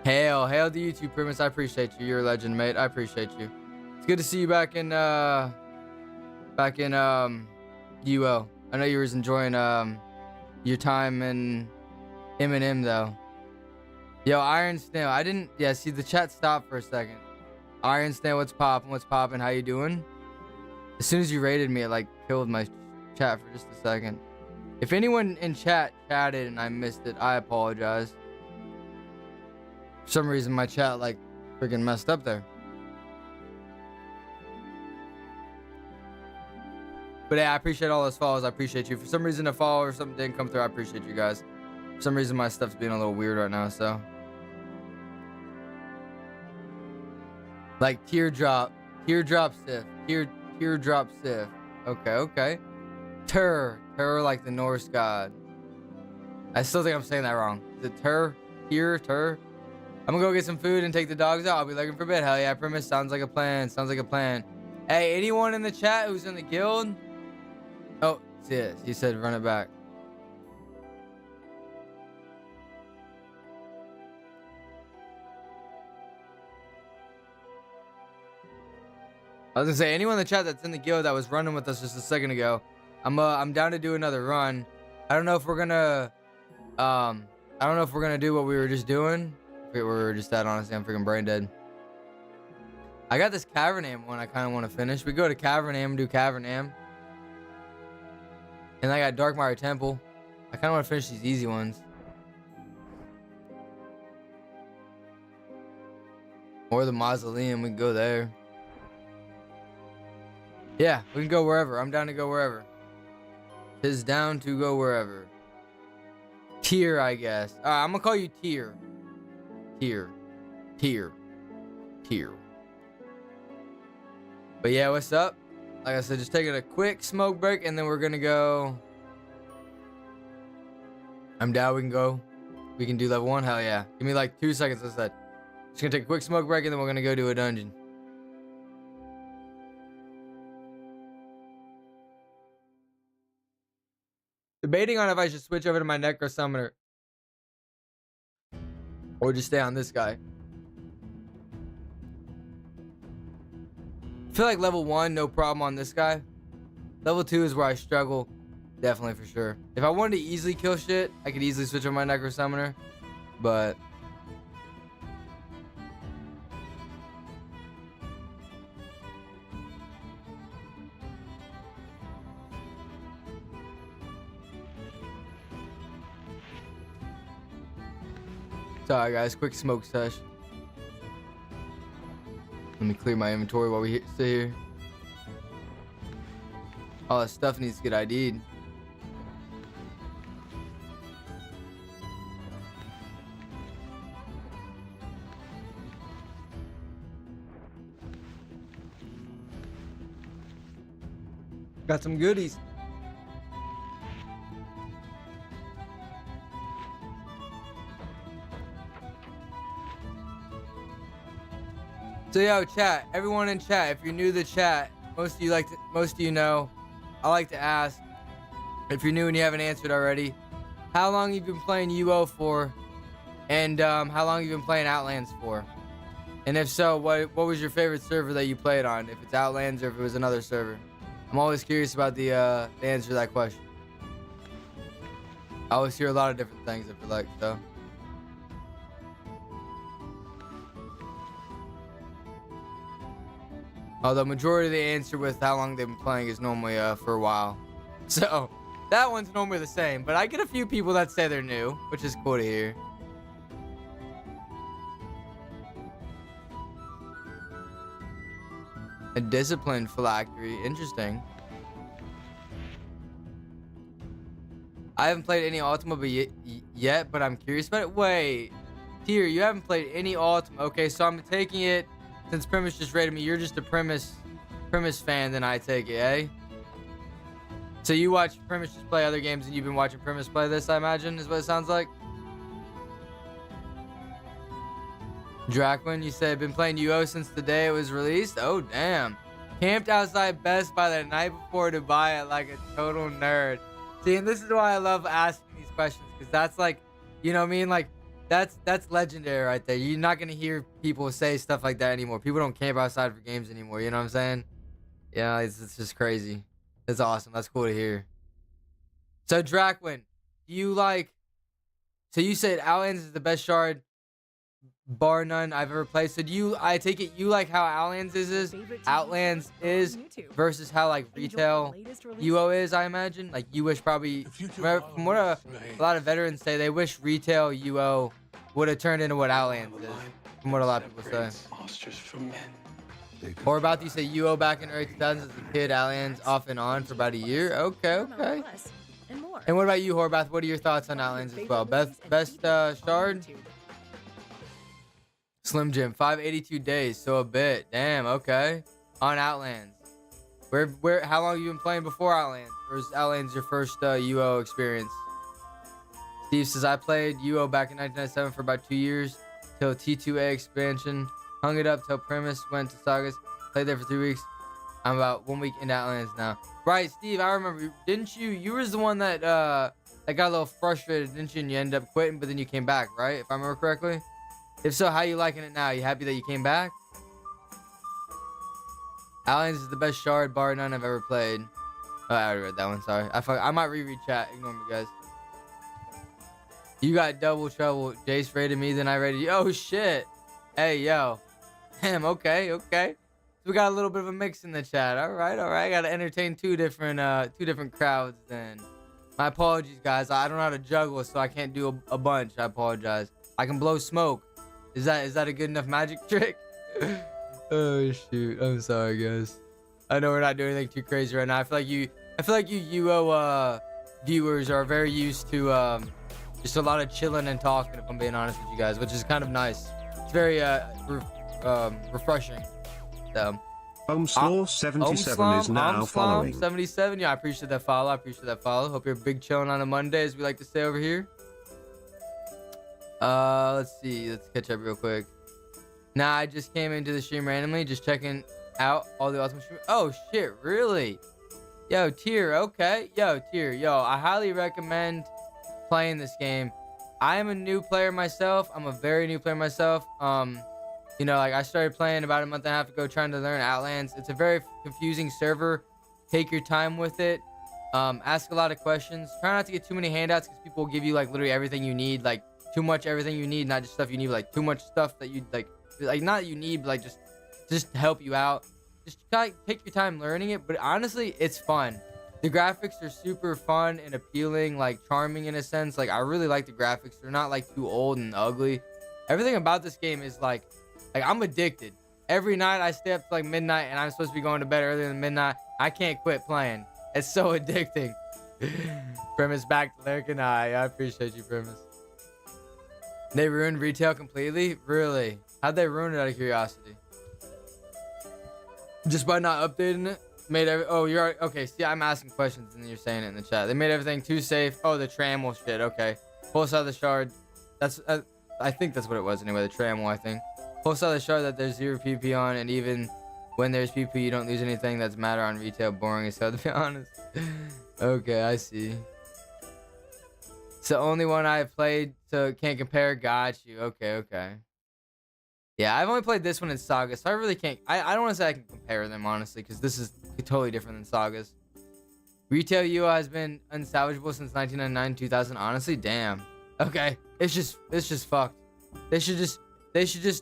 Hail to you too, Primus. I appreciate you. You're a legend, mate. I appreciate you. It's good to see you back in UL. I know you was enjoying your time in M&M though. Yo, Iron Snail. I didn't. Yeah, see the chat stopped for a second. Iron Snail, what's poppin'? What's poppin'? How you doing? As soon as you rated me, it like killed my chat for just a second. If anyone in chat chatted and I missed it, I apologize. For some reason, my chat like freaking messed up there. But yeah, I appreciate all those follows. I appreciate you. For some reason, a follow or something didn't come through. I appreciate you guys. For some reason, my stuff's being a little weird right now, so. Like teardrop sif. Teardrop sif. Okay. Tur like the Norse god. I still think I'm saying that wrong. Is it tur? I'm gonna go get some food and take the dogs out. I'll be looking for bed. Hell yeah, Premise. Sounds like a plan. Hey, anyone in the chat who's in the guild? Oh, see it. He said run it back. I was gonna say, anyone in the chat that's in the guild that was running with us just a second ago, I'm down to do another run. I don't know if we're gonna do what we were just doing. I forget where we were just at, honestly. I'm freaking brain dead. I got this Cavernam one I kind of want to finish. We go to Cavernam and do Cavernam. And I got Darkmire Temple. I kind of want to finish these easy ones. Or the Mausoleum, we can go there. Yeah, we can go wherever. I'm down to go wherever. Tis down to go wherever. Tier, I guess. Alright, I'm gonna call you Tier. Tier. Tier. Tier. But yeah, what's up? Like I said, just taking a quick smoke break and then we're gonna go. I'm down, we can go. We can do level 1, hell yeah. Give me like 2 seconds, I said. Just gonna take a quick smoke break and then we're gonna go do a dungeon. Debating on if I should switch over to my Necro Summoner. Or just stay on this guy. I feel like level 1, no problem on this guy. Level 2 is where I struggle. Definitely for sure. If I wanted to easily kill shit, I could easily switch over my Necro Summoner. But sorry guys, quick smoke sesh. Let me clear my inventory while we sit here. All that stuff needs to get ID'd. Got some goodies. So yo, chat, everyone in chat, if you're new to the chat, most of you know, I like to ask, if you're new and you haven't answered already, how long you've been playing UO for, and how long you've been playing Outlands for, and if so, what was your favorite server that you played on? If it's Outlands or if it was another server, I'm always curious about the answer to that question. I always hear a lot of different things. I feel like so. Although majority of the answer with how long they've been playing is normally for a while. So that one's normally the same. But I get a few people that say they're new, which is cool to hear. A disciplined phylactery. Interesting. I haven't played any Ultima yet, but I'm curious about it. Wait. Tier, you haven't played any Ultima. Okay, so I'm taking it, since Premise just rated me, you're just a Premise fan, then I take it, eh? So you watch Premise just play other games and you've been watching Premise play this, I imagine, is what it sounds like? Draquin, you said, been playing UO since the day it was released? Oh, damn. Camped outside Best Buy the night before to buy it like a total nerd. See, and this is why I love asking these questions, because that's like, you know what I mean? Like, that's legendary right there. You're not gonna hear people say stuff like that anymore. People don't camp outside for games anymore. You know what I'm saying? Yeah, it's just crazy. It's awesome. That's cool to hear. So Draquin, do you like? So you said Outlands is the best shard, bar none, I've ever played. So do you? I take it you like how Outlands is versus how like retail UO is. I imagine like you wish probably from what a lot of veterans say, they wish retail UO would have turned into what Outlands is. From what a lot of people say. Or about you say UO back in early 2000s as a kid, Outlands off and on for about a year. Okay. And what about you, Horbath? What are your thoughts on Outlands as well? Best shard? Slim Jim, 582 days, so a bit. Damn, okay. On Outlands. How long have you been playing before Outlands? Or is Outlands your first UO experience? Steve says, I played UO back in 1997 for about 2 years, till T2A expansion. Hung it up till Premise went to Sagas. Played there for 3 weeks. I'm about 1 week in Outlands now. Right, Steve, I remember. Didn't you was the one that got a little frustrated, didn't you? And you ended up quitting, but then you came back, right? If I remember correctly. If so, how you liking it now? You happy that you came back? Outlands is the best shard bar none I've ever played. Oh, I already read that one. Sorry. I might reread chat. Ignore me, guys. You got double trouble. Jace rated me, then I rated you. Oh, shit. Hey, yo. Damn, okay. we got a little bit of a mix in the chat. All right. I gotta entertain two different crowds then. My apologies, guys. I don't know how to juggle, so I can't do a bunch. I apologize. I can blow smoke. Is that a good enough magic trick? Oh shoot. I'm sorry, guys. I know we're not doing anything too crazy right now. I feel like you UO viewers are very used to just a lot of chilling and talking, if I'm being honest with you guys, which is kind of nice. It's very refreshing. So Omslaw77 is now following. 77, yeah, I appreciate that follow. Hope you're big chilling on a Monday, as we like to say over here. Let's see. Let's catch up real quick. Nah, I just came into the stream randomly, just checking out all the Ultima stream. Oh shit, really? Yo, Tier, okay. Yo, I highly recommend playing this game. I am a new player myself. I'm a very new player myself. You know, like I started playing about a month and a half ago, trying to learn Outlands. It's a very confusing server. Take your time with it. Ask a lot of questions. Try not to get too many handouts, because people will give you like literally everything you need, like too much everything you need, not just stuff you need, like too much stuff that you like not you need, but like just to help you out. Just take your time learning it, but honestly, it's fun. The graphics are super fun and appealing, like charming in a sense. Like I really like the graphics. They're not like too old and ugly. Everything about this game is like I'm addicted. Every night I stay up to like midnight, and I'm supposed to be going to bed earlier than midnight. I can't quit playing. It's so addicting. Premise back to lurking. I appreciate you, Premise. They ruined retail completely? Really? How'd they ruin it, out of curiosity? Just by not updating it? Okay, see, I'm asking questions and you're saying it in the chat. They made everything too safe. Oh, the tramwell shit. Okay. Full side of the shard. That's I think that's what it was anyway. The tramwell, I think. Full side of the shard that there's 0 PP on, and even when there's PP, you don't lose anything. That's matter on retail. Boring as hell, to be honest. Okay, I see. It's the only one I've played, so can't compare. Got you. Okay. Yeah, I've only played this one in Saga, so I really can't. I don't want to say I can compare them, honestly, because this is totally different than Sagas. Retail UI has been unsalvageable since 1999, 2000. Honestly, damn. Okay, it's just fucked. They should just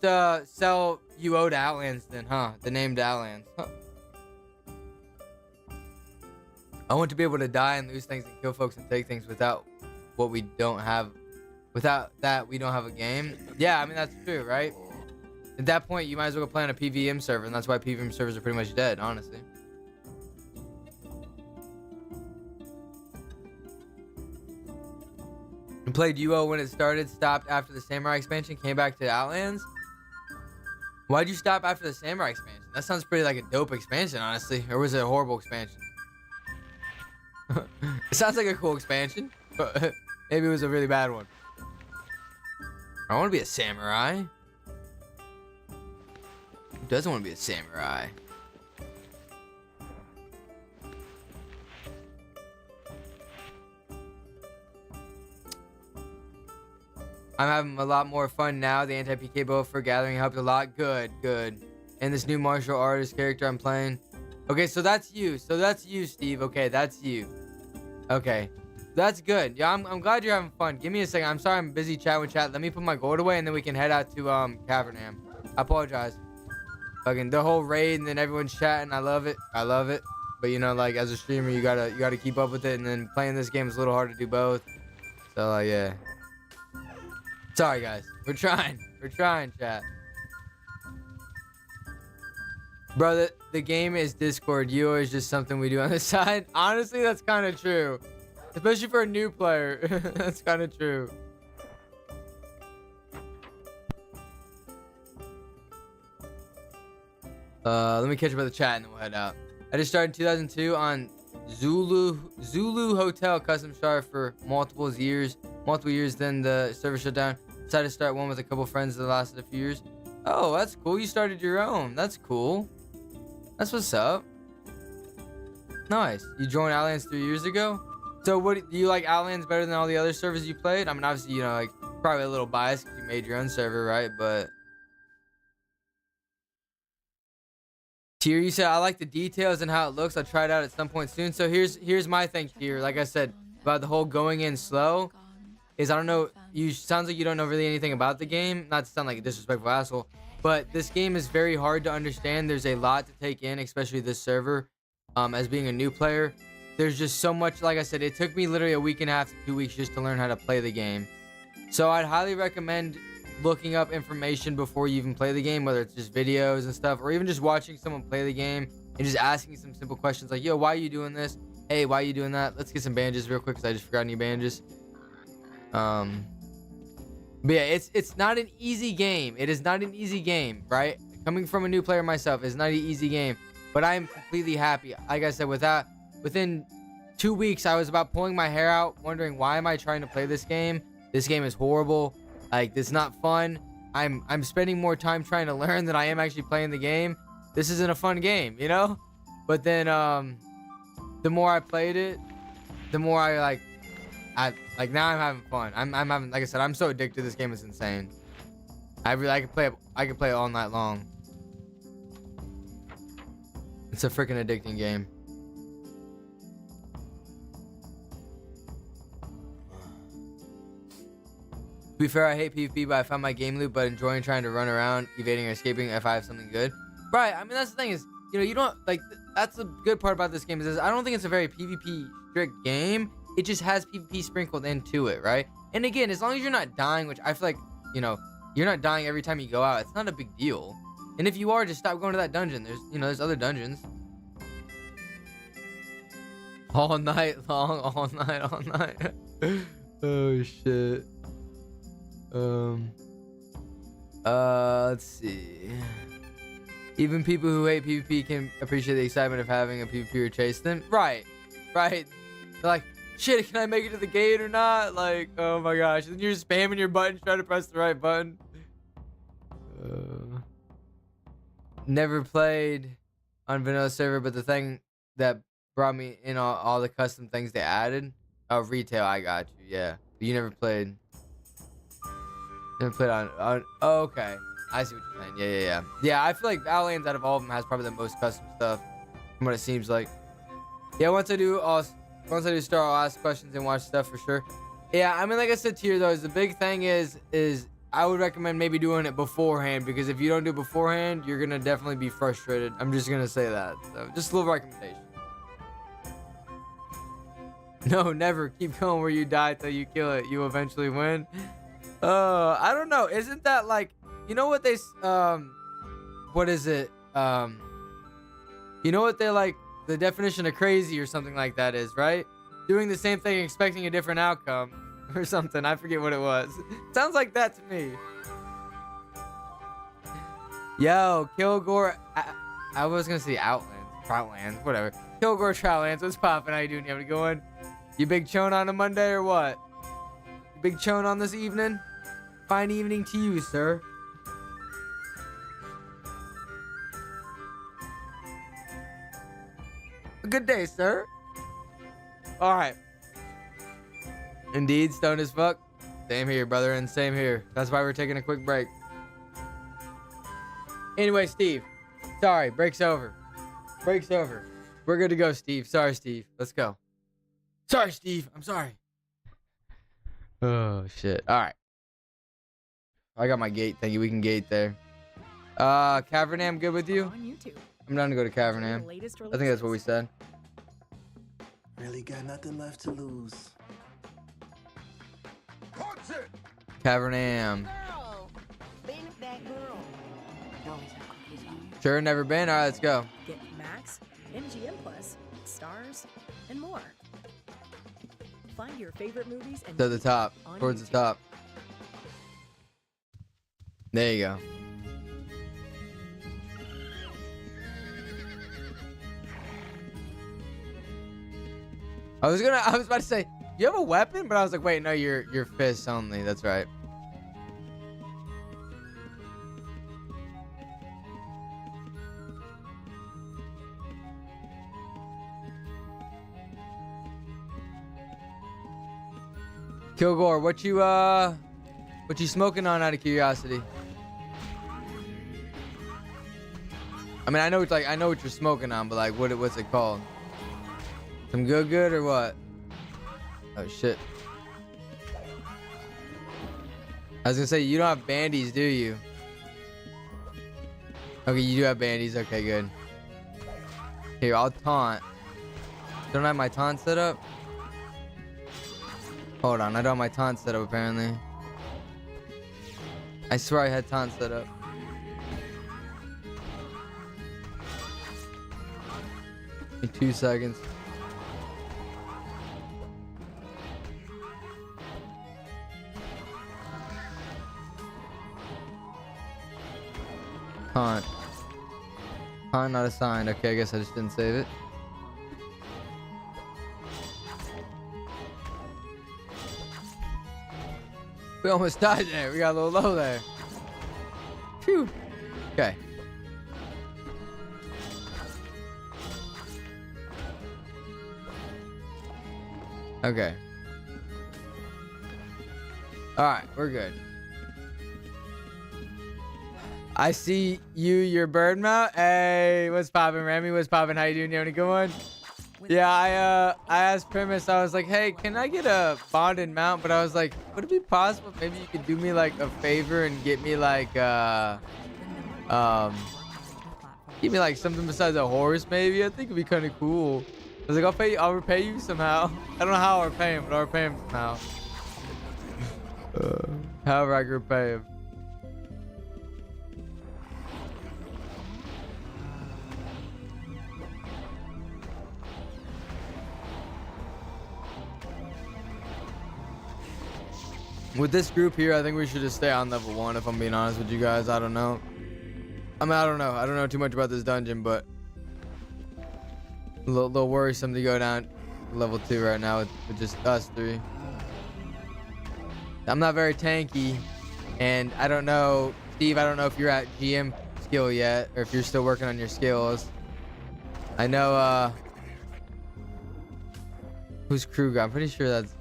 sell UO to Outlands then, huh? The name to Outlands. Huh. I want to be able to die and lose things and kill folks and take things without what we don't have. Without that, we don't have a game. Yeah, I mean, that's true, right? At that point, you might as well go play on a PVM server, and that's why PVM servers are pretty much dead, honestly. And played UO when it started, stopped after the Samurai expansion, came back to Outlands. Why'd you stop after the Samurai expansion? That sounds pretty like a dope expansion, honestly. Or was it a horrible expansion? It sounds like a cool expansion, but maybe it was a really bad one. I want to be a samurai. Who doesn't want to be a samurai? I'm having a lot more fun now. The anti-PK build for gathering helped a lot. Good. And this new martial artist character I'm playing. Okay, so that's you. Steve. Okay, that's you. Okay. That's good. Yeah, I'm glad you're having fun. Give me a second. I'm sorry I'm busy chatting with chat. Let me put my gold away, and then we can head out to Cavernham. I apologize. Fucking the whole raid, and then everyone's chatting. I love it. But you know, like as a streamer, you gotta keep up with it, and then playing this game is a little hard to do both. So like, yeah. Sorry guys. We're trying, chat. Bro, the game is Discord. You is just something we do on the side. Honestly, that's kind of true. Especially for a new player. That's kind of true. Let me catch up with the chat and then we'll head out. I just started in 2002 on Zulu Hotel custom shard for multiple years. Then the server shut down. Decided to start one with a couple friends that lasted a few years. Oh, that's cool. You started your own. That's cool. That's what's up. Nice. You joined Outlands 3 years ago? So what do you like Outlands better than all the other servers you played? I mean, obviously, you know, like probably a little biased because you made your own server, right? But Tier, you said I like the details and how it looks. I'll try it out at some point soon. So here's my thing, Tier. Like I said about the whole going in slow. is I don't know. You sounds like you don't know really anything about the game. Not to sound like a disrespectful asshole, but this game is very hard to understand. There's a lot to take in, especially this server. As being a new player, there's just so much. Like I said, it took me literally a week and a half to 2 weeks just to learn how to play the game. So I'd highly recommend looking up information before you even play the game, whether it's just videos and stuff, or even just watching someone play the game and just asking some simple questions like, yo, why are you doing this? Hey, why are you doing that? Let's get some bandages real quick because I just forgot any bandages. But yeah, it's not an easy game. It is not an easy game, right? Coming from a new player myself, it's not an easy game, but I am completely happy. Like I said, within 2 weeks, I was about pulling my hair out, wondering why am I trying to play this game? This game is horrible. Like, it's not fun. I'm spending more time trying to learn than I am actually playing the game. This isn't a fun game, you know? But then, the more I played it, the more I now I'm having fun. I'm having, like I said, I'm so addicted to this game. It's insane. I could play it all night long. It's a freaking addicting game. To be fair, I hate PvP, but I found my game loop, but enjoying trying to run around, evading or escaping if I have something good. Right, I mean, that's the thing is, you know, you don't, like, that's the good part about this game is I don't think it's a very PvP strict game. It just has PvP sprinkled into it, right? And again, as long as you're not dying, which I feel like, you know, you're not dying every time you go out, it's not a big deal. And if you are, just stop going to that dungeon. There's other dungeons. All night long, all night. Oh, shit. Let's see. Even people who hate PvP can appreciate the excitement of having a PvPer chase them. Right. They're like, shit, can I make it to the gate or not? Like, oh my gosh. And you're spamming your buttons, trying to press the right button. Never played on vanilla server, but the thing that brought me in all the custom things they added. Oh, retail, I got you, yeah. But you never played. Never played on oh, okay. I see what you're saying. Yeah. Yeah, I feel like Outlands out of all of them has probably the most custom stuff from what it seems like. Yeah, once I do start, I'll ask questions and watch stuff for sure. Yeah, I mean, like I said to you though, the big thing is I would recommend maybe doing it beforehand, because if you don't do it beforehand, you're gonna definitely be frustrated. I'm just gonna say that. So just a little recommendation. No, never. Keep going where you die till you kill it. You eventually win. I don't know. Isn't that like, you know what they, what is it? You know what they like, the definition of crazy or something like that is, right? Doing the same thing, expecting a different outcome or something. I forget what it was. Sounds like that to me. Yo, Kilgore. I was going to say Outlands, whatever. Kilgore Troutlands. What's poppin'? How you doing? You having a good one? You big chone on a Monday or what? You big chone on this evening? Fine evening to you, sir. A good day, sir. All right. Indeed, stoned as fuck. Same here, brother, and same here. That's why we're taking a quick break. Anyway, Steve. Sorry, break's over. Break's over. We're good to go, Steve. Sorry, Steve. Let's go. Sorry, Steve. I'm sorry. Oh, shit. All right. I got my gate thingy. We can gate there. Cavernam, good with you? On YouTube. I'm down to go to Cavernam. I think that's what we said. Really got nothing left to lose. Cavernam. Girl, been that girl. Always have cookies on you. Sure, never been. All right, let's go. Get Max, MGM Plus, stars, and more. Find your favorite movies and To the top. on Towards the YouTube. top. There you go. I was about to say, you have a weapon? But I was like, wait, no, your fists only. That's right. Kilgore, what you smoking on out of curiosity? I mean, I know what you're smoking on, but like, what's it called? Some good or what? Oh shit. I was gonna say, you don't have bandies, do you? Okay, you do have bandies. Okay, good. Here, I'll taunt. Don't I have my taunt set up? Hold on, I don't have my taunt set up apparently. I swear I had taunt set up. Give me 2 seconds. Taunt. Taunt not assigned. Okay, I guess I just didn't save it. We almost died there. We got a little low there. Phew. Okay. Okay. Alright, we're good. I see you, your bird mount. Hey, what's poppin', Remy? What's poppin'? How you doing? You having a good one? Yeah, I asked Primus, I was like, hey, can I get a bonded mount? But I was like, would it be possible maybe you could do me like a favor and get me like give me like something besides a horse maybe? I think it'd be kind of cool. I was like, I'll repay you somehow. I don't know how I'll repay him, but I'll repay him somehow. However I can repay him. With this group here, I think we should just stay on level 1 if I'm being honest with you guys. I don't know. I mean, I don't know. I don't know too much about this dungeon, but a little worrisome to go down to level 2 right now with just us 3. I'm not very tanky, and I don't know, Steve, I don't know if you're at GM skill yet, or if you're still working on your skills. I know, who's Kruger? I'm pretty sure that's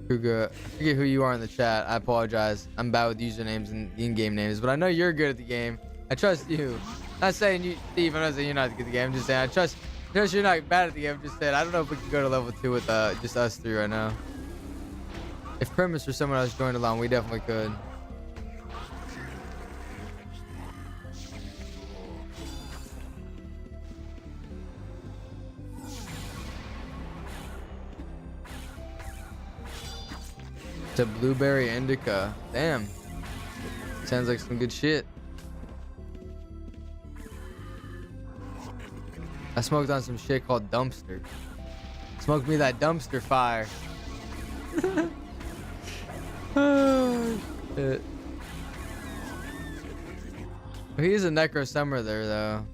Kruger. I forget who you are in the chat. I apologize. I'm bad with usernames and in-game names, but I know you're good at the game. I trust you. Not saying you, Steve, I'm not saying you're not good at the game. I'm just saying I trust you're not bad at the game. I'm just saying I don't know if we can go to level 2 with just us 3 right now. If Primus or someone else joined along, we definitely could. It's a blueberry indica. Damn. Sounds like some good shit. I smoked on some shit called dumpster. Smoked me that dumpster fire. Oh, shit. He is a necro summer there though.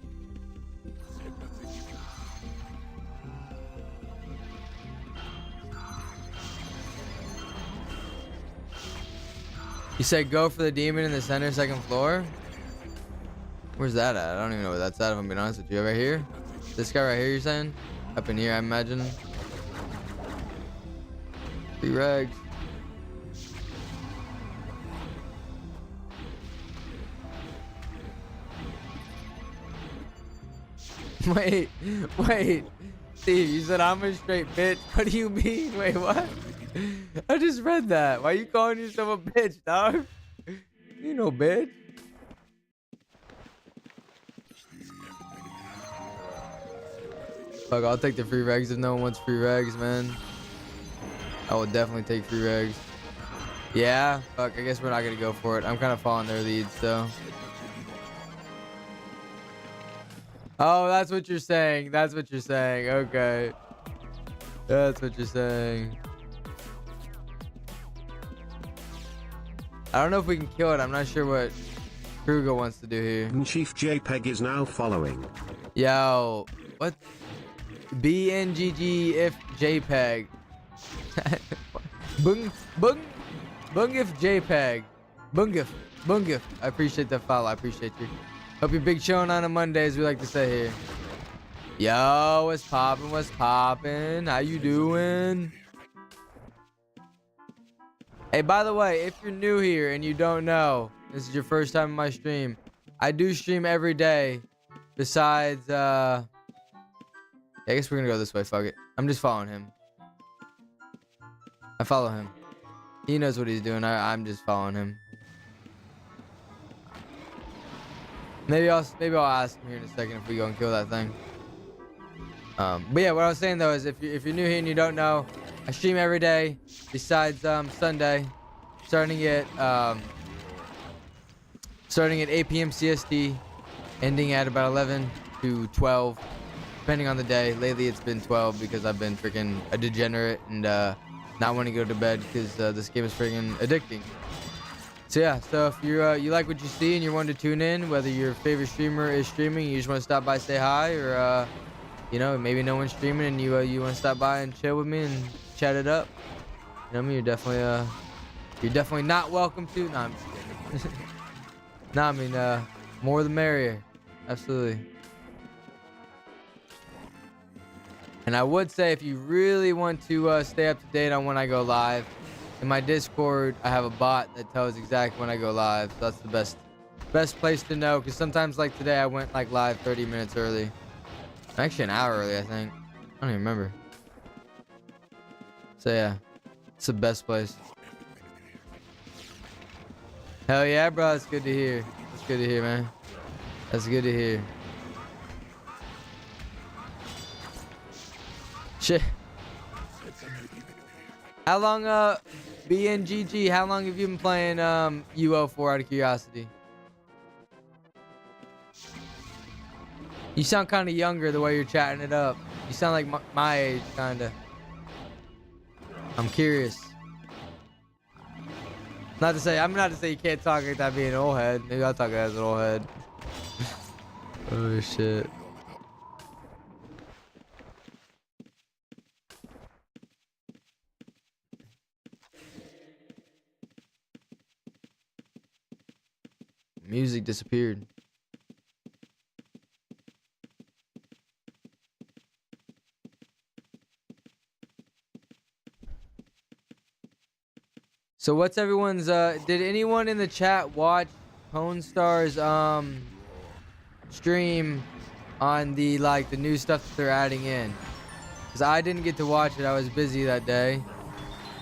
You said go for the demon in the center, 2nd floor? Where's that at? I don't even know where that's at if I'm being honest with you. Right here? This guy right here you're saying? Up in here I imagine. 3 rags. Wait. Steve, you said I'm a straight bitch. What do you mean? Wait, what? I just read that. Why you calling yourself a bitch, dog? You know, bitch. Fuck, I'll take the free regs if no one wants free regs, man. I would definitely take free regs. Yeah? Fuck, I guess we're not gonna go for it. I'm kind of following their leads, though. Oh, that's what you're saying. That's what you're saying. Okay. That's what you're saying. I don't know if we can kill it. I'm not sure what Kruger wants to do here. Chief JPEG is now following. Yo, what? BNGG if JPEG. Bungif JPEG. Bungif. I appreciate the follow. I appreciate you. Hope you're big chillin' on a Monday, as we like to say here. Yo, what's poppin'? What's poppin'? How you doing? Hey, by the way, if you're new here and you don't know, this is your first time in my stream, I do stream every day. Besides, I guess we're gonna go this way. Fuck it. I'm just following him. I follow him. He knows what he's doing. I'm just following him. Maybe I'll ask him here in a second if we go and kill that thing. But yeah, what I was saying though is if you're new here and you don't know, I stream every day besides Sunday, starting at 8 PM CST, ending at about 11 to 12, depending on the day. Lately it's been 12 because I've been freaking a degenerate and not wanting to go to bed because this game is freaking addicting. So yeah, so if you like what you see and you're wanting to tune in, whether your favorite streamer is streaming, you just want to stop by, say hi, or you know, maybe no one's streaming and you want to stop by and chill with me and chat it up. You know what I mean? You're definitely not welcome to. No, I'm just kidding. No, I mean more the merrier. Absolutely. And I would say if you really want to stay up to date on when I go live, in my Discord I have a bot that tells exactly when I go live. So that's the best place to know, because sometimes like today I went like live 30 minutes early. Actually an hour early, I think. I don't even remember. So yeah, it's the best place. Hell yeah, bro. That's good to hear. That's good to hear, man. That's good to hear. Shit. How long, BNGG, how long have you been playing UO for, out of curiosity? You sound kind of younger the way you're chatting it up. You sound like my age, kind of. I'm curious. I'm not to say you can't talk like that being an old head. Maybe I'll talk as an old head. Oh, shit. Music disappeared. So what's everyone's did anyone in the chat watch Pone Star's stream on the the new stuff that they're adding in? Because I didn't get to watch it. I was busy that day.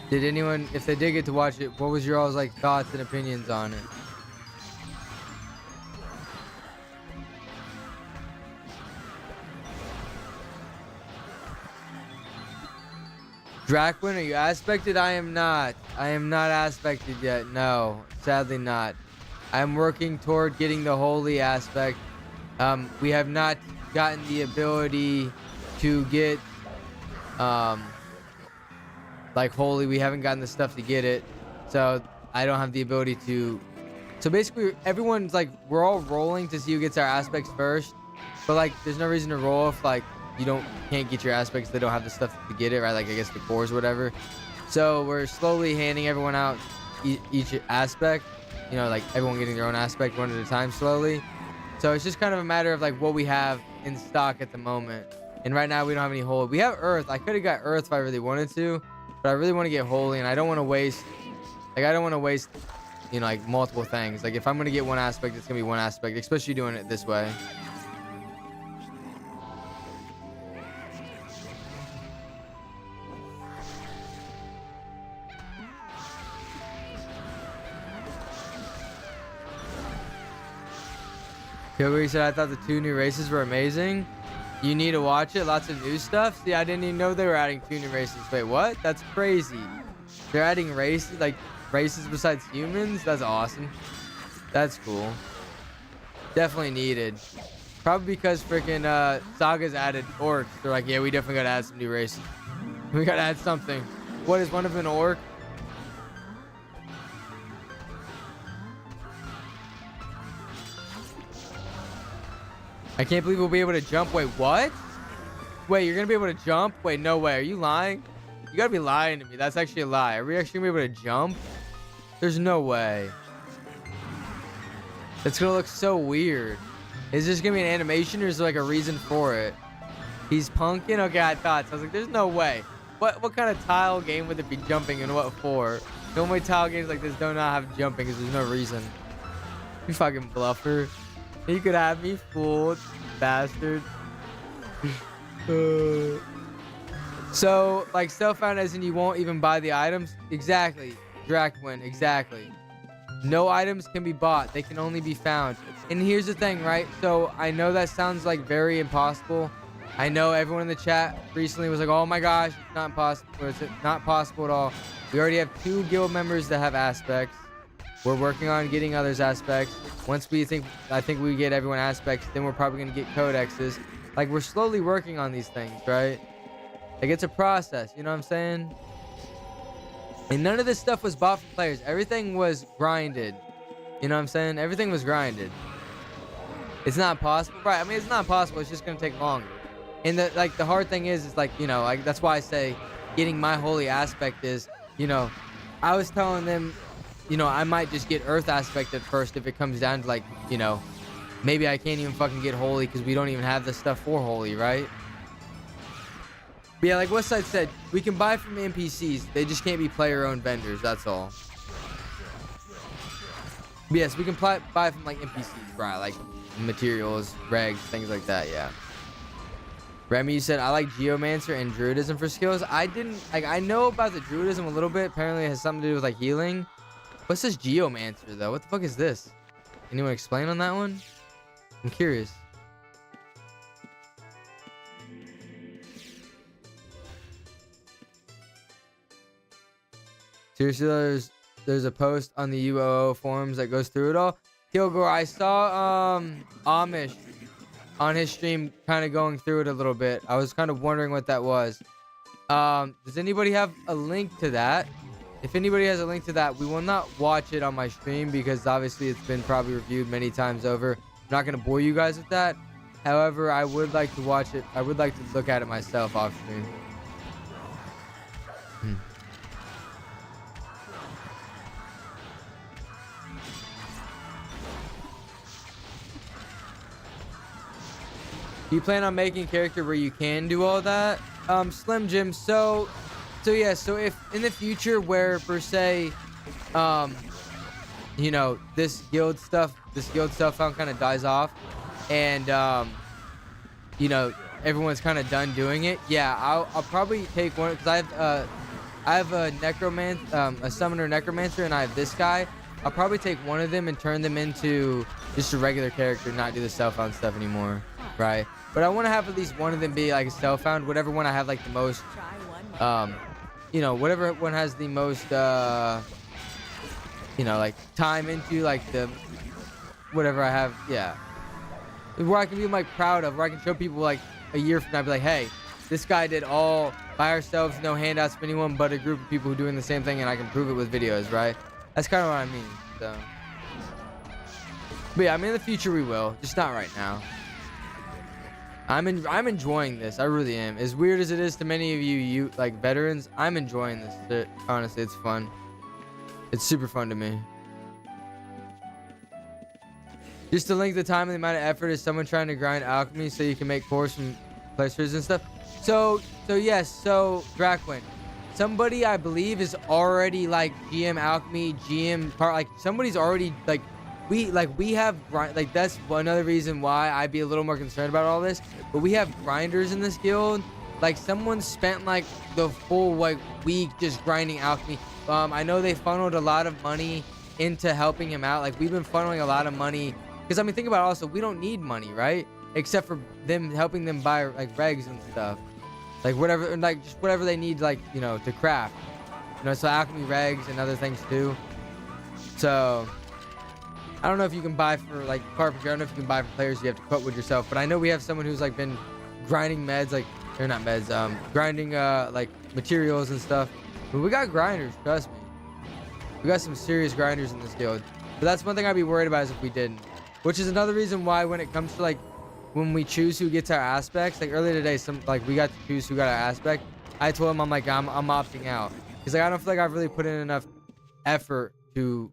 Did anyone, if they did get to watch it, what was your all's thoughts and opinions on it? Draquin, are you aspected? I am not. I am not aspected yet. No, sadly not. I'm working toward getting the holy aspect. We have not gotten the ability to get holy. We haven't gotten the stuff to get it, so I don't have the ability to. So basically, everyone's we're all rolling to see who gets our aspects first, but there's no reason to roll if you can't get your aspects. They don't have the stuff to get it, right? I guess the cores or whatever. So we're slowly handing everyone out each aspect, you know, everyone getting their own aspect one at a time slowly. So it's just kind of a matter of what we have in stock at the moment. And right now we don't have any holy. We have earth. I could have got earth if I really wanted to, but I really want to get holy, and I don't want to waste you know, multiple things. If I'm gonna get one aspect, it's gonna be one aspect, especially doing it this way. Kilgore said, I thought the 2 new races were amazing. You need to watch it. Lots of new stuff. See, I didn't even know they were adding 2 new races. Wait, what? That's crazy. They're adding races, races besides humans? That's awesome. That's cool. Definitely needed. Probably because freaking Saga's added orcs. They're yeah, we definitely gotta add some new races. We gotta add something. What, is one of them an orc? I can't believe we'll be able to jump. Wait, what? Wait, you're gonna be able to jump? Wait, no way. Are you lying? You gotta be lying to me. That's actually a lie. Are we actually gonna be able to jump? There's no way. It's gonna look so weird. Is this gonna be an animation, or is there a reason for it? He's punking? Okay, I thought. So I was there's no way. What kind of tile game would it be jumping, and what for? Normally tile games like this do not have jumping because there's no reason. You fucking bluffer. You could have me fooled, bastard. So, self-found as in you won't even buy the items? Exactly. Drakwin, exactly. No items can be bought. They can only be found. And here's the thing, right? So I know that sounds like very impossible. I know everyone in the chat recently was like, oh my gosh, it's not impossible. Or it's not possible at all. We already have 2 guild members that have aspects. We're working on getting others aspects. Once I think we get everyone aspects, then we're probably going to get codexes. Like, we're slowly working on these things, right? Like, it's a process, you know what I'm saying? And none of this stuff was bought from players. Everything was grinded. You know what I'm saying? Everything was grinded. It's not possible, right? I mean, it's not possible. It's just gonna take longer. And the hard thing is like, you know, like that's why I say getting my holy aspect is, you know, I was telling them, you know, I might just get Earth aspect at first if it comes down to like, you know, maybe I can't even fucking get holy because we don't even have the stuff for holy, right? But yeah, like Westside said, we can buy from NPCs. They just can't be player-owned vendors. That's all. But yes, we can buy from like NPCs, right? Like materials, regs, things like that. Yeah. Remy, you said I like Geomancer and Druidism for skills. I didn't like. I know about the Druidism a little bit. Apparently, it has something to do with like healing. What's this Geomancer though? What the fuck is this? Anyone explain on that one? I'm curious. Seriously, there's a post on the UOO forums that goes through it all. Kilgore, I saw Amish on his stream kind of going through it a little bit. I was kind of wondering what that was. Does anybody have a link to that? If anybody has a link to that, we will not watch it on my stream because obviously it's been probably reviewed many times over. I'm not going to bore you guys with that. However, I would like to watch it. I would like to look at it myself off stream. Do you plan on making a character where you can do all that? Slim Jim, so yeah, so if in the future where per se, you know, this guild stuff kind of dies off and, you know, everyone's kind of done doing it. Yeah, I'll probably take one because I have a a summoner necromancer and I have this guy. I'll probably take one of them and turn them into just a regular character, not do the self-found stuff anymore, right? But I want to have at least one of them be like a self-found, whatever one I have like the most, you know, whatever one has the most, you know, like time into, like the, whatever I have, yeah. Where I can be like proud of, where I can show people like a year from now, be like, hey, this guy did all by ourselves, no handouts from anyone but a group of people who are doing the same thing, and I can prove it with videos, right? That's kind of what I mean, so. But yeah, I mean, in the future we will, just not right now. I'm enjoying this. I really am. As weird as it is to many of you like veterans, I'm enjoying this shit. Honestly, it's fun. It's super fun to me. Just to link the time and the amount of effort is someone trying to grind alchemy so you can make cores from placers and stuff. So yes, so Drakwin, somebody I believe is already like GM alchemy, GM part, like somebody's already like we have like that's another reason why I'd be a little more concerned about all this. But we have grinders in this guild. Like someone spent like the full like week just grinding alchemy. I know they funneled a lot of money into helping him out. Like we've been funneling a lot of money because I mean think about it also, we don't need money, right? Except for them helping them buy like regs and stuff, like whatever, like just whatever they need, like, you know, to craft, you know, so alchemy regs and other things too. So I don't know if you can buy for like carpentry. I don't know if you can buy for players. You have to cut wood yourself. But I know we have someone who's like been grinding meds, like, or not meds, grinding like materials and stuff. But we got grinders, trust me. We got some serious grinders in this guild. But that's one thing I'd be worried about is if we didn't. Which is another reason why when it comes to like when we choose who gets our aspects, like earlier today, we got to choose who got our aspect. I told him I'm opting out because like I don't feel like I've really put in enough effort to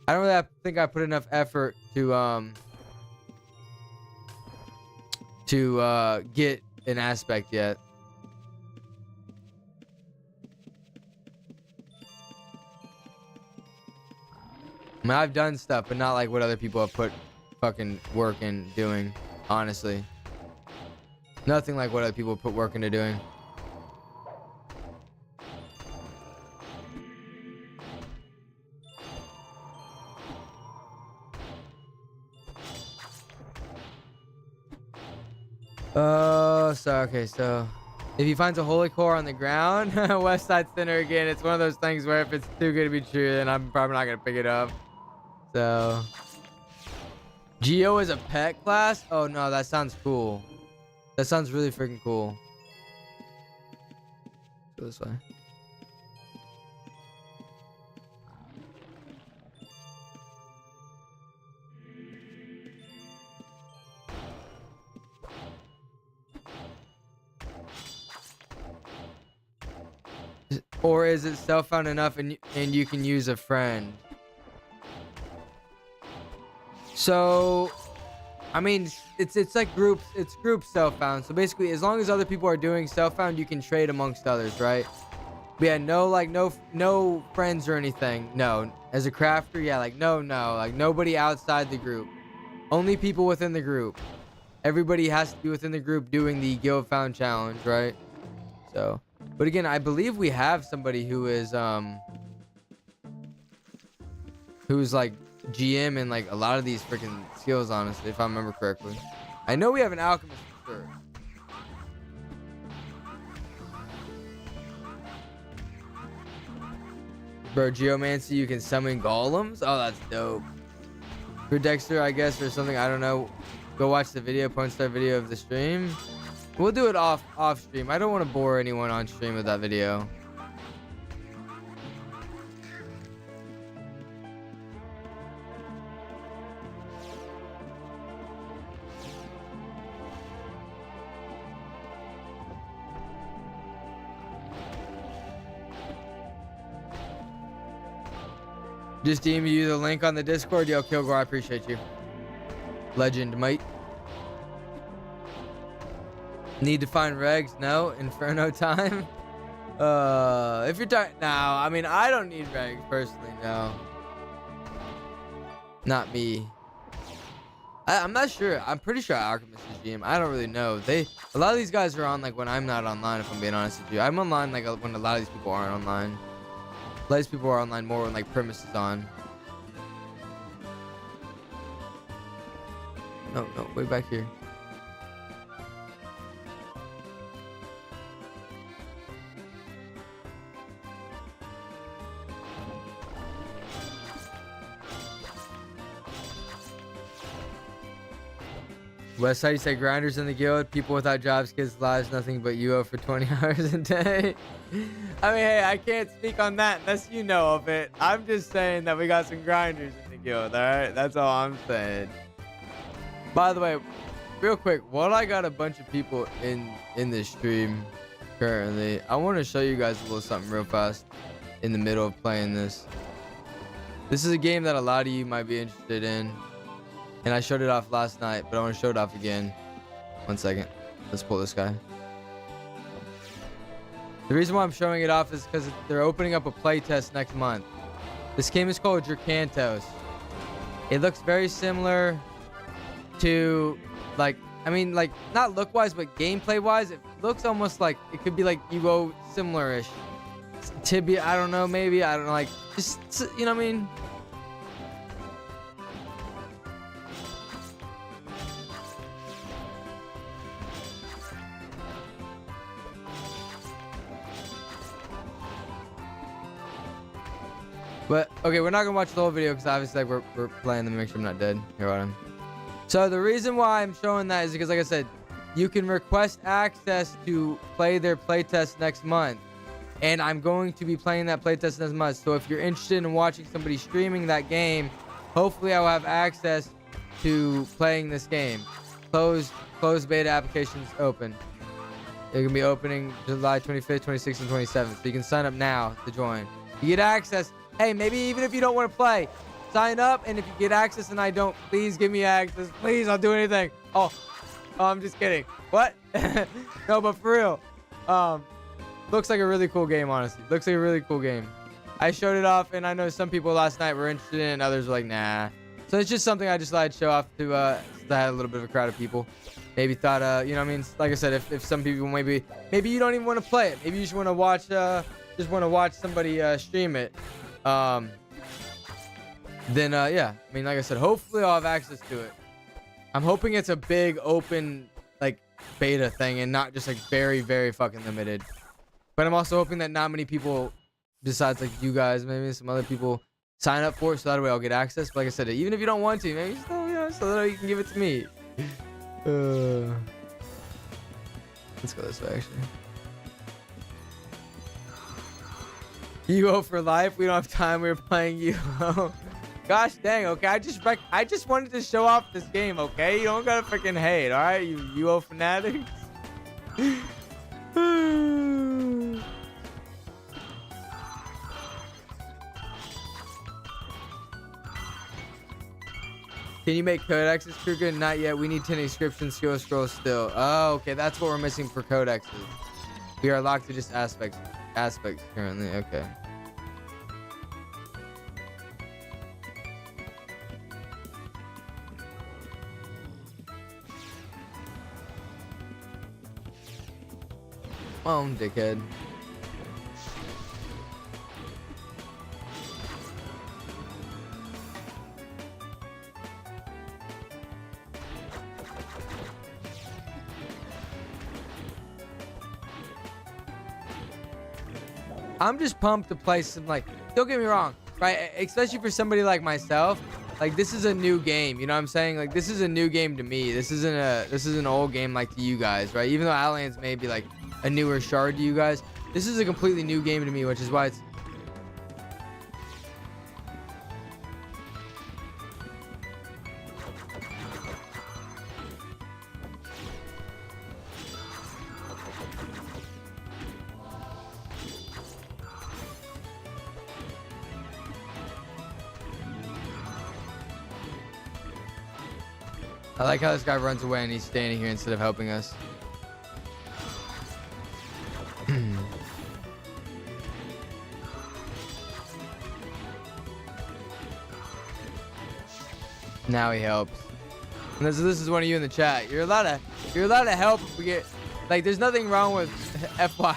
I don't really think I put enough effort to get an aspect yet. I mean, I've done stuff, but not like what other people have put fucking work in doing, honestly. Nothing like what other people put work into doing. So if he finds a holy core on the ground, West Side Center again. It's one of those things where if it's too good to be true, then I'm probably not gonna pick it up. So, Geo is a pet class. Oh no, that sounds cool. That sounds really freaking cool. Go this way. Or is it self-found enough and you can use a friend? So, I mean, it's like groups. It's group self-found. So basically, as long as other people are doing self-found, you can trade amongst others, right? But yeah, no friends or anything. No, as a crafter, yeah, like no, like nobody outside the group. Only people within the group. Everybody has to be within the group doing the guild found challenge, right? So. But again, I believe we have somebody who is who's like GM in like a lot of these freaking skills, honestly, if I remember correctly. I know we have an alchemist for sure. Bro, Geomancy, you can summon golems? Oh, that's dope. For Dexter, I guess, or something, I don't know. Go watch the video, point star video of the stream. We'll do it off stream. I don't want to bore anyone on stream with that video. Just DM you the link on the Discord. Yo, Kilgore, I appreciate you. Legend, mate. Need to find regs? No. Inferno time? If you're talking... No, I mean, I don't need regs personally, no. Not me. I'm not sure. I'm pretty sure Alchemist is GM. I don't really know. A lot of these guys are on, like, when I'm not online, if I'm being honest with you. I'm online, like, when a lot of these people aren't online. A lot of these people are online more when, like, Premise is on. No, way back here. Westside, you say grinders in the guild, people without jobs, kids' lives, nothing but UO for 20 hours a day. I mean, hey, I can't speak on that unless you know of it. I'm just saying that we got some grinders in the guild, all right? That's all I'm saying. By the way, real quick, while I got a bunch of people in this stream currently, I want to show you guys a little something real fast in the middle of playing this. This is a game that a lot of you might be interested in. And I showed it off last night, but I want to show it off again. 1 second. Let's pull this guy. The reason why I'm showing it off is because they're opening up a playtest next month. This game is called Dracantos. It looks very similar to, like, I mean, like, not look-wise, but gameplay-wise, it looks almost like it could be like Evo similar-ish. Tibia, I don't know, maybe. I don't know, like, just, you know what I mean? But, okay, we're not going to watch the whole video because obviously like, we're playing to make sure I'm not dead. Here, hold on. So the reason why I'm showing that is because, like I said, you can request access to play their playtest next month. And I'm going to be playing that playtest next month. So if you're interested in watching somebody streaming that game, hopefully I will have access to playing this game. Closed beta applications open. It can be opening July 25th, 26th, and 27th. So you can sign up now to join. You get access. Hey, maybe even if you don't want to play, sign up, and if you get access and I don't, please give me access. Please, I'll do anything. Oh, I'm just kidding. What? No, but for real. Looks like a really cool game, honestly. Looks like a really cool game. I showed it off, and I know some people last night were interested in it, and others were like, nah. So it's just something I just thought I'd show off to, since I had a little bit of a crowd of people. Maybe thought, you know what I mean? Like I said, if some people maybe you don't even want to play it. Maybe you just want to watch, somebody stream it. Then yeah, I mean, like I said, hopefully I'll have access to it. I'm hoping it's a big open, like beta thing and not just like very, very fucking limited. But I'm also hoping that not many people, besides like you guys, maybe some other people, sign up for it, so that way I'll get access. But like I said, even if you don't want to, maybe still, you know, so that you can give it to me. Let's go this way, actually. UO for life. We don't have time. We were playing UO. Gosh dang. Okay, I just wanted to show off this game. Okay, you don't gotta freaking hate. All right, you UO fanatics. Can you make codexes, Kruger? Not yet. We need 10 inscriptions, skill scrolls still. Oh, okay. That's what we're missing for codexes. We are locked to just aspects currently. Okay. Oh, dickhead. I'm just pumped to play some, like, don't get me wrong, right? Especially for somebody like myself, like, this is a new game, you know what I'm saying? Like, this is a new game to me. This isn't an old game like to you guys, right? Even though Outlands may be like a newer shard to you guys, this is a completely new game to me, which is why it's I like how this guy runs away and he's standing here instead of helping us. Now he helps. And this is one of you in the chat. You're allowed to help if we get, like, there's nothing wrong with FY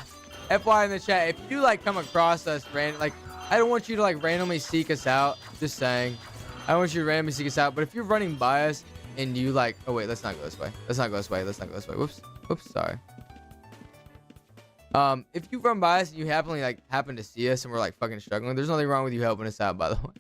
in the chat. If you like come across us like, I don't want you to like randomly seek us out. Just saying. I don't want you to randomly seek us out. But if you're running by us and you like, oh wait, let's not go this way. Let's not go this way. Let's not go this way. Whoops, sorry. If you run by us and you happen to see us and we're like fucking struggling, there's nothing wrong with you helping us out, by the way.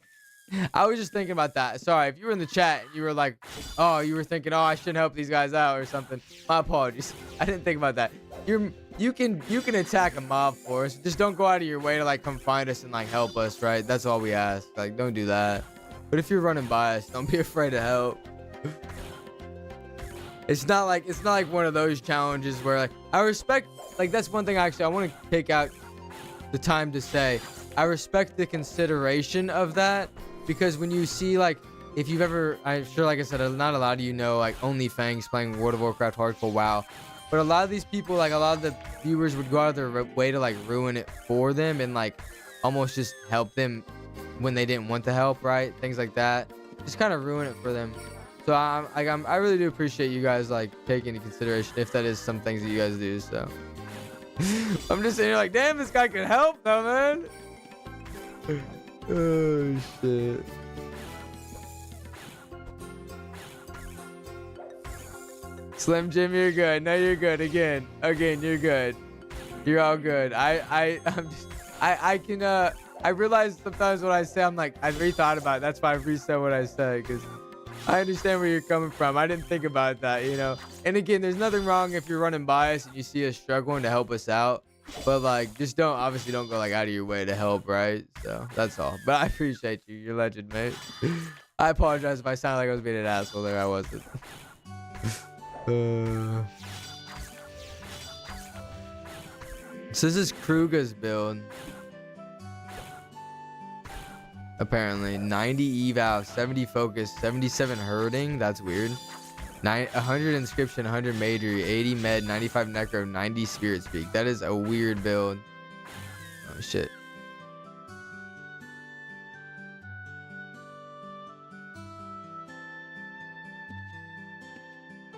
I was just thinking about that. Sorry, if you were in the chat and you were like, oh, you were thinking, oh, I shouldn't help these guys out or something. My apologies. I didn't think about that. You can attack a mob for us. Just don't go out of your way to like come find us and like help us, right? That's all we ask. Like, don't do that. But if you're running by us, don't be afraid to help. It's not like one of those challenges where like I respect, like, that's one thing actually I want to take out the time to say. I respect the consideration of that, because when you see, like, if you've ever, I'm sure, like I said, not a lot of you know, like, OnlyFangs playing World of Warcraft Hardcore WoW, but a lot of these people, like, a lot of the viewers would go out of their way to like ruin it for them and like almost just help them when they didn't want the help, right? Things like that, just kind of ruin it for them. So I really do appreciate you guys like taking into consideration if that is some things that you guys do. So I'm just sitting here like, damn, this guy can help though, man. Oh shit. Slim Jim, you're good. No, you're good. Again, you're good. You're all good. I realize sometimes what I say, I'm like, I rethought about it. That's why I reset what I said, because I understand where you're coming from. I didn't think about that, you know. And again, there's nothing wrong if you're running by us and you see us struggling to help us out. But like, just obviously don't go like out of your way to help, right? So that's all. But I appreciate you. You're a legend, mate. I apologize if I sound like I was being an asshole there. I wasn't. So this is Kruger's build. Apparently 90 eval, 70 focus, 77 herding. That's weird. 100 inscription, 100 majory, 80 med, 95 necro, 90 spirit speak. That is a weird build. Oh shit.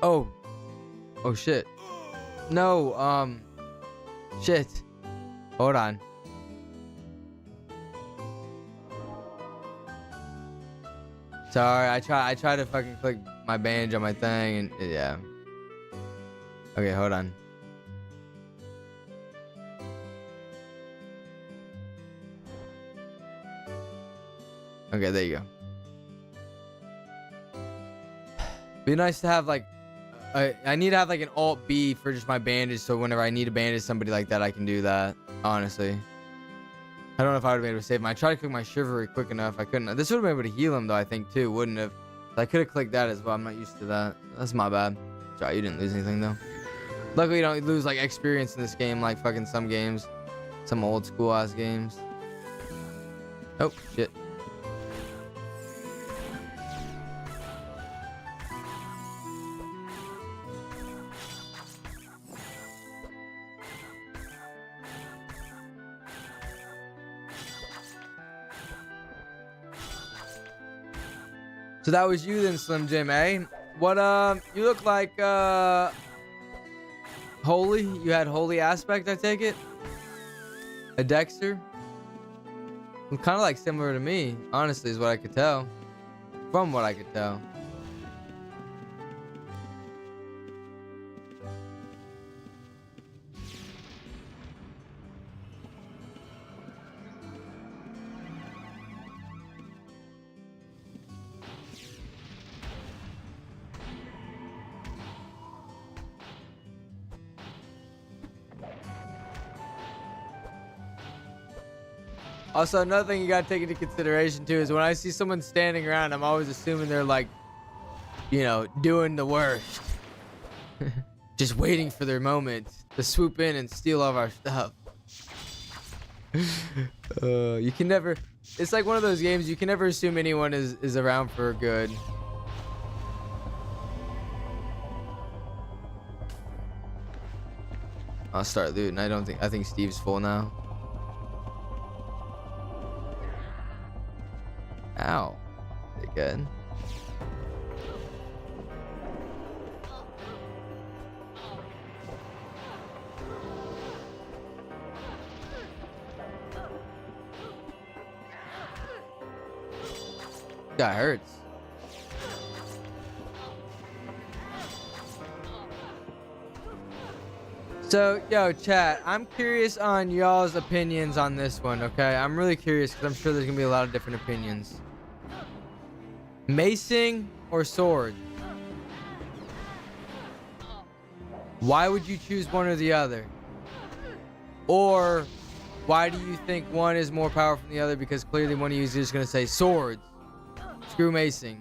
Oh shit. No, shit. Hold on. Sorry, I try to fucking click my bandage on my thing, and yeah. Okay, hold on. Okay, there you go. Be nice to have like, I need to have like an Alt B for just my bandage, so whenever I need to bandage somebody like that, I can do that. Honestly, I don't know if I would have been able to save him. I tried to click my chivalry quick enough. I couldn't. This would have been able to heal him though, I think too, wouldn't have? I could have clicked that as well. I'm not used to that. That's my bad. Sorry, you didn't lose anything though. Luckily, you don't lose like experience in this game, like fucking some games, some old school ass games. Oh shit. So that was you then, Slim Jim, eh? What, you look like, holy? You had holy aspect, I take it? A Dexter? Kind of like similar to me, honestly, is what I could tell. From what I could tell. Also, another thing you gotta take into consideration too is when I see someone standing around, I'm always assuming they're like, you know, doing the worst. Just waiting for their moment to swoop in and steal all of our stuff. You can never, it's like one of those games, you can never assume anyone is around for good. I'll start looting. I think Steve's full now. Ow. They good. That hurts. So, yo, chat, I'm curious on y'all's opinions on this one, okay? I'm really curious because I'm sure there's going to be a lot of different opinions. Macing or sword? Why would you choose one or the other? Or why do you think one is more powerful than the other? Because clearly one of you is just going to say swords. Screw macing.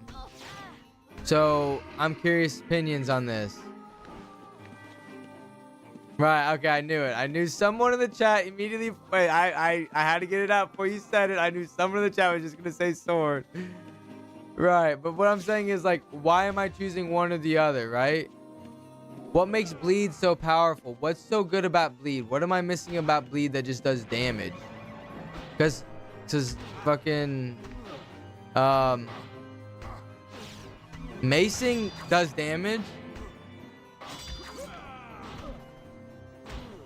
So, I'm curious opinions on this. Right, okay, I knew it. I knew someone in the chat immediately. Wait, I had to get it out before you said it. I knew someone in the chat was just gonna say sword. Right, but what I'm saying is, like, why am I choosing one or the other, right? What makes bleed so powerful? What's so good about bleed? What am I missing about bleed that just does damage? Because fucking macing does damage.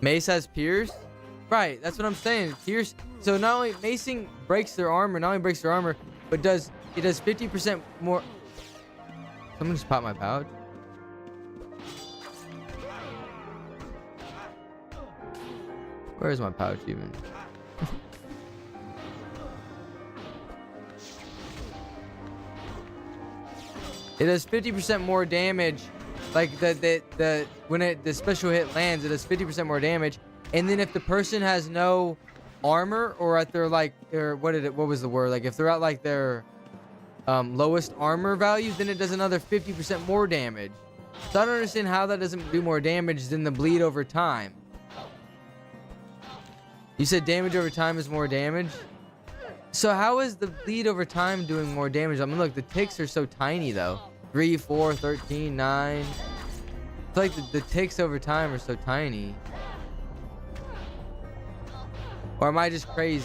Mace has pierce? Right, that's what I'm saying. Pierce. So not only macing breaks their armor, but it does 50% more. Someone just popped my pouch. Where is my pouch even? It does 50% more damage. Like when the special hit lands, it does 50% more damage. And then if the person has no armor or at their like what was the word? Like if they're at like their lowest armor values, then it does another 50% more damage. So I don't understand how that doesn't do more damage than the bleed over time. You said damage over time is more damage? So how is the bleed over time doing more damage? I mean, look, the ticks are so tiny though. 3, 4, 13, 9. It's like the ticks over time are so tiny. Or am I just crazy?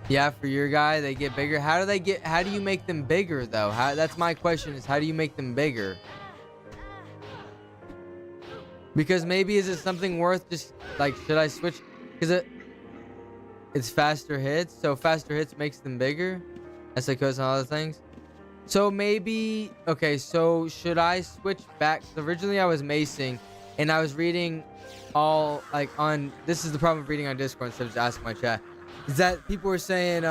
Yeah, for your guy, they get bigger. How do you make them bigger though? That's my question, is how do you make them bigger? Because maybe is it something worth just like, should I switch? Because it's faster hits. So faster hits makes them bigger. That's like goes on other things. So maybe, okay, so should I switch back? Originally I was macing and I was reading all like on, this is the problem of reading on Discord instead of just asking my chat, is that people were saying,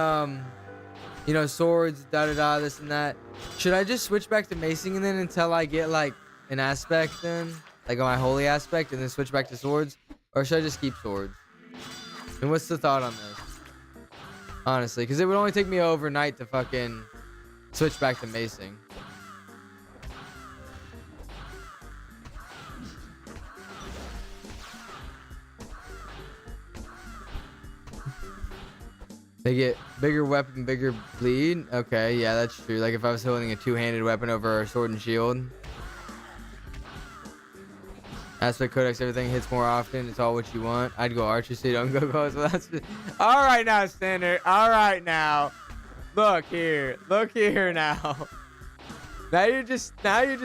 you know, swords, da-da-da, this and that. Should I just switch back to macing and then until I get like an aspect then? Like on my holy aspect and then switch back to swords? Or should I just keep swords? And what's the thought on this? Honestly, because it would only take me overnight to fucking switch back to macing. They get bigger weapon, bigger bleed. Okay, yeah, that's true. Like if I was holding a two-handed weapon over a sword and shield. Aspect codex, everything hits more often. It's all what you want. I'd go archer so you don't go close. Well, that's all right now, Standard. All right now. Look here. Look here now. Now you're just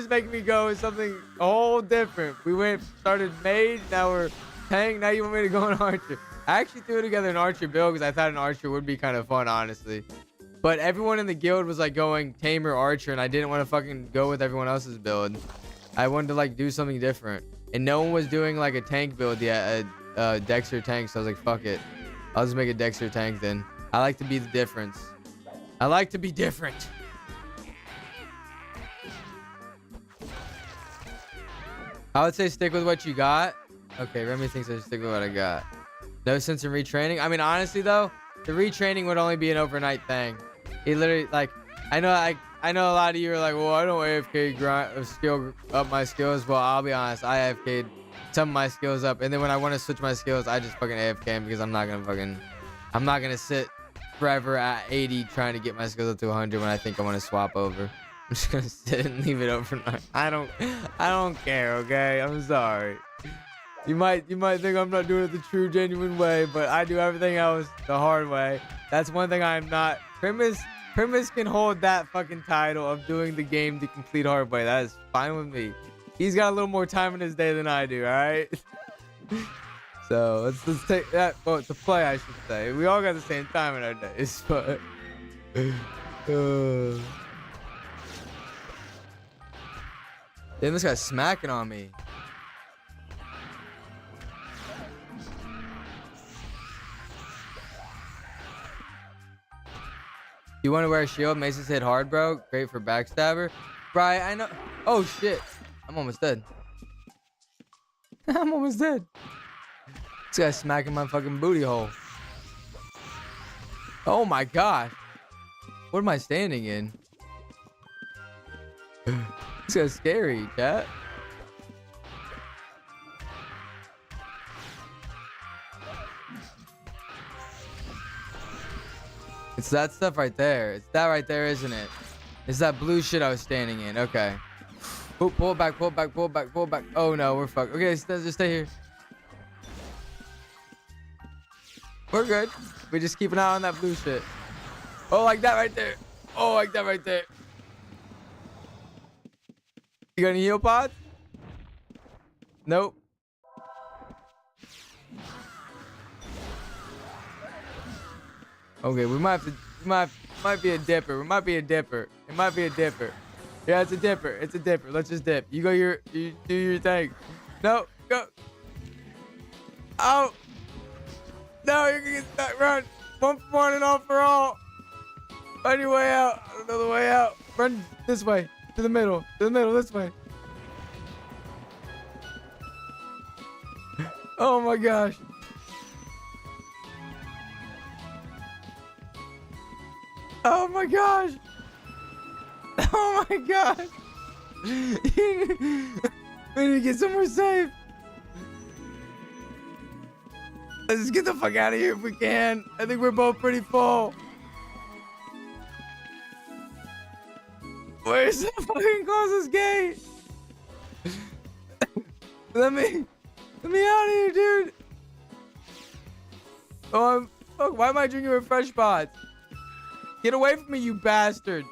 making me go with something a whole different. We started mage, now we're tank. Now you want me to go in archer. I actually threw together an archer build because I thought an archer would be kind of fun, honestly. But everyone in the guild was like going tamer archer, and I didn't want to fucking go with everyone else's build. I wanted to like do something different. And no one was doing like a tank build yet, a Dexter tank, so I was like, fuck it. I'll just make a Dexter tank then. I like to be the difference. I like to be different. I would say stick with what you got. Okay, Remy thinks I should stick with what I got. No sense in retraining. I mean, honestly though, the retraining would only be an overnight thing. He literally, like, I know a lot of you are like, well, I don't AFK grind skill up my skills. Well, I'll be honest, I AFK'd some of my skills up, and then when I want to switch my skills, I just fucking AFK because I'm not gonna sit forever at 80 trying to get my skills up to 100 when I think I want to swap over. I'm just gonna sit and leave it overnight. I don't care, okay? I'm sorry. You might think I'm not doing it the true, genuine way, but I do everything else the hard way. That's one thing I'm not. Primus can hold that fucking title of doing the game the complete hard way. That is fine with me. He's got a little more time in his day than I do, alright? So let's take that. Well, to play, I should say. We all got the same time in our days, but damn, this guy's smacking on me. You want to wear a shield? Maces hit hard, bro. Great for backstabber. Right, I know. Oh shit, I'm almost dead. I'm almost dead. This guy's smacking my fucking booty hole. Oh my gosh. What am I standing in? This guy's scary, chat. It's that stuff right there. It's that right there, isn't it? It's that blue shit I was standing in. Okay. Oh, pull it back, pull it back, pull it back, pull it back. Oh no, we're fucked. Okay, just stay here. We're good. We just keep an eye on that blue shit. Oh, like that right there. Oh, like that right there. You got any heal pods? Nope. Okay, we might be a dipper. We might be a dipper. It might be a dipper. Yeah, it's a dipper. It's a dipper. Let's just dip. You do your thing. No, go. Oh. No, you're gonna get stuck. Run. One for one and all for all. Find your way out. I don't know the way out. Run this way. To the middle. To the middle. This way. Oh my gosh. Oh my gosh. Oh my gosh. We need to get somewhere safe. Let's just get the fuck out of here if we can. I think we're both pretty full. Where's the fucking closest gate? Let me out of here, dude. Oh, fuck, why am I drinking refresh pods? Get away from me, you bastard.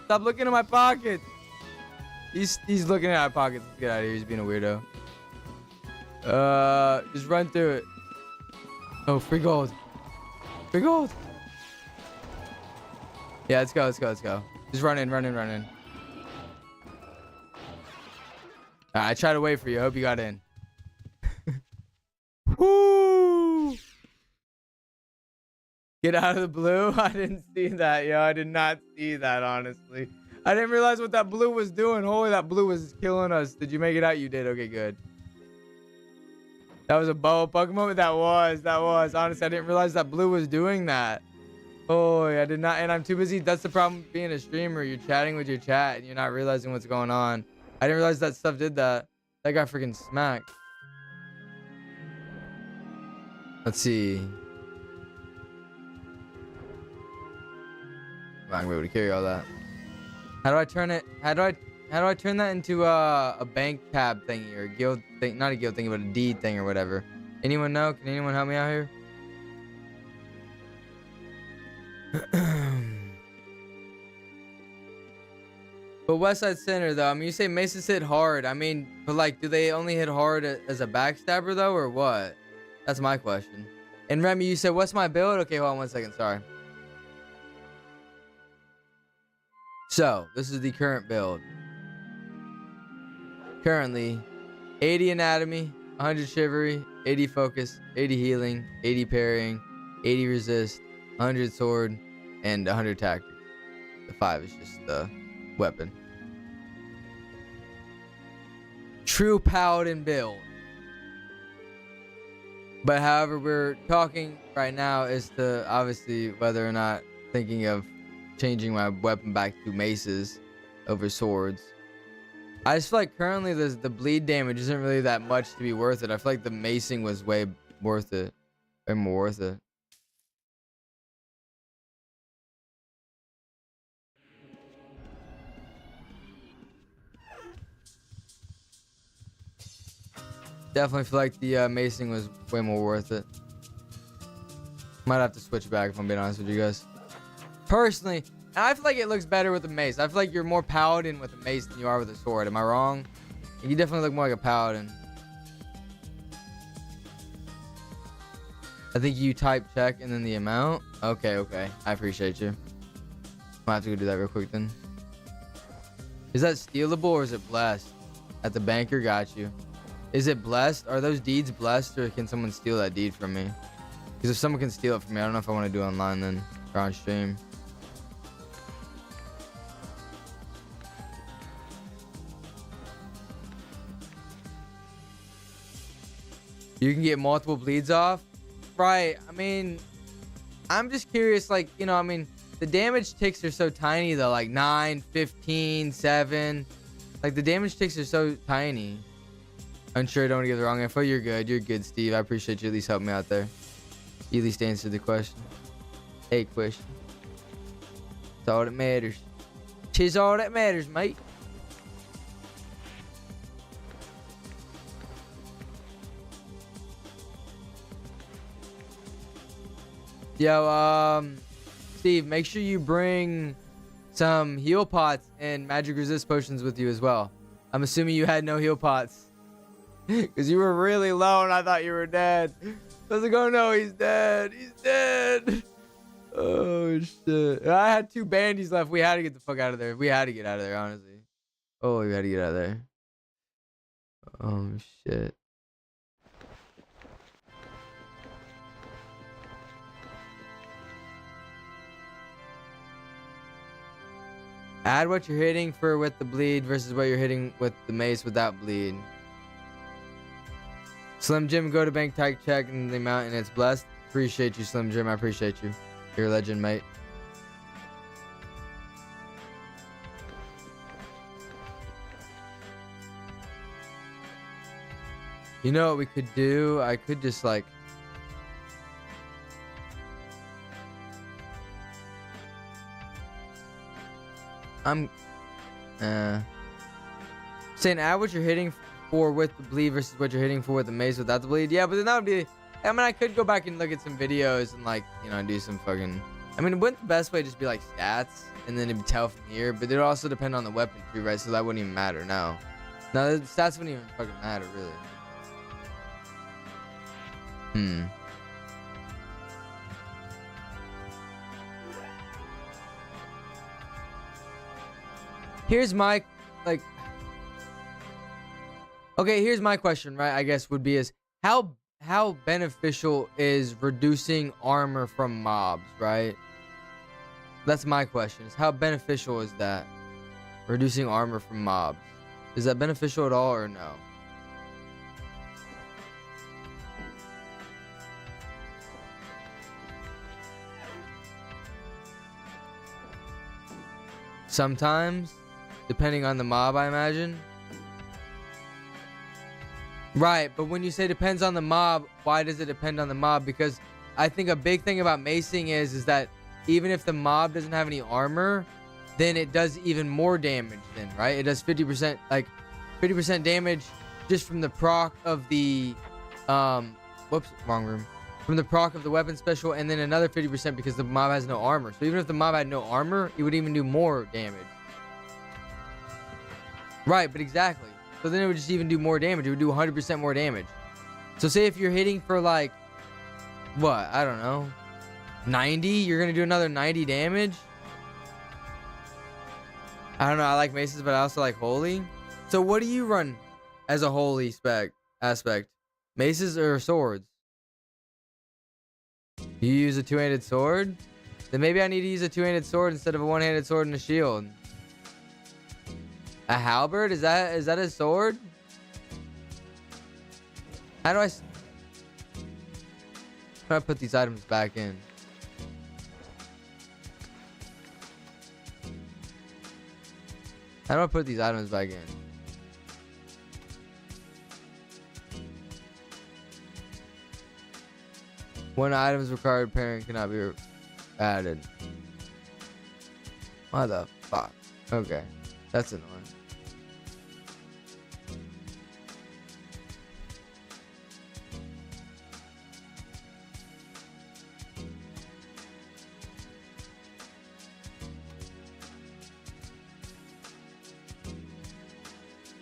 Stop looking at my pockets. He's looking at my pockets. Let's get out of here. He's being a weirdo. Just run through it. Oh, free gold. Big gold. Yeah, let's go, let's go, let's go. Just run in, run in, run in. I tried to wait for you. I hope you got in. Woo! Get out of the blue. I didn't see that, yo. I did not see that, honestly. I didn't realize what that blue was doing. Holy, that blue was killing us. Did you make it out? You did. Okay, good. That was a bow Pokemon. That was. Honestly, I didn't realize that blue was doing that. Oh, I did not. And I'm too busy. That's the problem with being a streamer. You're chatting with your chat and you're not realizing what's going on. I didn't realize that stuff did that. That got freaking smacked. Let's see. I'm not gonna be able to carry all that. How do I turn it? How do I turn that into a bank tab thingy or a guild thing? Not a guild thingy, but a deed thing or whatever. Anyone know? Can anyone help me out here? But Westside Center though, I mean, you say Maces hit hard. I mean, but like, do they only hit hard as a backstabber though, or what? That's my question. And Remy, you said, what's my build? Okay, hold on 1 second. Sorry. So, this is the current build. Currently, 80 anatomy, 100 chivalry, 80 focus, 80 healing, 80 parrying, 80 resist, 100 sword, and 100 tactics. The 5 is just the weapon. True paladin build. But however, we're talking right now is to obviously whether or not thinking of changing my weapon back to maces over swords. I just feel like currently the bleed damage isn't really that much to be worth it. I feel like the macing was way worth it. Way more worth it. Definitely feel like the macing was way more worth it. Might have to switch back if I'm being honest with you guys. Personally, I feel like it looks better with a mace. I feel like you're more paladin with a mace than you are with a sword. Am I wrong? You definitely look more like a paladin. I think you type check and then the amount. Okay, okay. I appreciate you. Might have to go do that real quick then. Is that stealable or is it blessed? At the banker, got you. Is it blessed? Are those deeds blessed or can someone steal that deed from me? Because if someone can steal it from me, I don't know if I want to do it online then or on stream. You can get multiple bleeds off? Right. I mean, I'm just curious, like, you know, I mean, the damage ticks are so tiny though, like 9, 15, 7. Like the damage ticks are so tiny. Unsure, don't want to give the wrong info. You're good. You're good, Steve. I appreciate you at least helping me out there. You at least answered the question. Hey, question. That's all that matters. Tis all that matters, mate. Yo, Steve, make sure you bring some heal pots and magic resist potions with you as well. I'm assuming you had no heal pots. Because you were really low and I thought you were dead. I was like, oh no, he's dead. He's dead. Oh shit. I had 2 bandies left. We had to get the fuck out of there. We had to get out of there, honestly. Oh, we had to get out of there. Oh shit. Add what you're hitting for with the bleed versus what you're hitting with the mace without bleed. Slim Jim, go to bank type check and the amount and it's blessed. Appreciate you, Slim Jim. I appreciate you. You're a legend, mate. You know what we could do? I could just like... I'm saying add what you're hitting for with the bleed versus what you're hitting for with the mace without the bleed. Yeah, but then that would be... I mean, I could go back and look at some videos and like, you know, do some fucking... I mean, wouldn't the best way just be like stats and then it'd tell from here? But it would also depend on the weapon tree, right? So that wouldn't even matter. No, the stats wouldn't even fucking matter, really. Here's my, like, okay, here's my question, right? I guess would be is how beneficial is reducing armor from mobs, right? That's my question. Is how beneficial is that? Reducing armor from mobs. Is that beneficial at all or no? Sometimes, depending on the mob, I imagine. Right, but when you say depends on the mob, why does it depend on the mob? Because I think a big thing about macing is that even if the mob doesn't have any armor, then it does even more damage then, right? It does 50%, like 50% damage just from the proc of the, whoops, wrong room. From the proc of the weapon special, and then another 50% because the mob has no armor. So even if the mob had no armor, it would even do more damage. Right, but exactly. So then it would just even do more damage. It would do 100% more damage. So say if you're hitting for like, what? I don't know. 90? You're going to do another 90 damage? I don't know. I like maces, but I also like holy. So what do you run as a holy aspect? Maces or swords? You use a two-handed sword? Then maybe I need to use a two-handed sword instead of a one-handed sword and a shield. A halberd? Is that a sword? How do I put these items back in? How do I put these items back in? When items required parent cannot be added. What the fuck? Okay. That's annoying.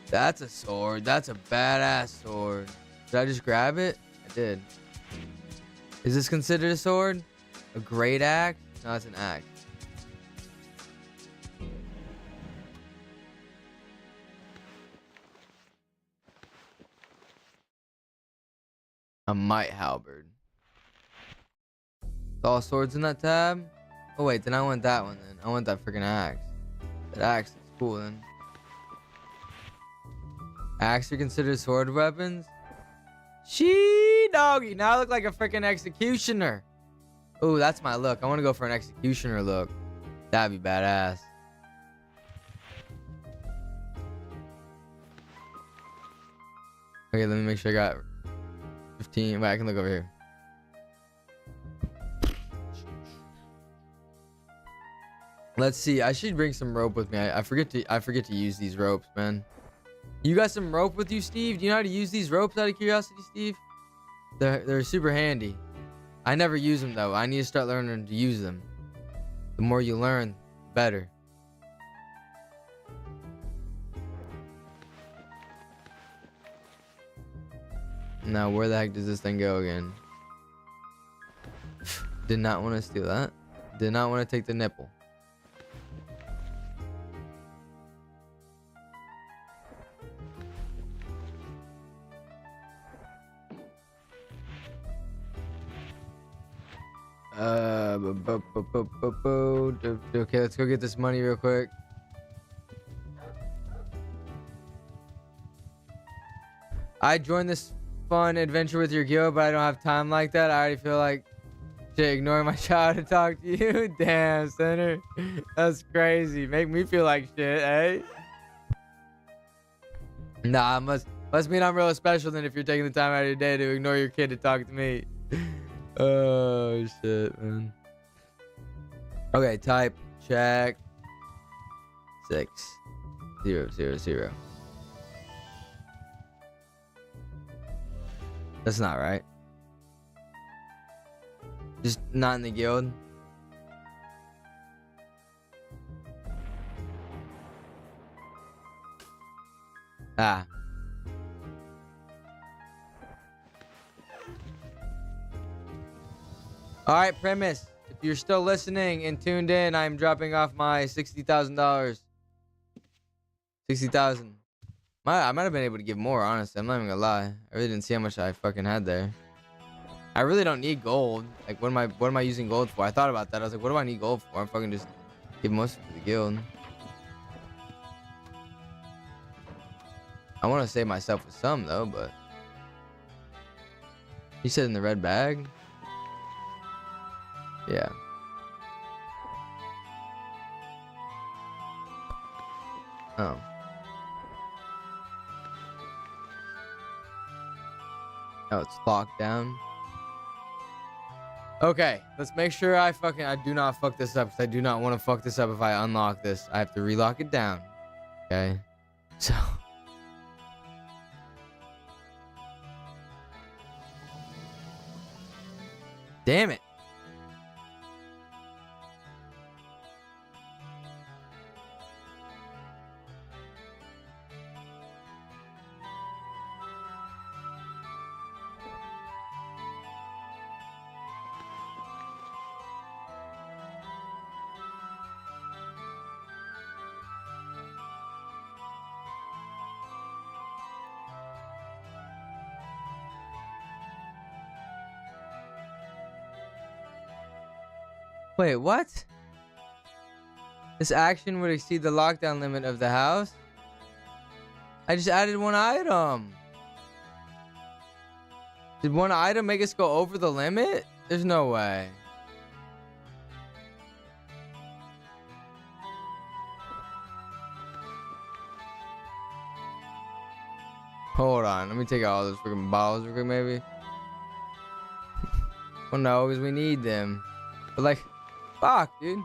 That's a sword. That's a badass sword. Did I just grab it? I did. Is this considered a sword? A great axe? No, it's an axe. A might halberd. All swords in that tab? Oh wait, then I want that one then. I want that freaking axe. That axe is cool then. Axe are considered sword weapons? She doggy. Now I look like a freaking executioner. Ooh, that's my look. I want to go for an executioner look. That'd be badass. Okay, let me make sure I got 15. Wait, I can look over here. Let's see. I should bring some rope with me. I forget to use these ropes, man. You got some rope with you, Steve? Do you know how to use these ropes out of curiosity, Steve? They're super handy. I never use them though. I need to start learning to use them. The more you learn, the better. Now, where the heck does this thing go again? Did not want to steal that. Did not want to take the nipple. Okay, let's go get this money real quick. I joined this fun adventure with your guild, but I don't have time like that. I already feel like shit, ignoring my child to talk to you. Damn, Center. That's crazy. Make me feel like shit, eh? Nah, must mean I'm real special then if you're taking the time out of your day to ignore your kid to talk to me. Oh shit, man. Okay, type check 600. That's not right. Just not in the guild. Ah. All right, premise. If you're still listening and tuned in, I'm dropping off my $60,000. 60,000. I might have been able to give more, honestly. I'm not even gonna lie. I really didn't see how much I fucking had there. I really don't need gold. Like, what am I using gold for? I thought about that. I was like, what do I need gold for? I'm fucking just give most of it to the guild. I want to save myself with some though, but you said in the red bag. Yeah. Oh. Oh, it's locked down. Okay, let's make sure I do not fuck this up, because I do not want to fuck this up if I unlock this. I have to relock it down. Okay. So. Damn it. Wait, what? This action would exceed the lockdown limit of the house? I just added one item. Did one item make us go over the limit? There's no way. Hold on, let me take out all those freaking bottles real quick, maybe. Well, no, because we need them. But like, fuck, dude.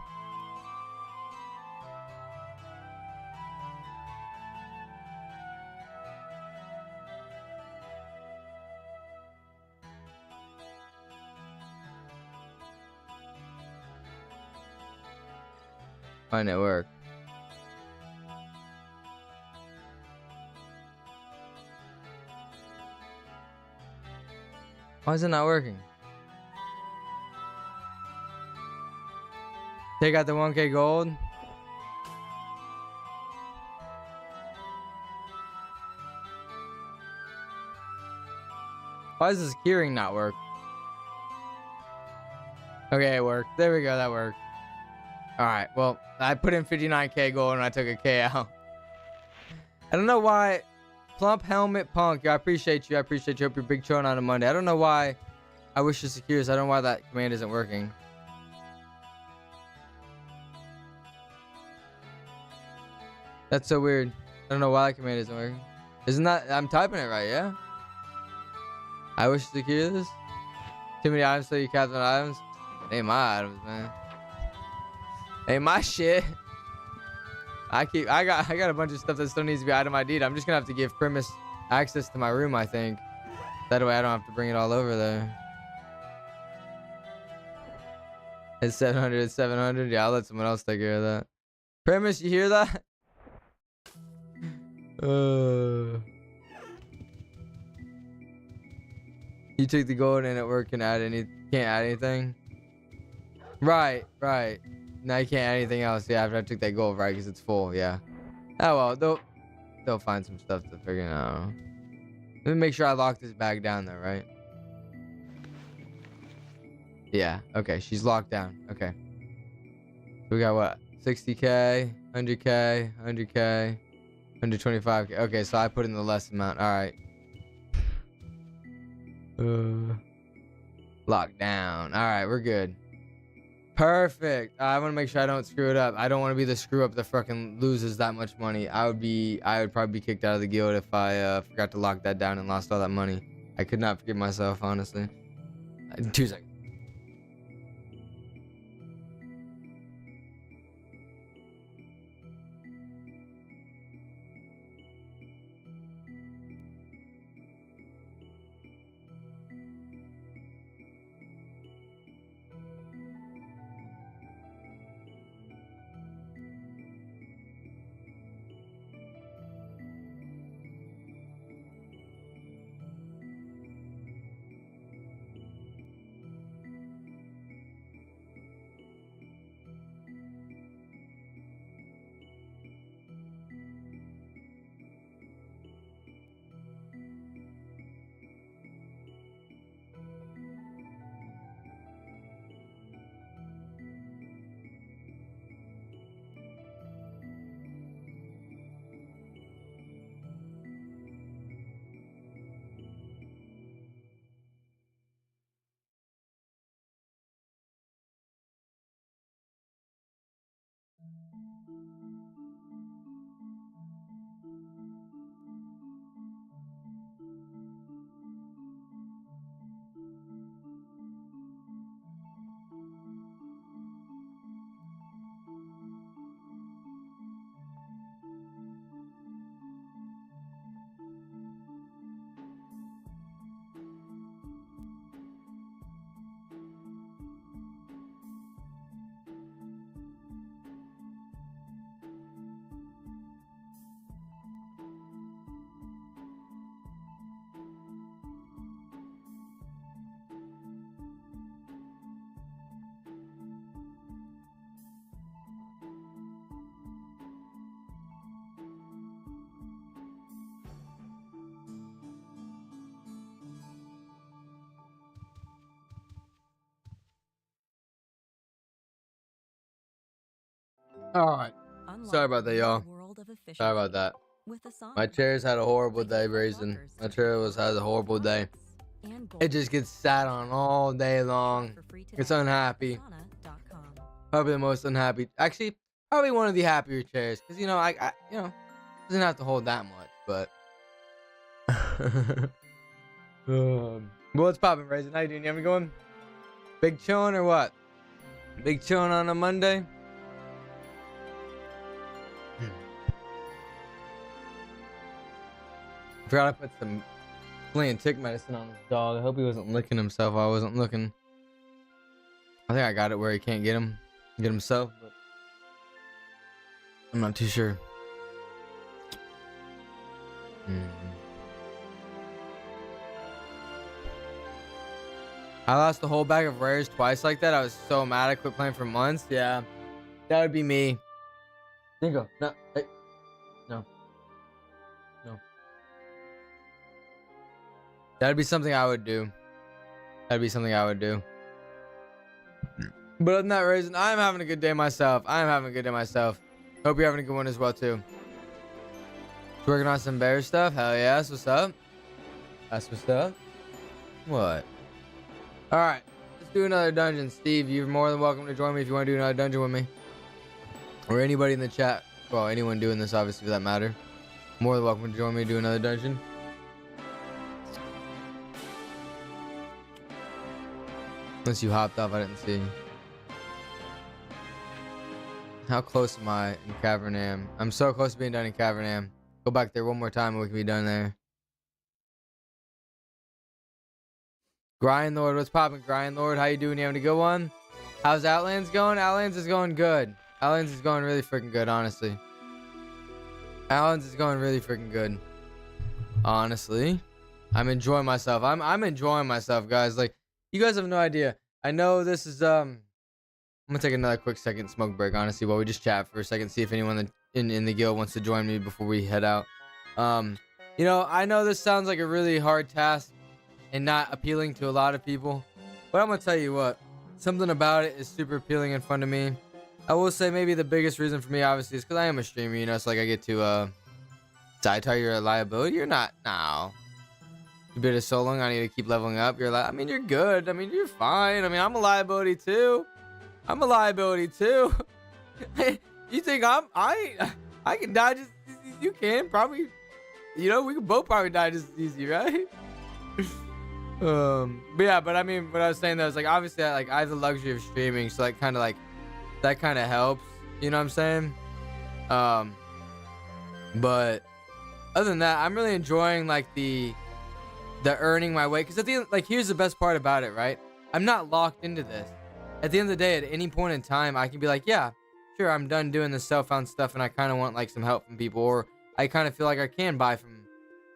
Why didn't it work? Why is it not working? Take out the 1K gold. Why does this gearing not work? Okay, it worked. There we go. That worked. All right. Well, I put in 59K gold and I took a K out. I don't know why. Plump helmet punk. I appreciate you. I appreciate you. Hope you're big chilling on a Monday. I don't know why. I wish to secure this. I don't know why that command isn't working. That's so weird. I don't know why that command isn't working. Isn't that... I'm typing it right, yeah? I wish to secure this. Too many items, so you captain items. Ain't my items, man. Ain't my shit. I got a bunch of stuff that still needs to be item ID'd. I'm just gonna have to give Primus access to my room, I think. That way I don't have to bring it all over there. It's 700, it's 700. Yeah, I'll let someone else take care of that. Primus, you hear that? You took the gold and it worked. Can't add anything. Right. Now you can't add anything else. Yeah, after I took that gold, right? Because it's full. Yeah. Oh well, they'll find some stuff to figure out. Let me make sure I lock this bag down though, right? Yeah. Okay, she's locked down. Okay. We got what? 60K, 100K, 100K, 125K. Okay, so I put in the less amount. All right. Locked down. All right, we're good. Perfect. I want to make sure I don't screw it up. I don't want to be the screw up that fucking loses that much money. I would probably be kicked out of the guild if I forgot to lock that down and lost all that money. I could not forgive myself, honestly. 2 seconds. All right. Unlock Sorry about that, the y'all. world of efficiency Sorry about that. with a song. My chair's had a horrible Like day, Unlock Brazen. Lockers My to chair unlock has a horrible day. and It just gets sat on all day long. for free today It's at unhappy. Asana.com. Probably the most unhappy. Actually, probably one of the happier chairs. Because, you know, I doesn't have to hold that much, but. What's poppin', Brazen? How you doing? You having going? Big chillin' or what? Big chillin' on a Monday? Forgot I put some flea and tick medicine on this dog. I hope he wasn't licking himself while I wasn't looking. I think I got it where he can't get himself, but I'm not too sure. I lost the whole bag of rares twice like that. I was so mad I quit playing for months. Yeah, that would be me. Dingo, no, hey, no. That'd be something I would do. But other than that, Raisin, I'm having a good day myself. Hope you're having a good one as well, too. Working on some bear stuff? Hell yeah, that's what's up. What? Alright, let's do another dungeon. Steve, you're more than welcome to join me if you want to do another dungeon with me. Or anybody in the chat. Well, anyone doing this, obviously, for that matter. More than welcome to join me to do another dungeon. Unless you hopped off, I didn't see. How close am I in Cavernam? I'm so close to being done in Cavernam. Go back there one more time and we can be done there. Grind Lord, what's poppin', Grind Lord? How you doing? You having a good one? How's Outlands going? Outlands is going good. Outlands is going really freaking good, honestly. Outlands is going really freaking good. Honestly. I'm enjoying myself. I'm enjoying myself, guys. Like, you guys have no idea. I know this is I'm gonna take another quick second smoke break, honestly, while we just chat for a second, see if anyone in the guild wants to join me before we head out. You know, I know this sounds like a really hard task and not appealing to a lot of people, but I'm gonna tell you what, something about it is super appealing and fun to me. I will say maybe the biggest reason for me, obviously, is because I am a streamer, you know, it's like I get to Saitar, you're a liability. You're not now. You been so long, I need to keep leveling up. You're like, I mean, you're good. I mean, you're fine. I mean, I'm a liability too. You think I can die just as easy as you can? Probably, you know, we could both probably die just as easy, right? But yeah, but I mean, what I was saying though is like, obviously, I have the luxury of streaming, so that kind of helps. You know what I'm saying? But other than that, I'm really enjoying like the earning my way, because at the end, like, here's the best part about it, right? I'm not locked into this. At the end of the day, at any point in time, I can be like, yeah, sure, I'm done doing this self-found stuff and I kind of want like some help from people, or I kind of feel like I can buy from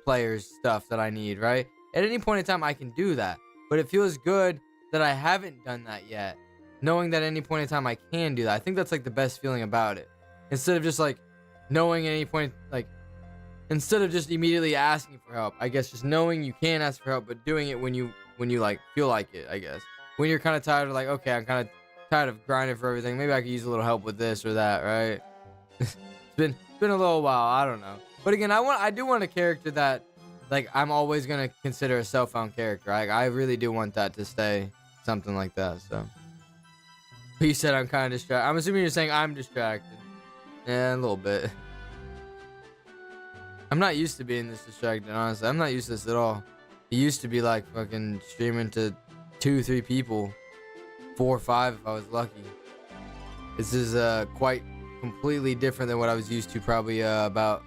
players stuff that I need, right? At any point in time, I can do that, but it feels good that I haven't done that yet, knowing that at any point in time I can do that. I think that's like the best feeling about it, instead of just like knowing at any point, like, instead of just immediately asking for help, I guess just knowing you can ask for help, but doing it when you like feel like it, I guess. When you're kind of tired of like, okay, I'm kind of tired of grinding for everything. Maybe I could use a little help with this or that, right? It's been a little while. I don't know. But again, I do want a character that, like, I'm always gonna consider a self-found character. I really do want that to stay something like that. So, but you said I'm kind of distracted. I'm assuming you're saying I'm distracted. Yeah, a little bit. I'm not used to being this distracted, honestly. I'm not used to this at all. It used to be like fucking streaming to 2-3 people, 4 or 5 if I was lucky. This is quite completely different than what I was used to probably about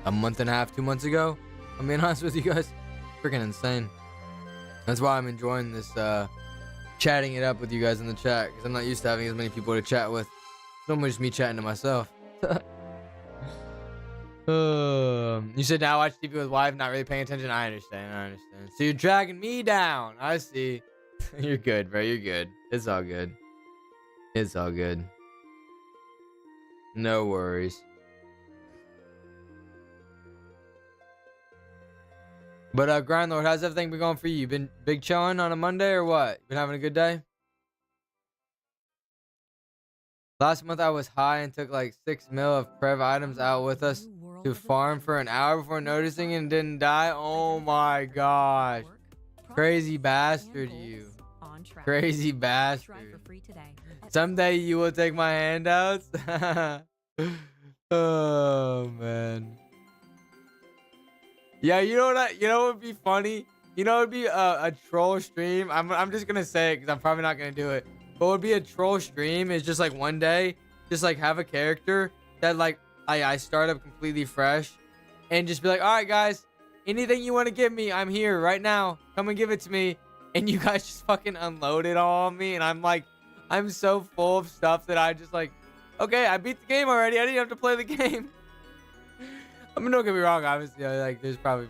a month and a half, 2 months ago. I'm being honest with you guys. Freaking insane. That's why I'm enjoying this chatting it up with you guys in the chat, because I'm not used to having as many people to chat with. It's normally just me chatting to myself. You said now watch TV with wife, not really paying attention. I understand. So you're dragging me down. I see. You're good, bro. You're good. It's all good. No worries. But Grindlord, how's everything been going for you? You been big chilling on a Monday or what? Been having a good day? Last month I was high and took like 6 mil of Prev items out with us to farm for an hour before noticing and didn't die. Oh my gosh. Crazy bastard, you. Crazy bastard. Someday you will take my handouts. Oh man. Yeah, you know what? You know what would be funny? You know, it would be a troll stream. I'm just gonna say it because I'm probably not gonna do it. But what would be a troll stream is just like one day, just like have a character that like I start up completely fresh, and just be like, all right guys, anything you want to give me, I'm here right now. Come and give it to me. And you guys just fucking unload it all on me, and I'm like, I'm so full of stuff that I just like, okay, I beat the game already. I didn't have to play the game. I mean, don't get me wrong. Obviously, like there's probably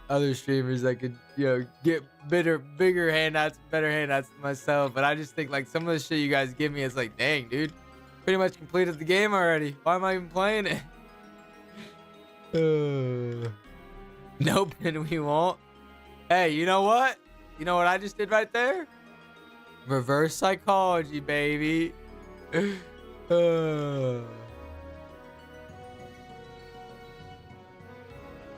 other streamers that could, you know, get bigger handouts, better handouts than myself. But I just think like some of the shit you guys give me is like, dang, dude, pretty much completed the game already. Why am I even playing it? Nope, and we won't. Hey, you know what? You know what I just did right there? Reverse psychology, baby.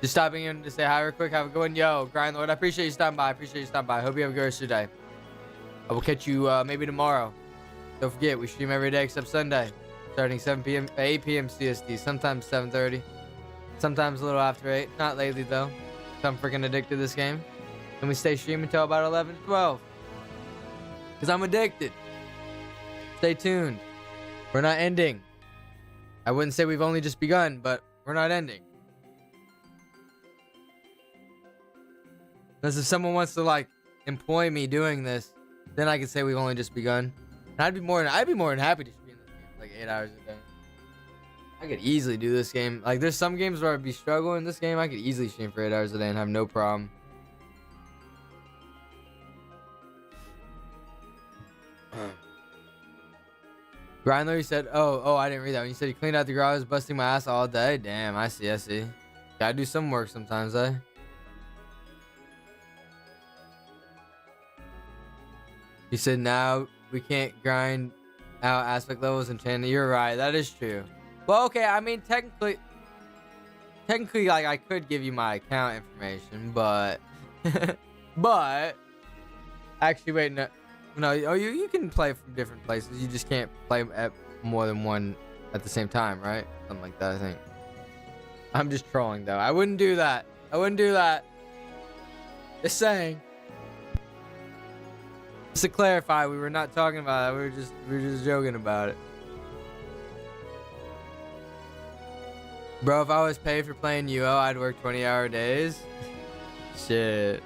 Just stopping in to say hi real quick. Have a good one. Yo, Grind Lord, I appreciate you stopping by. I hope you have a good rest of your day. I will catch you maybe tomorrow. Don't forget, we stream every day except Sunday. Starting 7 p.m. 8 p.m. CST. Sometimes 7:30. Sometimes a little after 8. Not lately, though. I'm freaking addicted to this game. And we stay streaming until about 11 to 12. Because I'm addicted. Stay tuned. We're not ending. I wouldn't say we've only just begun, but we're not ending. Unless if someone wants to like employ me doing this, then I could say we've only just begun. And I'd be more than happy to stream this game like 8 hours a day. I could easily do this game. Like there's some games where I'd be struggling. This game I could easily stream for 8 hours a day and have no problem. Grindler, you said, oh, I didn't read that one. You said you cleaned out the garage, busting my ass all day. Damn, I see. Gotta do some work sometimes, eh? You said now we can't grind out aspect levels and channel. You're right, that is true. Well, okay, I mean, technically, like, I could give you my account information, but, actually, wait, no, oh, you can play from different places. You just can't play at more than one at the same time, right? Something like that, I think. I'm just trolling, though. I wouldn't do that. Just saying. Just to clarify, we were not talking about that. We were just joking about it. Bro, if I was paid for playing UO, I'd work 20-hour days. Shit.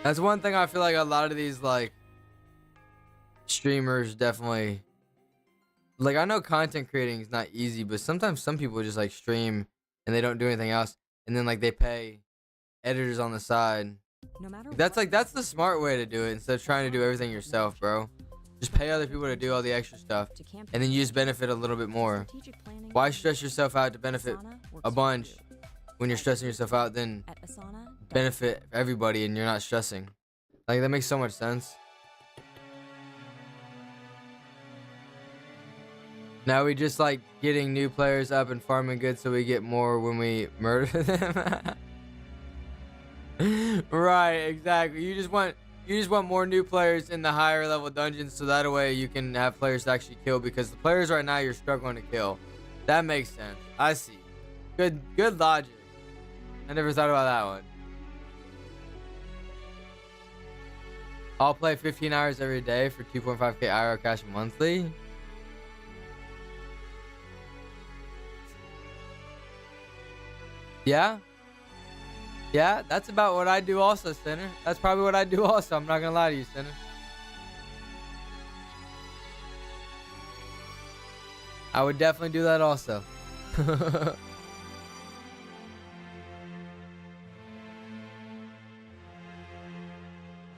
That's one thing I feel like a lot of these like streamers definitely like. I know content creating is not easy, but sometimes some people just like stream and they don't do anything else, and then like they pay editors on the side. No matter that's the smart way to do it instead of trying to do everything yourself, bro. Just pay other people to do all the extra stuff, and then you just benefit a little bit more. Why stress yourself out to benefit a bunch when you're stressing yourself out, then benefit everybody and you're not stressing? Like, that makes so much sense. Now we just like getting new players up and farming good so we get more when we murder them. Right, exactly. You just want more new players in the higher level dungeons so that way you can have players to actually kill, because the players right now you're struggling to kill. That makes sense. I see. Good logic. I never thought about that one. I'll play 15 hours every day for 2.5k IRL cash monthly. Yeah, that's about what I do also, Sinner. That's probably what I do also. I'm not gonna lie to you, Sinner. I would definitely do that also.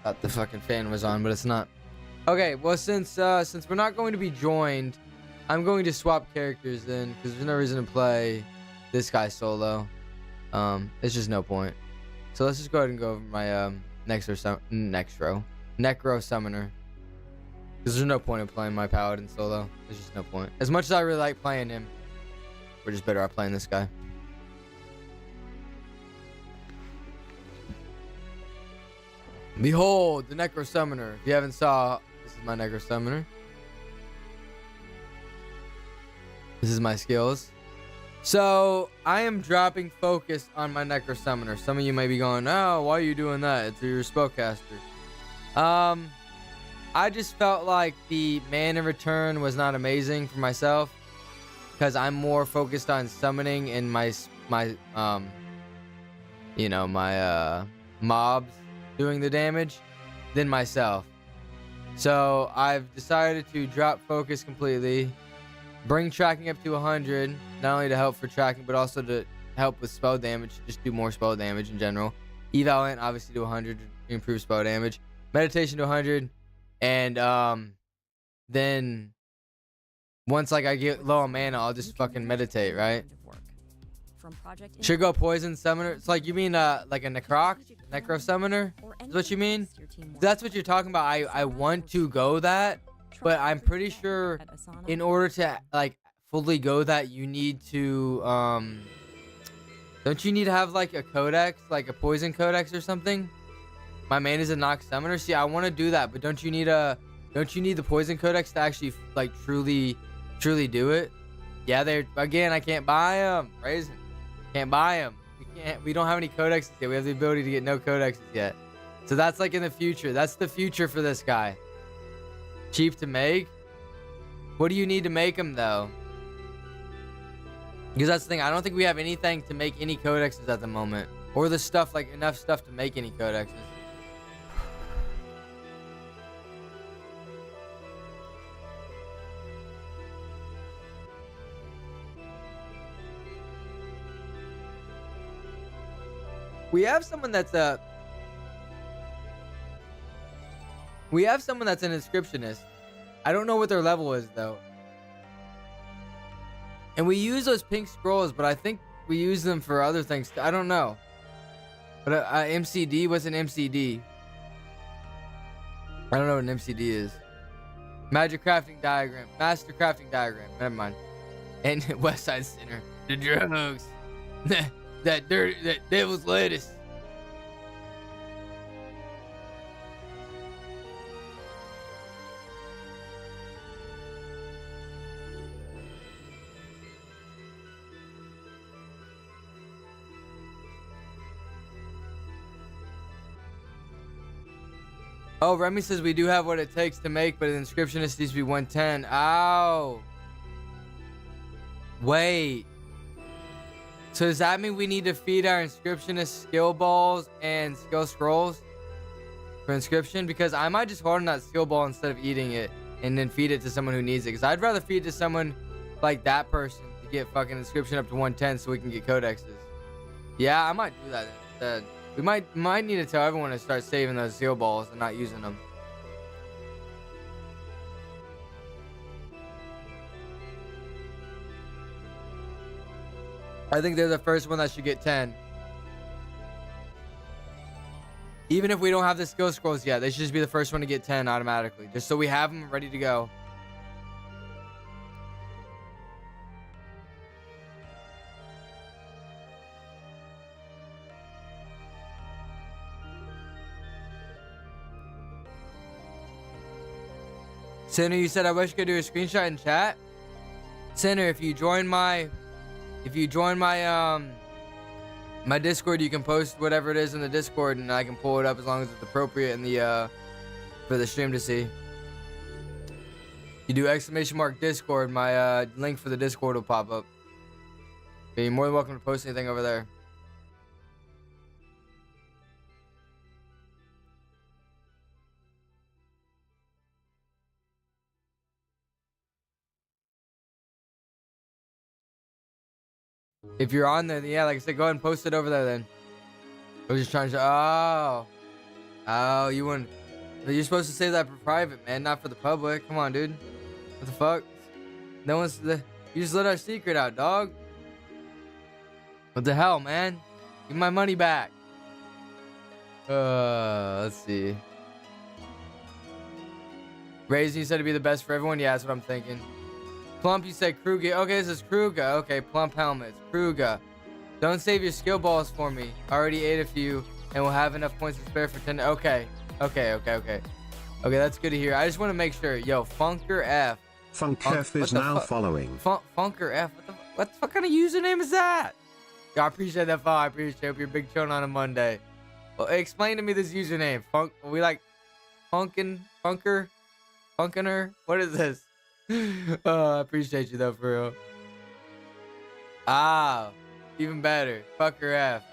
Thought the fucking fan was on, but it's not. Okay, well, since we're not going to be joined, I'm going to swap characters then, because there's no reason to play this guy solo. It's just no point. So let's just go ahead and go over Necro Summoner. Because there's no point in playing my Paladin solo. There's just no point. As much as I really like playing him, we're just better off playing this guy. Behold, the Necro Summoner. If you haven't saw, this is my Necro Summoner. This is my skills. So, I am dropping focus on my Necro Summoner. Some of you may be going, oh, why are you doing that? It's your spellcaster. I just felt like the mana return was not amazing for myself. Because I'm more focused on summoning and my mobs doing the damage than myself. So, I've decided to drop focus completely. Bring tracking up to 100, not only to help for tracking, but also to help with spell damage. Just do more spell damage in general. Eval Int obviously to 100 to improve spell damage. Meditation to 100, and then once like I get low on mana, I'll just fucking meditate, right? Should go poison summoner. It's like you mean like a necro summoner? Is what you mean? That's what you're talking about. I want to go that. But I'm pretty sure in order to like fully go that, you need to don't you need to have like a codex, like a poison codex or something? My main is a Nox summoner. See, I want to do that, but don't you need the poison codex to actually like truly do it? Yeah, I can't buy them. Raisin, can't buy them. We don't have any codexes yet. We have the ability to get no codexes yet. So that's like in the future. That's the future for this guy. Cheap to make? What do you need to make them though? Because that's the thing. I don't think we have anything to make any codexes at the moment. Or the stuff, like enough stuff to make any codexes. We have someone that's an inscriptionist. I don't know what their level is though. And we use those pink scrolls, but I think we use them for other things. I don't know. But MCD, what's an MCD? I don't know what an MCD is. Magic crafting diagram. Master crafting diagram. Never mind. And West Side Center. The drugs. that devil's lettuce. Oh, Remy says we do have what it takes to make, but an inscriptionist needs to be 110. Ow. Wait. So does that mean we need to feed our inscriptionist skill balls and skill scrolls for inscription? Because I might just hold on that skill ball instead of eating it and then feed it to someone who needs it. Because I'd rather feed it to someone like that person to get fucking inscription up to 110 so we can get codexes. Yeah, I might do that instead. We might need to tell everyone to start saving those skill balls and not using them. I think they're the first one that should get 10. Even if we don't have the skill scrolls yet, they should just be the first one to get 10 automatically. Just so we have them ready to go. Sinner, you said I wish I could do a screenshot in chat. Sinner, if you join my my Discord, you can post whatever it is in the Discord, and I can pull it up as long as it's appropriate in the for the stream to see. You do !Discord, my link for the Discord will pop up. But you're more than welcome to post anything over there. If you're on there, yeah, like I said, go ahead and post it over there then. I was just trying to you wouldn't. You're supposed to save that for private, man, not for the public. Come on, dude. What the fuck? No one's you just let our secret out, dog. What the hell, man? Give my money back. Let's see. Raisin, you said to be the best for everyone. Yeah, that's what I'm thinking. Plump, you said Kruga. Okay, this is Kruga. Okay, Plump helmets. Kruga. Don't save your skill balls for me. I already ate a few and we'll have enough points to spare for 10. Okay, that's good to hear. I just want to make sure. Yo, Funker F. Funkef is now following. Funker F. What the fuck kind of username is that? Yo, I appreciate that follow. I appreciate it. You're big chilling on a Monday. Well, explain to me this username. We like Funkener? What is this? Oh, I appreciate you though, for real. Ah, even better. Fucker F.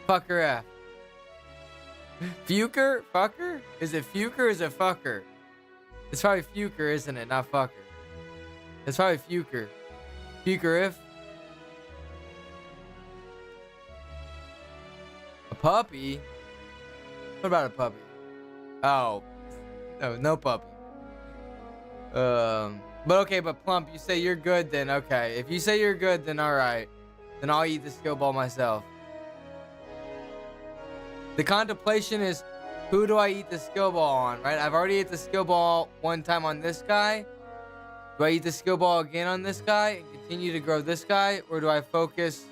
Fucker F. Fuker? Fucker? Is it Fuker or is it fucker? It's probably Fuker, isn't it? Not fucker. It's probably Fuker. Fuker if. A puppy? What about a puppy? Oh. No puppy. But okay, but Plump, you say you're good then. Okay. If you say you're good, then alright. Then I'll eat the skill ball myself. The contemplation is, who do I eat the skill ball on, right? I've already ate the skill ball one time on this guy. Do I eat the skill ball again on this guy and continue to grow this guy? Or do I focus,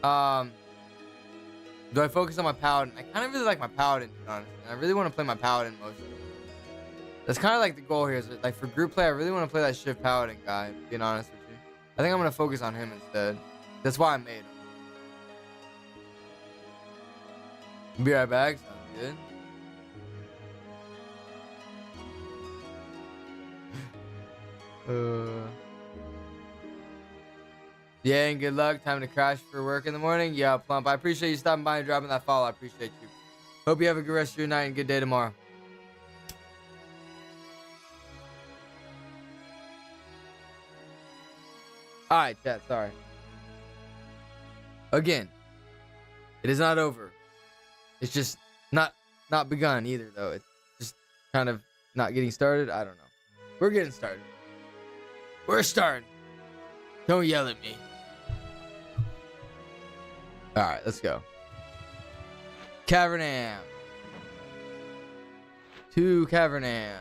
on my paladin? I kind of really like my paladin, to be honest. I really want to play my paladin mostly. That's kind of like the goal here. Is like for group play, I really want to play that shift paladin guy, being honest with you. I think I'm going to focus on him instead. That's why I made him. Be right back. Sounds good. Yeah, and good luck. Time to crash for work in the morning. Yeah, Plump. I appreciate you stopping by and dropping that follow. I appreciate you. Hope you have a good rest of your night and good day tomorrow. Alright, chat. Sorry. Again, it is not over. It's just not begun either, though. It's just kind of not getting started. I don't know. We're getting started. We're starting. Don't yell at me. All right, let's go. Cavernam. To Cavernam.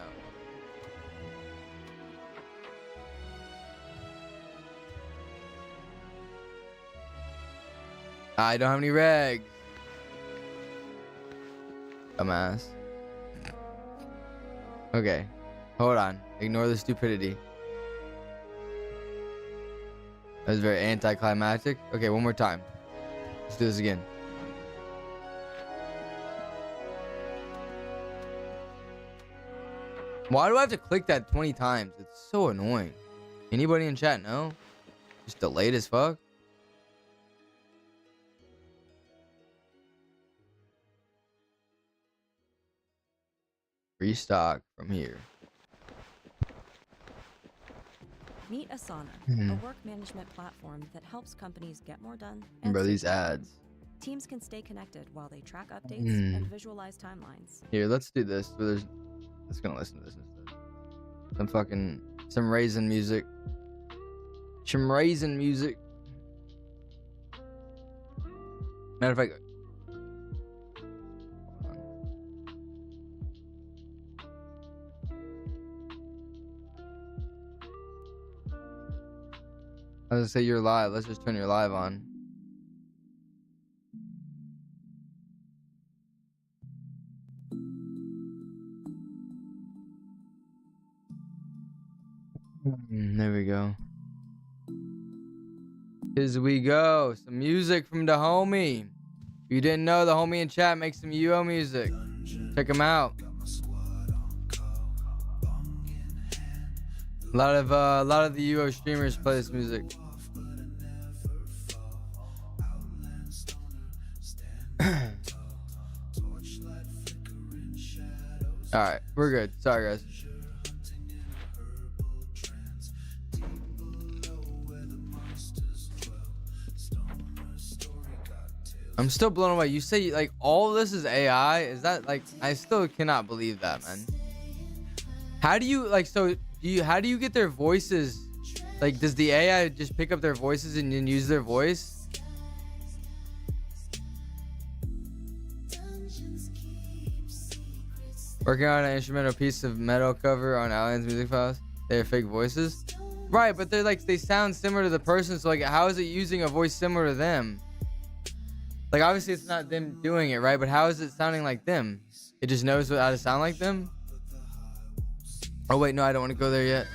I don't have any regs. Dumbass. Okay. Hold on. Ignore the stupidity. That was very anticlimactic. Okay, one more time. Let's do this again. Why do I have to click that 20 times? It's so annoying. Anybody in chat know? Just delayed as fuck. Restock from here. Meet Asana, a work management platform that helps companies get more done. Bro, these ads. Teams can stay connected while they track updates and visualize timelines. Here, let's do this. Let's gonna listen to this instead. Some raisin music. Some raisin music. Matter of fact. I was gonna say you're live. Let's just turn your live on. There we go. Here we go. Some music from the homie. If you didn't know, the homie in chat makes some UO music. Check him out. A lot of the UO streamers play this music. All right, we're good. Sorry, guys. I'm still blown away. You say like all of this is AI? Is that like, I still cannot believe that, man. How do you like, so how do you get their voices? Like, does the AI just pick up their voices and then use their voice? Working on an instrumental piece of metal cover on Outlands music files. They're fake voices. Right, but they're like, they sound similar to the person. So like, how is it using a voice similar to them? Like, obviously it's not them doing it, right? But how is it sounding like them? It just knows how to sound like them? Oh wait, no, I don't want to go there yet.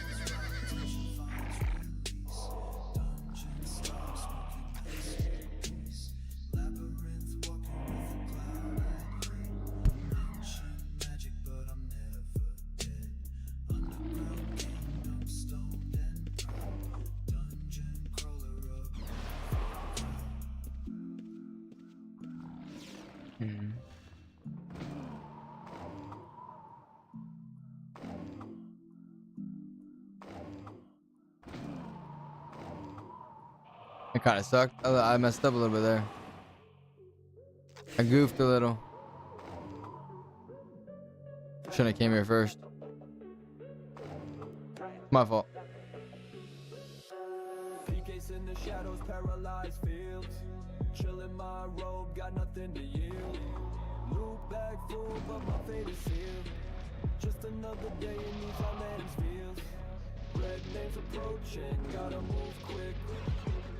It kind of sucked. I messed up a little bit there. I goofed a little. Shouldn't have came here first. My fault. PKs in the shadows, paralyzed fields. Chilling my robe, got nothing to yield. Loop back full, but my fate is sealed. Just another day in these Outlands fields. Red names approaching, gotta move quick.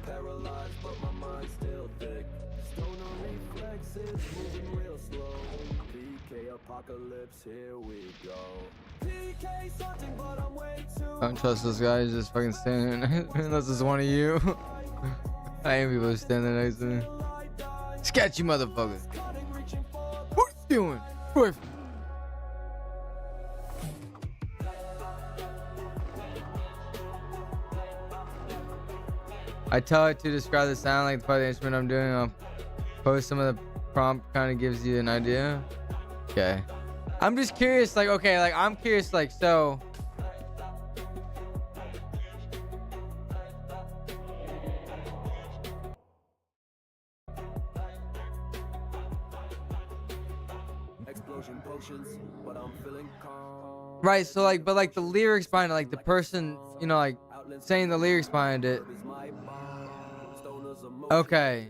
Paralyzed, but my mind's still thick. Stoner reflexes, moving real slow. PK apocalypse, here we go. PK something, but I'm way too. Don't trust this guy. He's just fucking standing. Unless it's one of you. I ain't people standing next to me. Sketchy motherfucker. What are you doing? Wait. I tell it to describe the sound like the part of the instrument I'm doing. I'll post some of the prompt, kind of gives you an idea. Okay. I'm just curious, like, okay, like, I'm curious, like, so. Explosion potions, but I'm feeling calm. Right, so, like, but, like, the lyrics behind it, like, the person, you know, like, saying the lyrics behind it. Okay.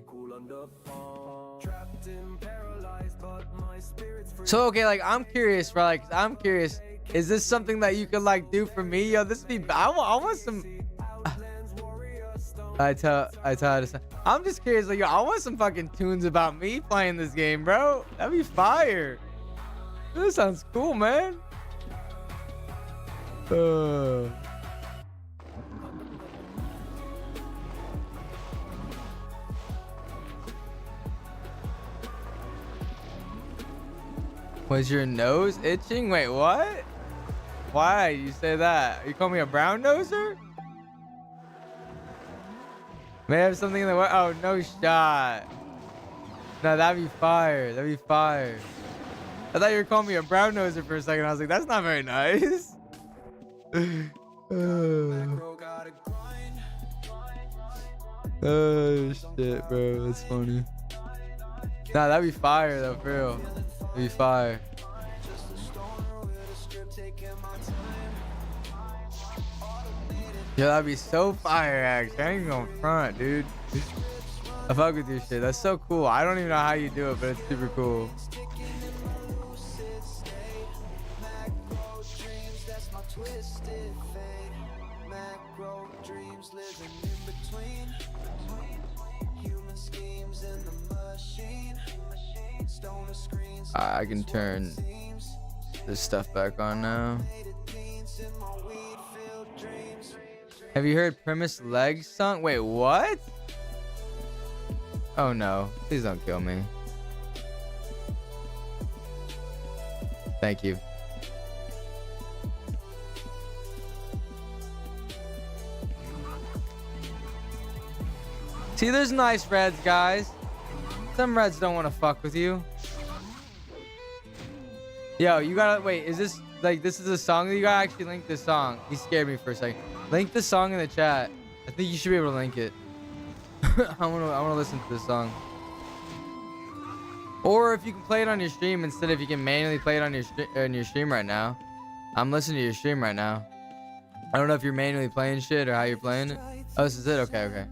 So okay, like I'm curious, right? Like I'm curious. Is this something that you could like do for me? Yo, this be. I want some. I tell her to. I'm just curious, like yo, I want some fucking tunes about me playing this game, bro. That'd be fire. This sounds cool, man. Was your nose itching? Wait, what? Why you say that? You call me a brown noser? May I have something in the way? Oh, no shot. No, that'd be fire. That'd be fire. I thought you were calling me a brown noser for a second. I was like, that's not very nice. Oh shit, bro. That's funny. Nah, that'd be fire though, for real. That'd be fire. Yeah, that'd be so fire, actually. I ain't gonna front, dude. I fuck with your shit. That's so cool. I don't even know how you do it, but it's super cool. I can turn this stuff back on now. Have you heard Premise Legs song? Wait, what? Oh no, please don't kill me. Thank you. See, there's nice reds, guys. Some reds don't want to fuck with you. Yo, you gotta wait. Is this like this is a song that you gotta actually link this song? He scared me for a second. Link the song in the chat. I think you should be able to link it. I wanna listen to this song. Or if you can play it on your stream instead, if you can manually play it on your stream right now. I'm listening to your stream right now. I don't know if you're manually playing shit or how you're playing it. Oh, this is it. Okay, okay.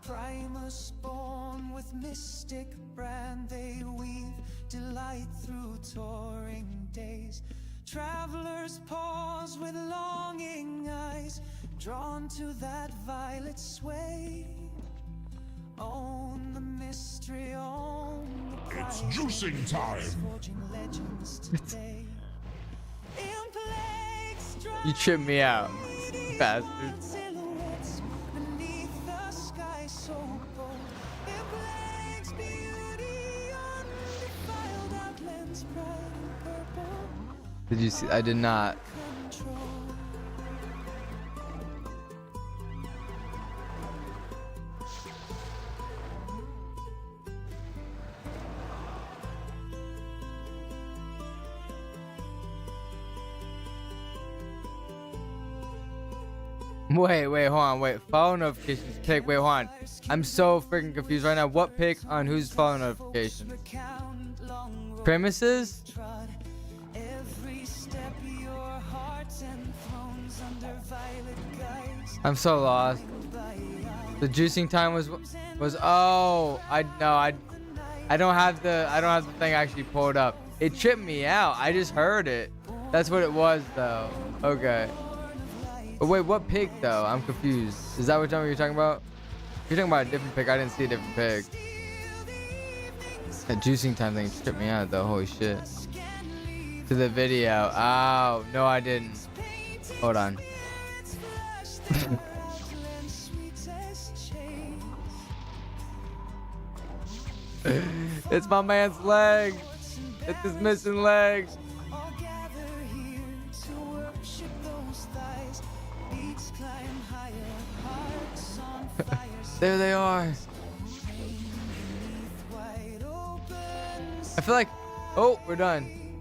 Primus born with mystic brand, they weave delight through touring days. Travelers pause with longing eyes, drawn to that violet sway. Own the mystery, own the prize. It's juicing time. Forging legends today. In plague strike, You tripped me out, bastard. silhouettes beneath the sky so bold. In plague's beauty, undefiled outlands, bright and purple. Did you see? I did not. Control. Wait, hold on, wait. Follow notifications pick. Wait, hold on. I'm so freaking confused right now. What pick on whose follow notification? Premises? I'm so lost. The juicing time was oh, I don't have the thing actually pulled up. It tripped me out. I just heard it. That's what it was though. Okay. But wait, what pick though? I'm confused. Is that what you're talking about? If you're talking about a different pick, I didn't see a different pick. That juicing time thing tripped me out though. Holy shit. To the video. Oh, no, I didn't. Hold on. It's my man's leg. It's his missing leg. There they are. I feel like, oh, we're done.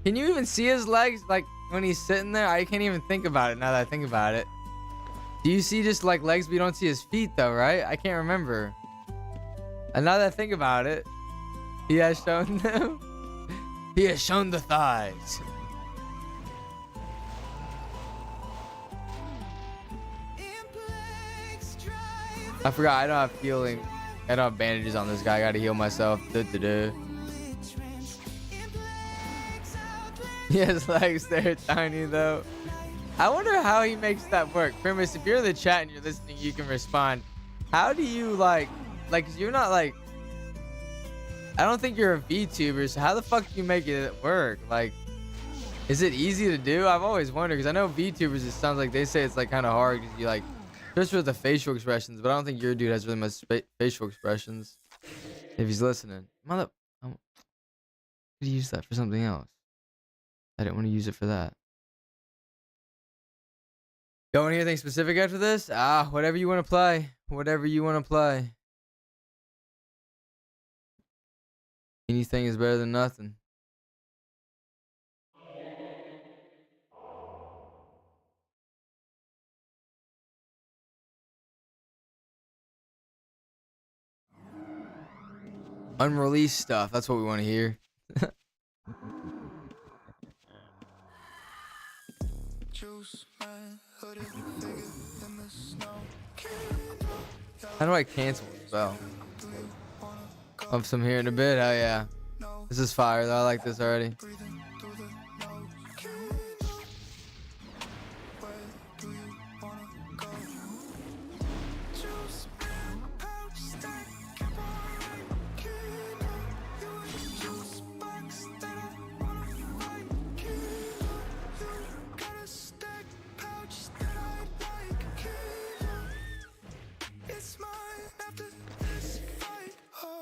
Can you even see his legs? Like when he's sitting there, I can't even think about it now that I think about it. Do you see just like legs, but you don't see his feet though, right? I can't remember. And now that I think about it, he has shown them. He has shown the thighs. I forgot, I don't have healing. I don't have bandages on this guy. I gotta heal myself. He has legs, they're tiny though. I wonder how he makes that work. Primus, if you're in the chat and you're listening, you can respond. How do you like you're not like, I don't think you're a VTuber, so how the fuck do you make it work? Like, is it easy to do? I've always wondered, because I know VTubers, it sounds like they say it's like kind of hard because you like, just with the facial expressions, but I don't think your dude has really much facial expressions. If he's listening. Mother, I could use that for something else. I didn't want to use it for that. Going anything specific after this? Ah, whatever you want to play. Whatever you want to play. Anything is better than nothing. Unreleased stuff. That's what we want to hear. How do I cancel the spell? Of some here in a bit. Oh yeah. This is fire though. I like this already.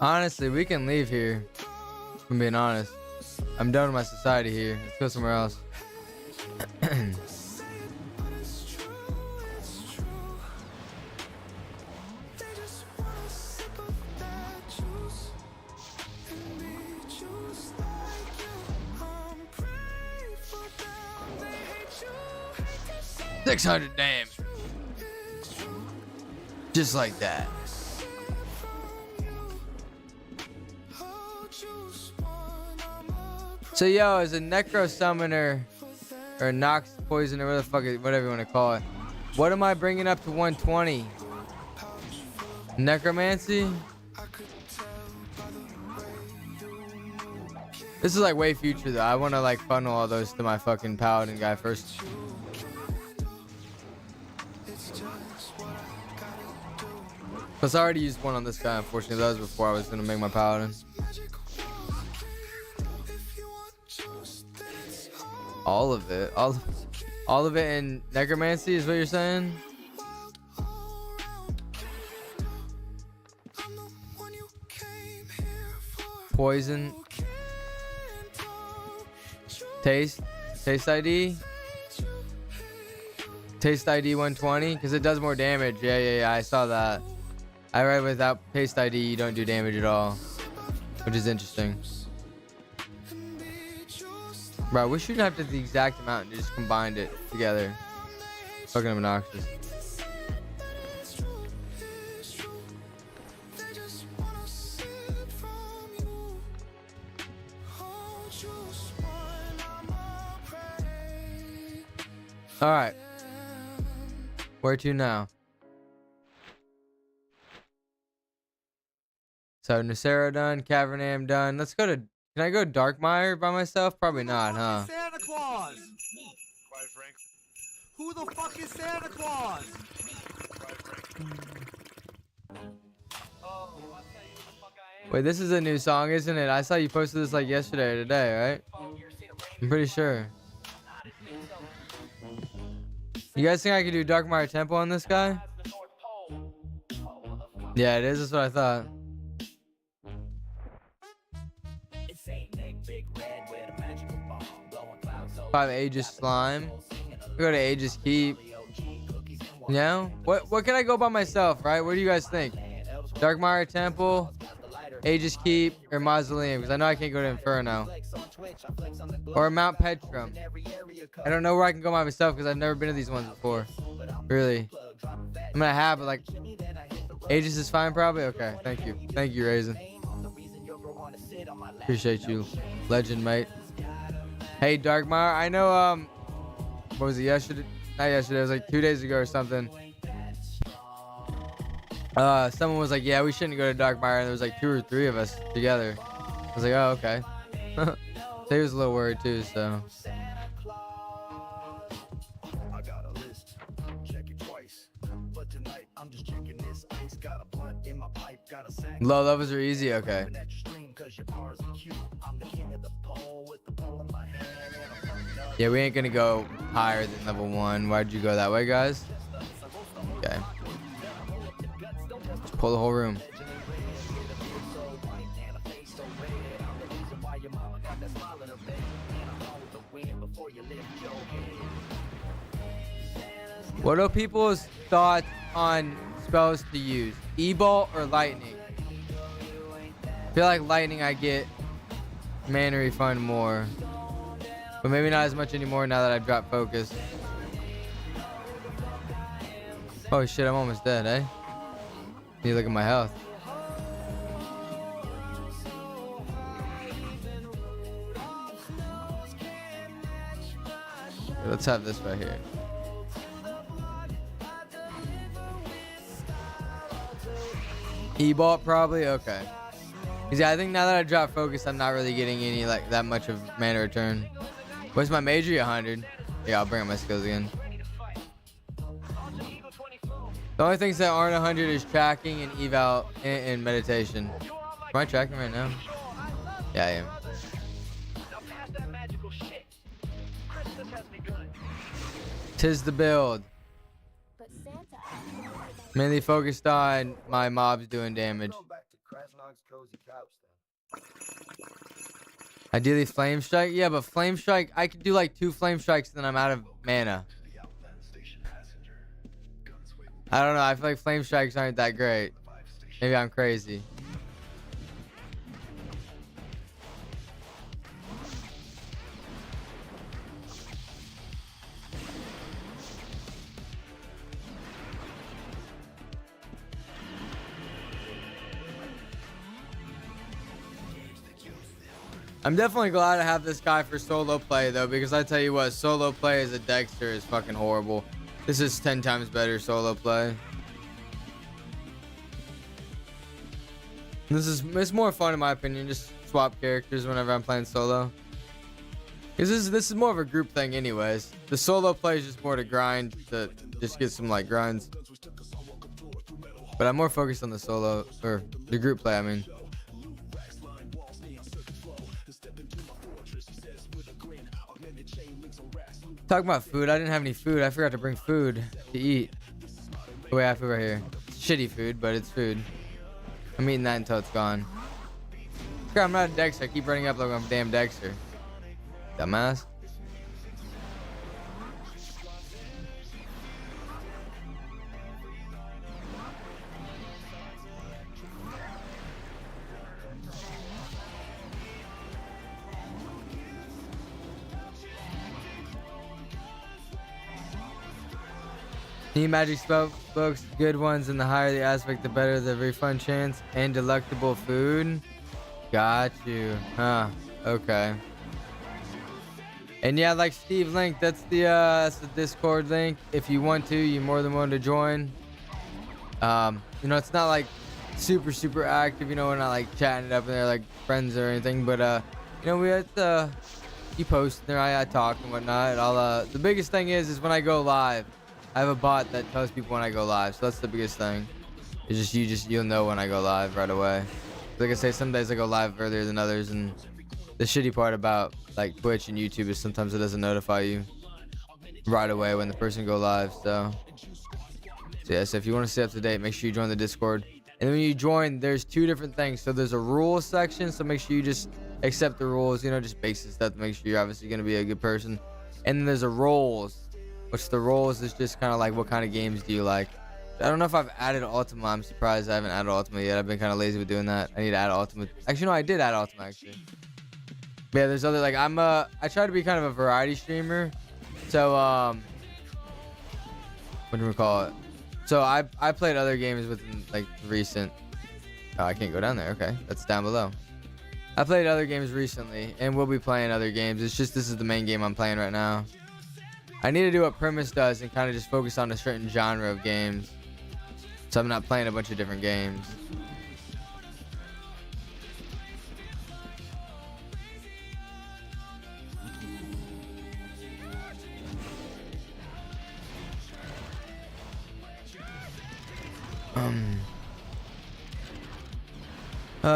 Honestly, we can leave here. If I'm being honest. I'm done with my society here. Let's go somewhere else. $600 damage. Just like that. So yo, as a necro summoner or Nox poison or whatever the fuck, whatever you want to call it, what am I bringing up to 120? Necromancy. This is like way future though. I want to like funnel all those to my fucking paladin guy first. Plus I already used one on this guy, unfortunately. That was before I was gonna make my paladin. All of it. All of it in necromancy is what you're saying? Poison. Taste ID. Taste ID 120 because it does more damage. Yeah, I saw that. I read without taste ID you don't do damage at all, which is interesting. Bro, we shouldn't have to the exact amount and just combined it together. Fucking obnoxious. All right. Where to now? So Nacero done, Cavernam done. Let's go to. Can I go Darkmire by myself? Probably not, huh? Santa Claus. Quite frankly. Who the fuck is Santa Claus? Wait, this is a new song, isn't it? I saw you posted this like yesterday or today, right? I'm pretty sure. You guys think I could do Darkmire Temple on this guy? Yeah, it is. That's what I thought. Five Aegis Slime. Go to Aegis Keep. You know? What can I go by myself, right? What do you guys think? Darkmire Temple, Aegis Keep, or Mausoleum? Because I know I can't go to Inferno. Or Mount Petrum. I don't know where I can go by myself because I've never been to these ones before. Really. I'm gonna have it like Aegis is fine probably? Okay, thank you. Thank you, Raisin. Appreciate you. Legend, mate. Hey, Darkmire. I know, what was it, yesterday? Not yesterday, it was like 2 days ago or something. Someone was like, yeah, we shouldn't go to Darkmire, and there was like 2 or 3 of us together. I was like, oh, okay. They was a little worried too, so. Low levels are easy, okay. Yeah, we ain't gonna go higher than level 1. Why'd you go that way, guys? Okay. Just pull the whole room. What are people's thoughts on spells to use? E-Bolt or Lightning? I feel like Lightning I get mana refund more. But maybe not as much anymore now that I've dropped focus. Oh shit, I'm almost dead, eh? Need to look at my health. Okay, let's have this right here. E-Bolt probably? Okay. Yeah, I think now that I dropped focus, I'm not really getting any like that much of mana return. What's my major? 100. Yeah, I'll bring up my skills again. The only things that aren't 100 is tracking and eval and meditation. Am I tracking right now? Yeah, I am. Tis the build. Mainly focused on my mobs doing damage. Ideally flame strike. Yeah, but flame strike, I could do like 2 flame strikes and then I'm out of mana. I don't know, I feel like flame strikes aren't that great. Maybe I'm crazy. I'm definitely glad I have this guy for solo play though, because I tell you what, solo play as a Dexter is fucking horrible. This is 10 times better solo play. It's more fun in my opinion. Just swap characters whenever I'm playing solo. Cause this is more of a group thing, anyways. The solo play is just more to grind, to just get some like grinds. But I'm more focused on the solo or the group play. I mean. Talking about food, I didn't have any food. I forgot to bring food to eat. The way I feel right here. It's shitty food, but it's food. I'm eating that until it's gone. I'm not a Dexter. I keep running up like I'm damn Dexter. Dumbass. New magic spell books, good ones, and the higher the aspect, the better the refund chance and delectable food. Got you. Huh. Okay. And yeah, like Steve linked, that's the Discord link. If you want to, you're more than willing to join. You know, it's not like super active. You know, we're not like chatting it up in there like friends or anything. But you know, we had you post there. I talk and whatnot. I'll the biggest thing is when I go live. I have a bot that tells people when I go live, so that's the biggest thing. It's just you'll know when I go live right away. Like I say, some days I go live earlier than others, and the shitty part about like Twitch and YouTube is sometimes it doesn't notify you right away when the person go live. So yeah, so if you want to stay up to date, make sure you join the Discord. And when you join, there's two different things. So there's a rules section, so make sure you just accept the rules. You know, just basic stuff to make sure you're obviously gonna be a good person. And then there's a roles. Which the roles is just kind of like what kind of games do you like. I don't know if I've added Ultima. I'm surprised I haven't added Ultima yet. I've been kind of lazy with doing that. I need to add Ultima. Actually, no, I did add Ultima actually. But yeah, there's other like I try to be kind of a variety streamer. So what do we call it? So I played other games within like recent. Oh, I can't go down there. Okay, that's down below. I played other games recently, and we'll be playing other games. It's just this is the main game I'm playing right now. I need to do what Premise does and kind of just focus on a certain genre of games. So I'm not playing a bunch of different games.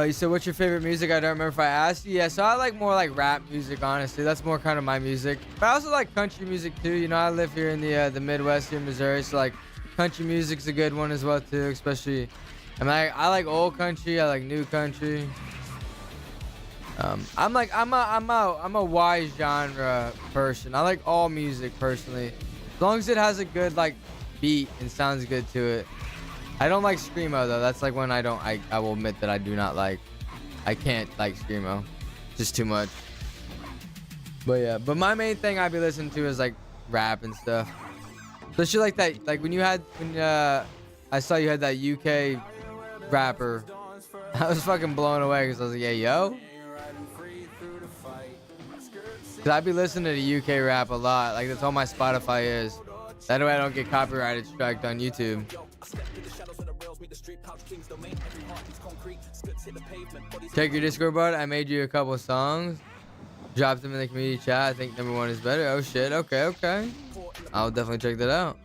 You said, what's your favorite music? I don't remember if I asked you. Yeah, so I like more like rap music, honestly. That's more kind of my music. But I also like country music too. You know, I live here in the Midwest here in Missouri, so like country music's a good one as well too. Especially, I mean, I like old country. I like new country. I'm a wide genre person. I like all music personally, as long as it has a good like beat and sounds good to it. I don't like screamo though. That's like when I will admit that I do not like. I can't like screamo, just too much. But yeah, but my main thing I be listening to is like rap and stuff. Especially like that, like when I saw you had that UK rapper. I was fucking blown away because I was like, yeah, yo. Cause I be listening to UK rap a lot. Like that's all my Spotify is. That way I don't get copyrighted striked on YouTube. Check your Discord, bud. I made you a couple of songs. Dropped them in the community chat. I think number 1 is better. Oh shit. Okay. I'll definitely check that out.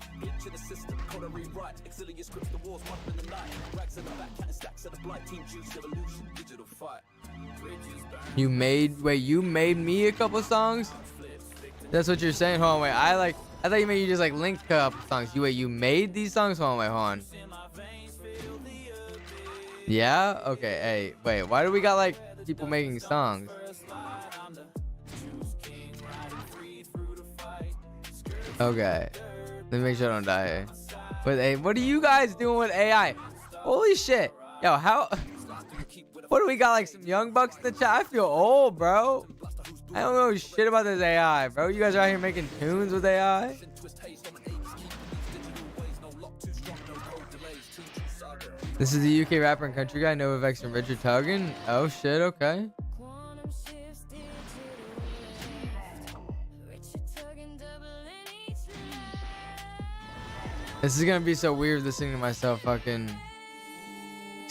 You made me a couple of songs? That's what you're saying? Hold on, wait. I thought you just like linked a couple songs. You made these songs? Hold on. Yeah? Okay, hey, wait, why do we got like people making songs? Okay. Let me make sure I don't die here. But hey, what are you guys doing with AI? Holy shit. Yo, what do we got, like some young bucks in the chat? I feel old, bro. I don't know shit about this AI, bro. You guys are out here making tunes with AI? This is the UK rapper and country guy, Nova Vex and Richard Tuggan. Oh shit, okay. This is gonna be so weird listening to myself fucking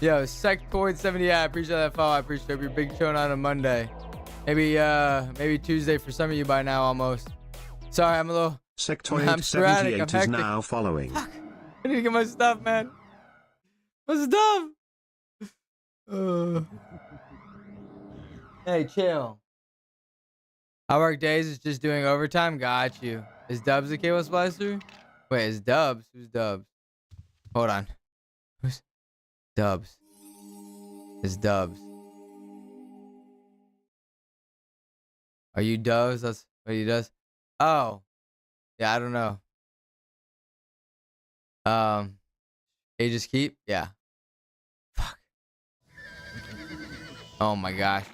Yo, Sectoid70, yeah, I appreciate that follow. I appreciate your big showing on a Monday. Maybe Tuesday for some of you by now almost. Sorry, I'm a little... I'm sporadic, I'm Sectoid78 is hectic. now following. Fuck. I need to get my stuff, man. My stuff. Hey, chill. I work days is just doing overtime. Got you. Is Dubs a cable splicer? Wait, is Dubs? Who's Dubs? Hold on. Who's Dubs? Is Dubs? Are you Dubs? That's what he does. Oh, yeah. I don't know. Ages keep. Yeah. Fuck. Oh my gosh.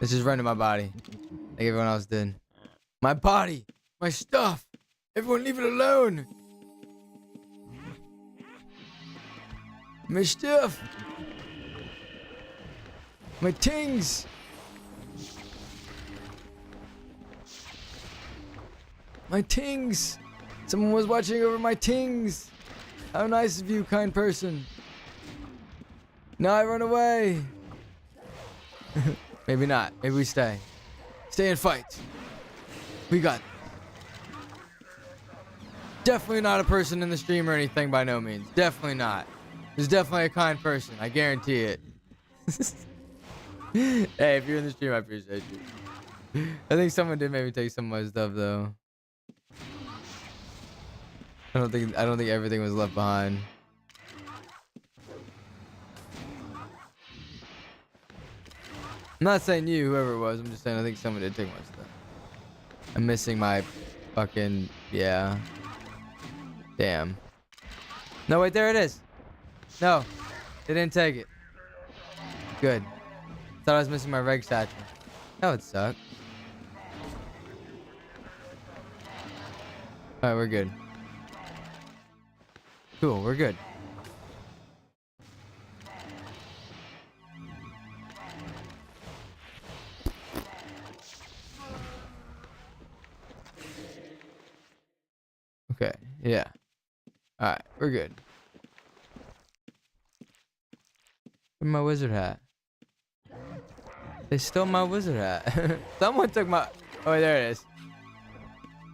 This just run to my body, like everyone else did. My body, my stuff. Everyone, leave it alone. My stuff. My tings. My tings. Someone was watching over my tings. How nice of you, kind person. Now I run away. Maybe not. Maybe we stay. Stay and fight. We got... Definitely not a person in the stream or anything by no means. Definitely not. There's definitely a kind person. I guarantee it. Hey, if you're in the stream, I appreciate you. I think someone did maybe take some of my stuff though. I don't think everything was left behind. I'm not saying you, whoever it was. I'm just saying I think someone did take my stuff. I'm missing my fucking... Yeah. Damn. No, wait, there it is. No. They didn't take it. Good. Thought I was missing my reg satchel. That would suck. Alright, we're good. Cool, we're good. Okay, yeah. Alright, we're good. Where's my wizard hat? They stole my wizard hat. Someone took my... Oh, wait, there it is.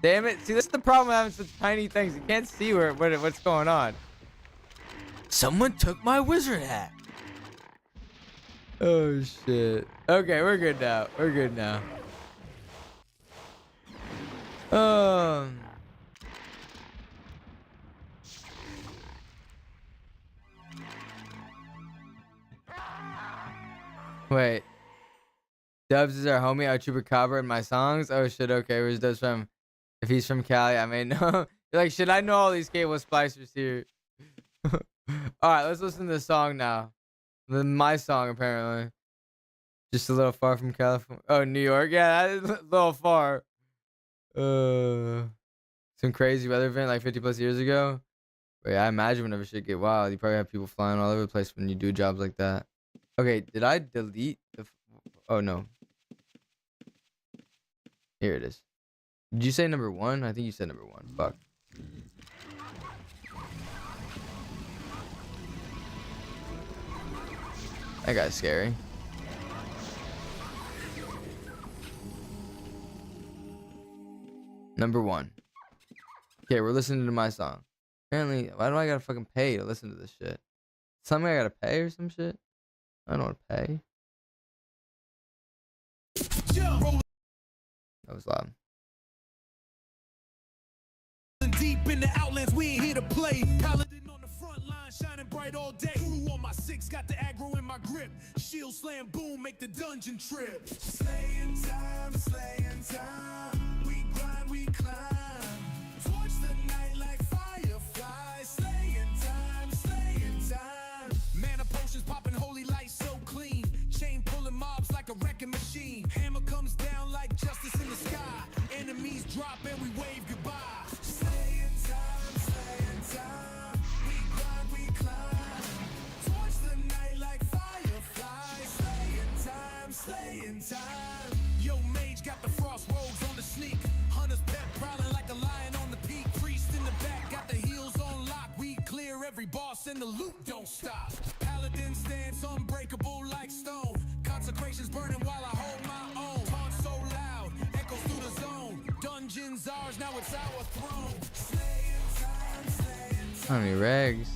Damn it. See, this is the problem with having such tiny things. You can't see what's going on. Someone took my wizard hat. Oh, shit. Okay, we're good now. We're good now. Wait. Dubs is our homie, our chupacabra in my songs? Oh shit, okay. Where's Dubs from? If he's from Cali, I may know. You're like, should I know all these cable splicers here? Alright, let's listen to the song now. My song, apparently. Just a little far from California. Oh, New York? Yeah, that is a little far. Some crazy weather event like 50 plus years ago. But yeah, I imagine whenever shit get wild, you probably have people flying all over the place when you do jobs like that. Okay, did I delete the... Oh, no. Here it is. Did you say number 1? I think you said number 1. Fuck. That guy's scary. Number 1. Okay, we're listening to my song. Apparently, why do I gotta fucking pay to listen to this shit? Something I gotta pay or some shit? I don't want to pay. That was loud. Deep in the Outlands, we ain't here to play. Paladin on the front line, shining bright all day. Crew on my 6, got the aggro in my grip. Shield slam, boom, make the dungeon trip. Slaying time, we grind, we climb. Torch the night like fireflies. Slaying time. Mana potions popping, holy light so clean. Chain pulling mobs like a wrecking machine. Hammer comes down like justice in the sky. Enemies drop and we wave goodbye. Slaying time, we grind, we climb. Torch the night like fireflies. Slaying time. boss and the loot don't stop. Paladin stance unbreakable like stone. Consecrations burning while I hold my own. Taunt so loud, echoes through the zone. Dungeons ours, now it's our throne. Slaying time, slaying time. How many rags?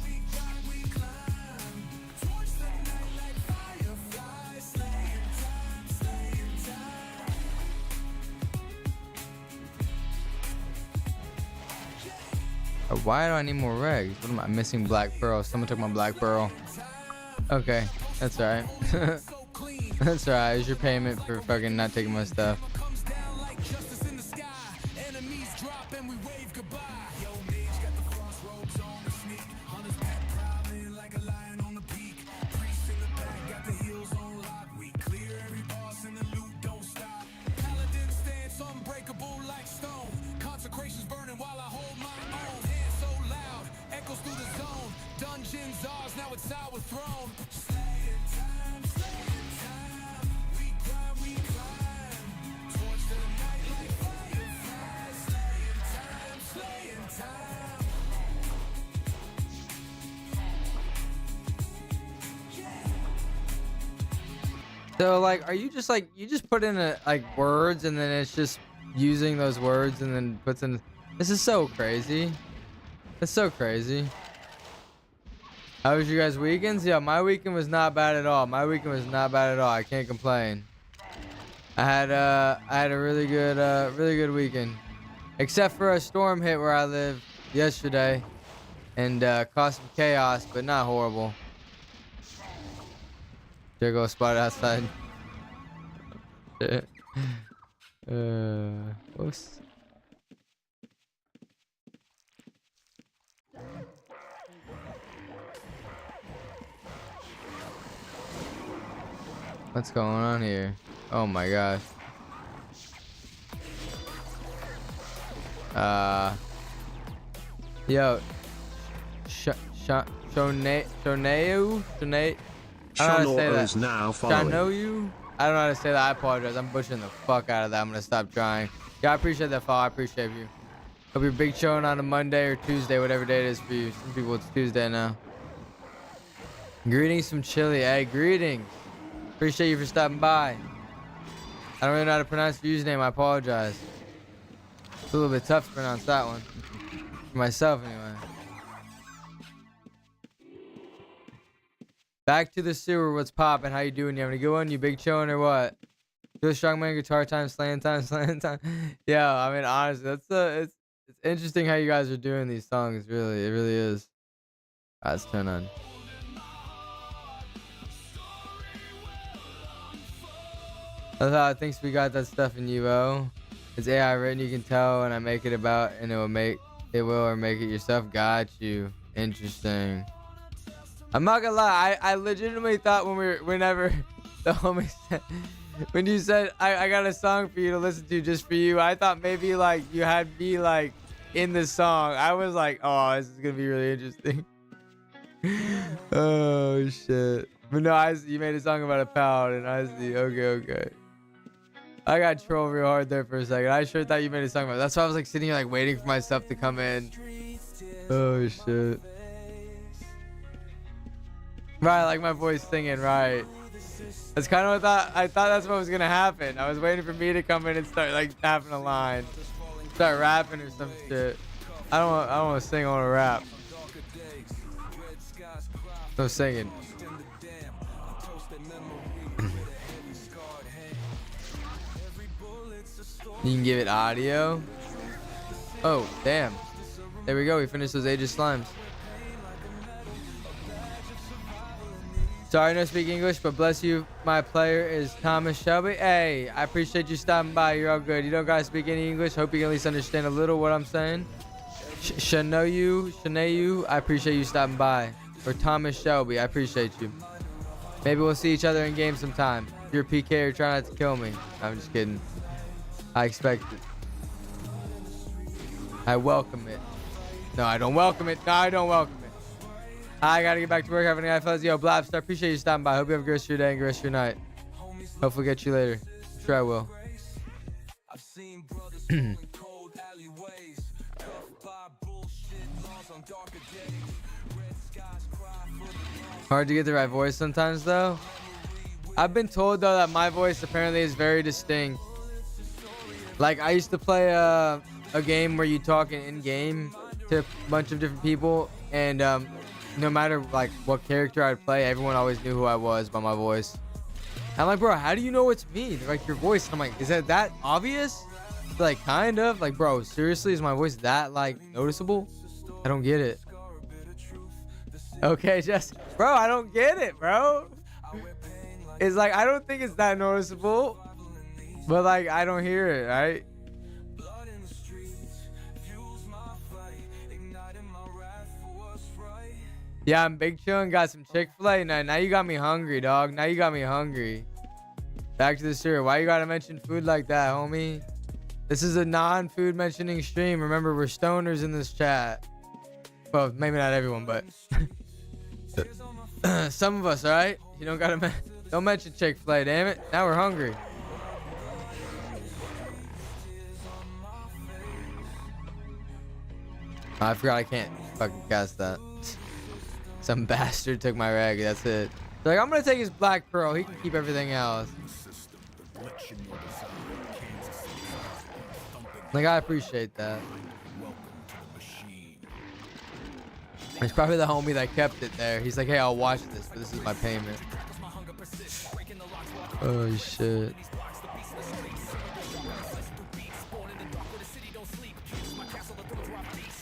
Why do I need more rags? What am I missing? Black pearl. Someone took my black pearl. Okay, that's alright. That's alright. It's your payment for fucking not taking my stuff. So like, are you just like, you just put in like words and then it's just using those words and then puts in, this is so crazy. It's so crazy. How was your guys' weekends? Yeah, my weekend was not bad at all. My weekend was not bad at all. I can't complain. I had a really good weekend. Except for a storm hit where I live yesterday and caused some chaos, but not horrible. There go a spot outside. Whoops. What's going on here? Oh my gosh. Yo. Shoneu? I don't know how to say that. Is now following. Shanoyu? I don't know how to say that. I apologize. I'm butchering the fuck out of that. I'm gonna stop trying. Yeah, I appreciate that follow. I appreciate you. Hope your big showing on a Monday or Tuesday, whatever day it is for you. Some people it's Tuesday now. Greetings from Chile. Hey, greetings. Appreciate you for stopping by. I don't really know how to pronounce your username. I apologize. It's a little bit tough to pronounce that one. For myself, anyway. Back to the sewer. What's poppin'? How you doing? You having a good one? You big chillin' or what? Feel strongman, guitar time, slaying time, slaying time. Yeah, I mean, honestly, it's interesting how you guys are doing these songs. Really, it really is. Alright, let's turn on. That's how I think we got that stuff in UO. It's AI written, you can tell when I make it about, and it will or make it yourself. Got you. Interesting. I'm not gonna lie, I legitimately thought whenever the homie said, when you said I got a song for you to listen to just for you, I thought maybe like you had me like in the song. I was like, oh, this is gonna be really interesting. Oh shit. But no, you made a song about a paladin. I see. Okay. I got trolled real hard there for a second. I sure thought you made a song about it. That's why I was like sitting here like waiting for my stuff to come in. Oh shit. Right, like my voice singing, right. That's kind of what I thought that's what was gonna happen. I was waiting for me to come in and start like tapping a line. Start rapping or some shit. I don't want to sing, I want to rap. No singing. You can give it audio. Oh, damn. There we go. We finished those Age of Slimes. Sorry, I don't speak English, but bless you. My player is Thomas Shelby. Hey, I appreciate you stopping by. You're all good. You don't gotta speak any English. Hope you can at least understand a little what I'm saying. Shanayu, I appreciate you stopping by. Or Thomas Shelby, I appreciate you. Maybe we'll see each other in game sometime. If you're PK or trying not to kill me. I'm just kidding. I expect it. I welcome it. No, I don't welcome it. No, I don't welcome it. I gotta get back to work. Having a night, fellas. Yo, Blabstar, appreciate you stopping by. Hope you have a good rest of your day and good rest of your night. Hopefully get you later. I'm sure I will. Hard to get the right voice sometimes though. I've been told though that my voice apparently is very distinct. Like I used to play a game where you talk in game to a bunch of different people, and no matter like what character I'd play, everyone always knew who I was by my voice. I'm like, bro, how do you know it's me? They're like, your voice. And I'm like, is that obvious? Like, kind of. Like, bro, seriously, is my voice that like noticeable? I don't get it. Okay, just bro, I don't get it, bro. It's like I don't think it's that noticeable, but like I don't hear it, right? Yeah, I'm Big Chill and got some Chick-fil-A. Now you got me hungry, dog. Now you got me hungry. Back to the sewer. Why you gotta mention food like that, homie? This is a non-food mentioning stream. Remember, we're stoners in this chat. Well, maybe not everyone, but some of us, all right? You don't gotta don't mention Chick-fil-A, damn it. Now we're hungry. I forgot I can't fucking cast that. Some bastard took my rag. That's it. They're like, I'm gonna take his black pearl. He can keep everything else. Like, I appreciate that. It's probably the homie that kept it there. He's like, hey, I'll watch this, but this is my payment. Oh shit.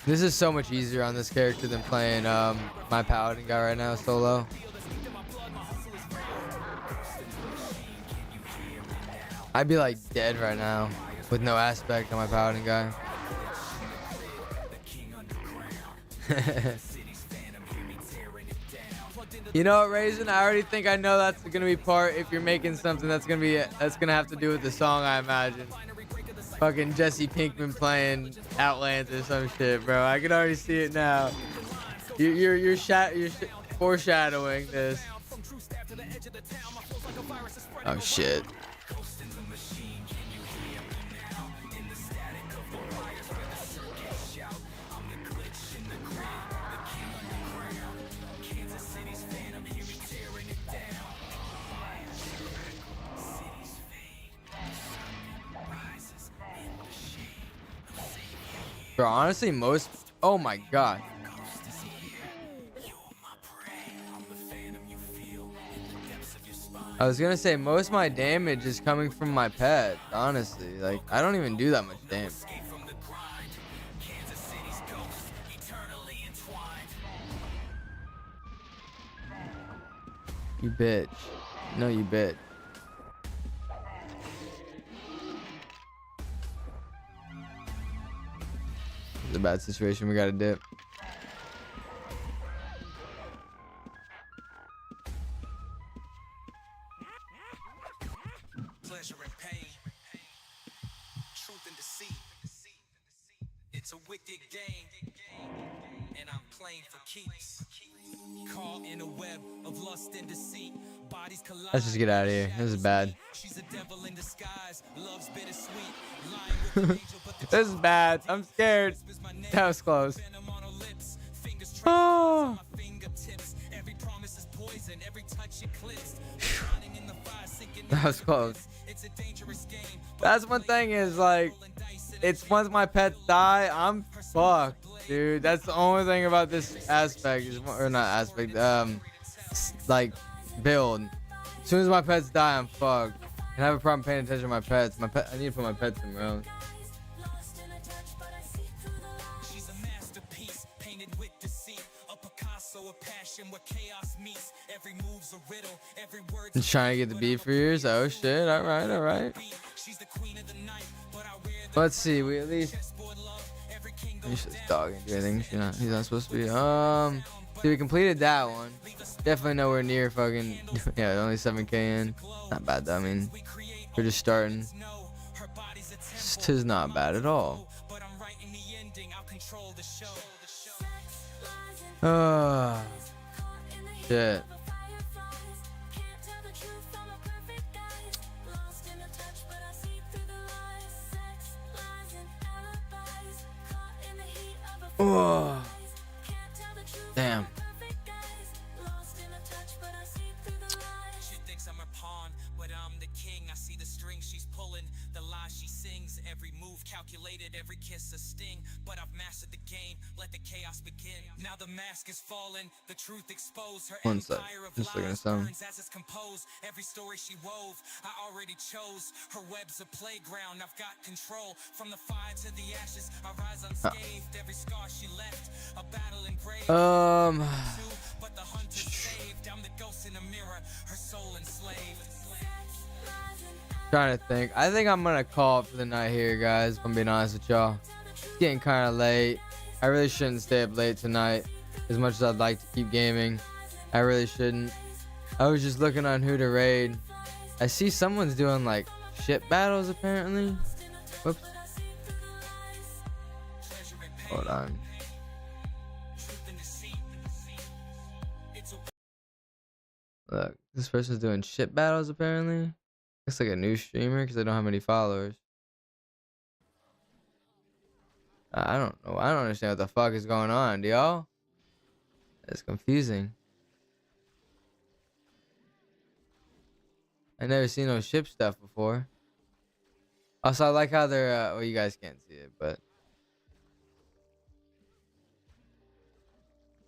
This is so much easier on this character than playing my paladin guy right now solo. I'd be like dead right now with no aspect on my paladin guy. You know what, Raisin? I already think I know that's gonna be part. If you're making something that's gonna have to do with the song, I imagine. Fucking Jesse Pinkman playing Outlands or some shit, bro. I can already see it now. You're foreshadowing this. Oh shit. Bro, honestly, oh my god. I was gonna say most of my damage is coming from my pet, honestly. Like, I don't even do that much damage. You bitch. No, you bitch. It's a bad situation. We gotta dip. Pleasure and pain, truth and deceit. It's a wicked game, and I'm playing for keeps. Caught in a web of lust and deceit. Bodies collide. Let's just get out of here. This is bad. She's a devil in disguise. Love's bittersweet. Lying with an angel, but the This is bad. I'm scared. That was close. Oh. That was close. That's one thing is like, it's once my pets die, I'm fucked, dude. That's the only thing about this aspect, or not aspect, like build. As soon as my pets die, I'm fucked. And I have a problem paying attention to my pets. I need to put my pets somewhere else. She's a masterpiece, painted with deceit. A Picasso of passion where chaos meets. Every move's a riddle, every word. I'm trying to get the beat for yours. Oh shit! All right, all right. She's the queen of the night, but I wear the Let's see. We at least. He's just dogging. I think he's not supposed to be. See, we completed that one. Definitely nowhere near fucking. Yeah, only 7K in. Not bad though. I mean, we're just starting. Tis not bad at all. Oh, shit. Oh, damn. Every move calculated, every kiss a sting. But I've mastered the game, let the chaos begin. Now the mask is fallen, the truth exposed. Her One sec. empire of Just looking at lies some. burns as it's composed. Every story she wove, I already chose. Her web's a playground, I've got control. From the fire to the ashes, I rise unscathed. Every scar she left, a battle engraved. But the hunter saved. I'm the ghost in the mirror, her soul enslaved. Trying to think. I think I'm gonna call it for the night here, guys. If I'm being honest with y'all. It's getting kind of late. I really shouldn't stay up late tonight. As much as I'd like to keep gaming, I really shouldn't. I was just looking on who to raid. I see someone's doing like ship battles apparently. Whoops. Hold on. Look, this person's doing ship battles apparently. Looks like a new streamer because they don't have any followers. I don't know. I don't understand what the fuck is going on, do y'all? It's confusing. I never seen no ship stuff before. Also, I like how they're well, you guys can't see it, but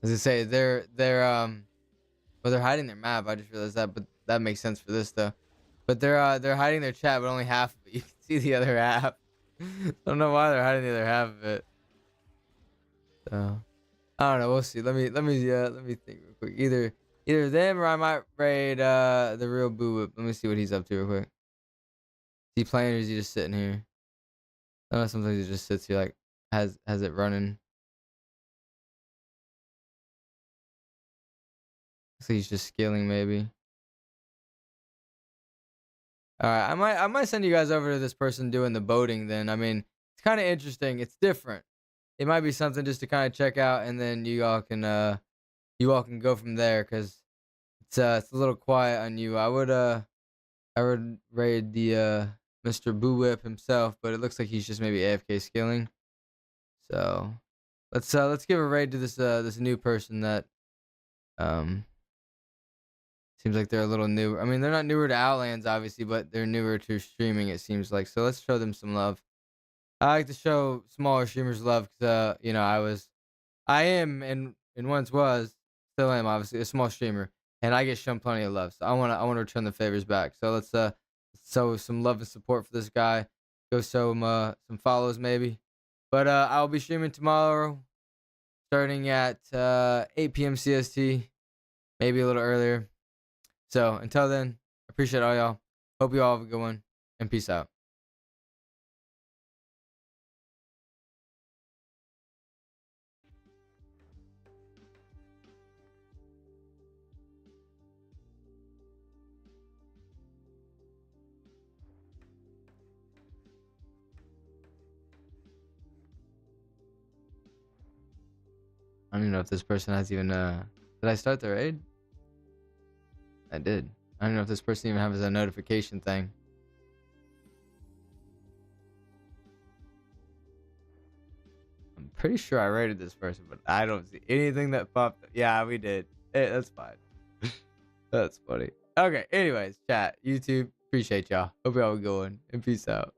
as I say, they're well, they're hiding their map. I just realized that, but that makes sense for this though. But they're hiding their chat, but only half of it. You can see the other half. I don't know why they're hiding the other half of it. So I don't know. We'll see. Let me think real quick. Either them or I might raid the real Boo Whip. Let me see what he's up to real quick. Is he playing or is he just sitting here? I don't know. Sometimes he just sits here like has it running. So he's just scaling maybe. All right, I might send you guys over to this person doing the boating then. I mean, it's kind of interesting. It's different. It might be something just to kind of check out, and then you all can go from there because it's a little quiet on you. I would raid the Mr. Boo Whip himself, but it looks like he's just maybe AFK skilling. So let's give a raid to this new person that seems like they're a little new. I mean, they're not newer to Outlands, obviously, but they're newer to streaming, it seems like. So let's show them some love. I like to show smaller streamers love because, you know, I am, and once was, still am, obviously, a small streamer. And I get shown plenty of love. So I want to return the favors back. So let's show some love and support for this guy. Go show him some follows, maybe. But I'll be streaming tomorrow, starting at 8 PM CST, maybe a little earlier. So until then, appreciate all y'all. Hope you all have a good one, and peace out. I don't even know if this person has even did I start the raid? I did. I don't know if this person even has a notification thing. I'm pretty sure I rated this person, but I don't see anything that popped up. Yeah, we did. Hey, that's fine. That's funny. Okay, anyways, chat, YouTube, appreciate y'all. Hope y'all are going, and peace out.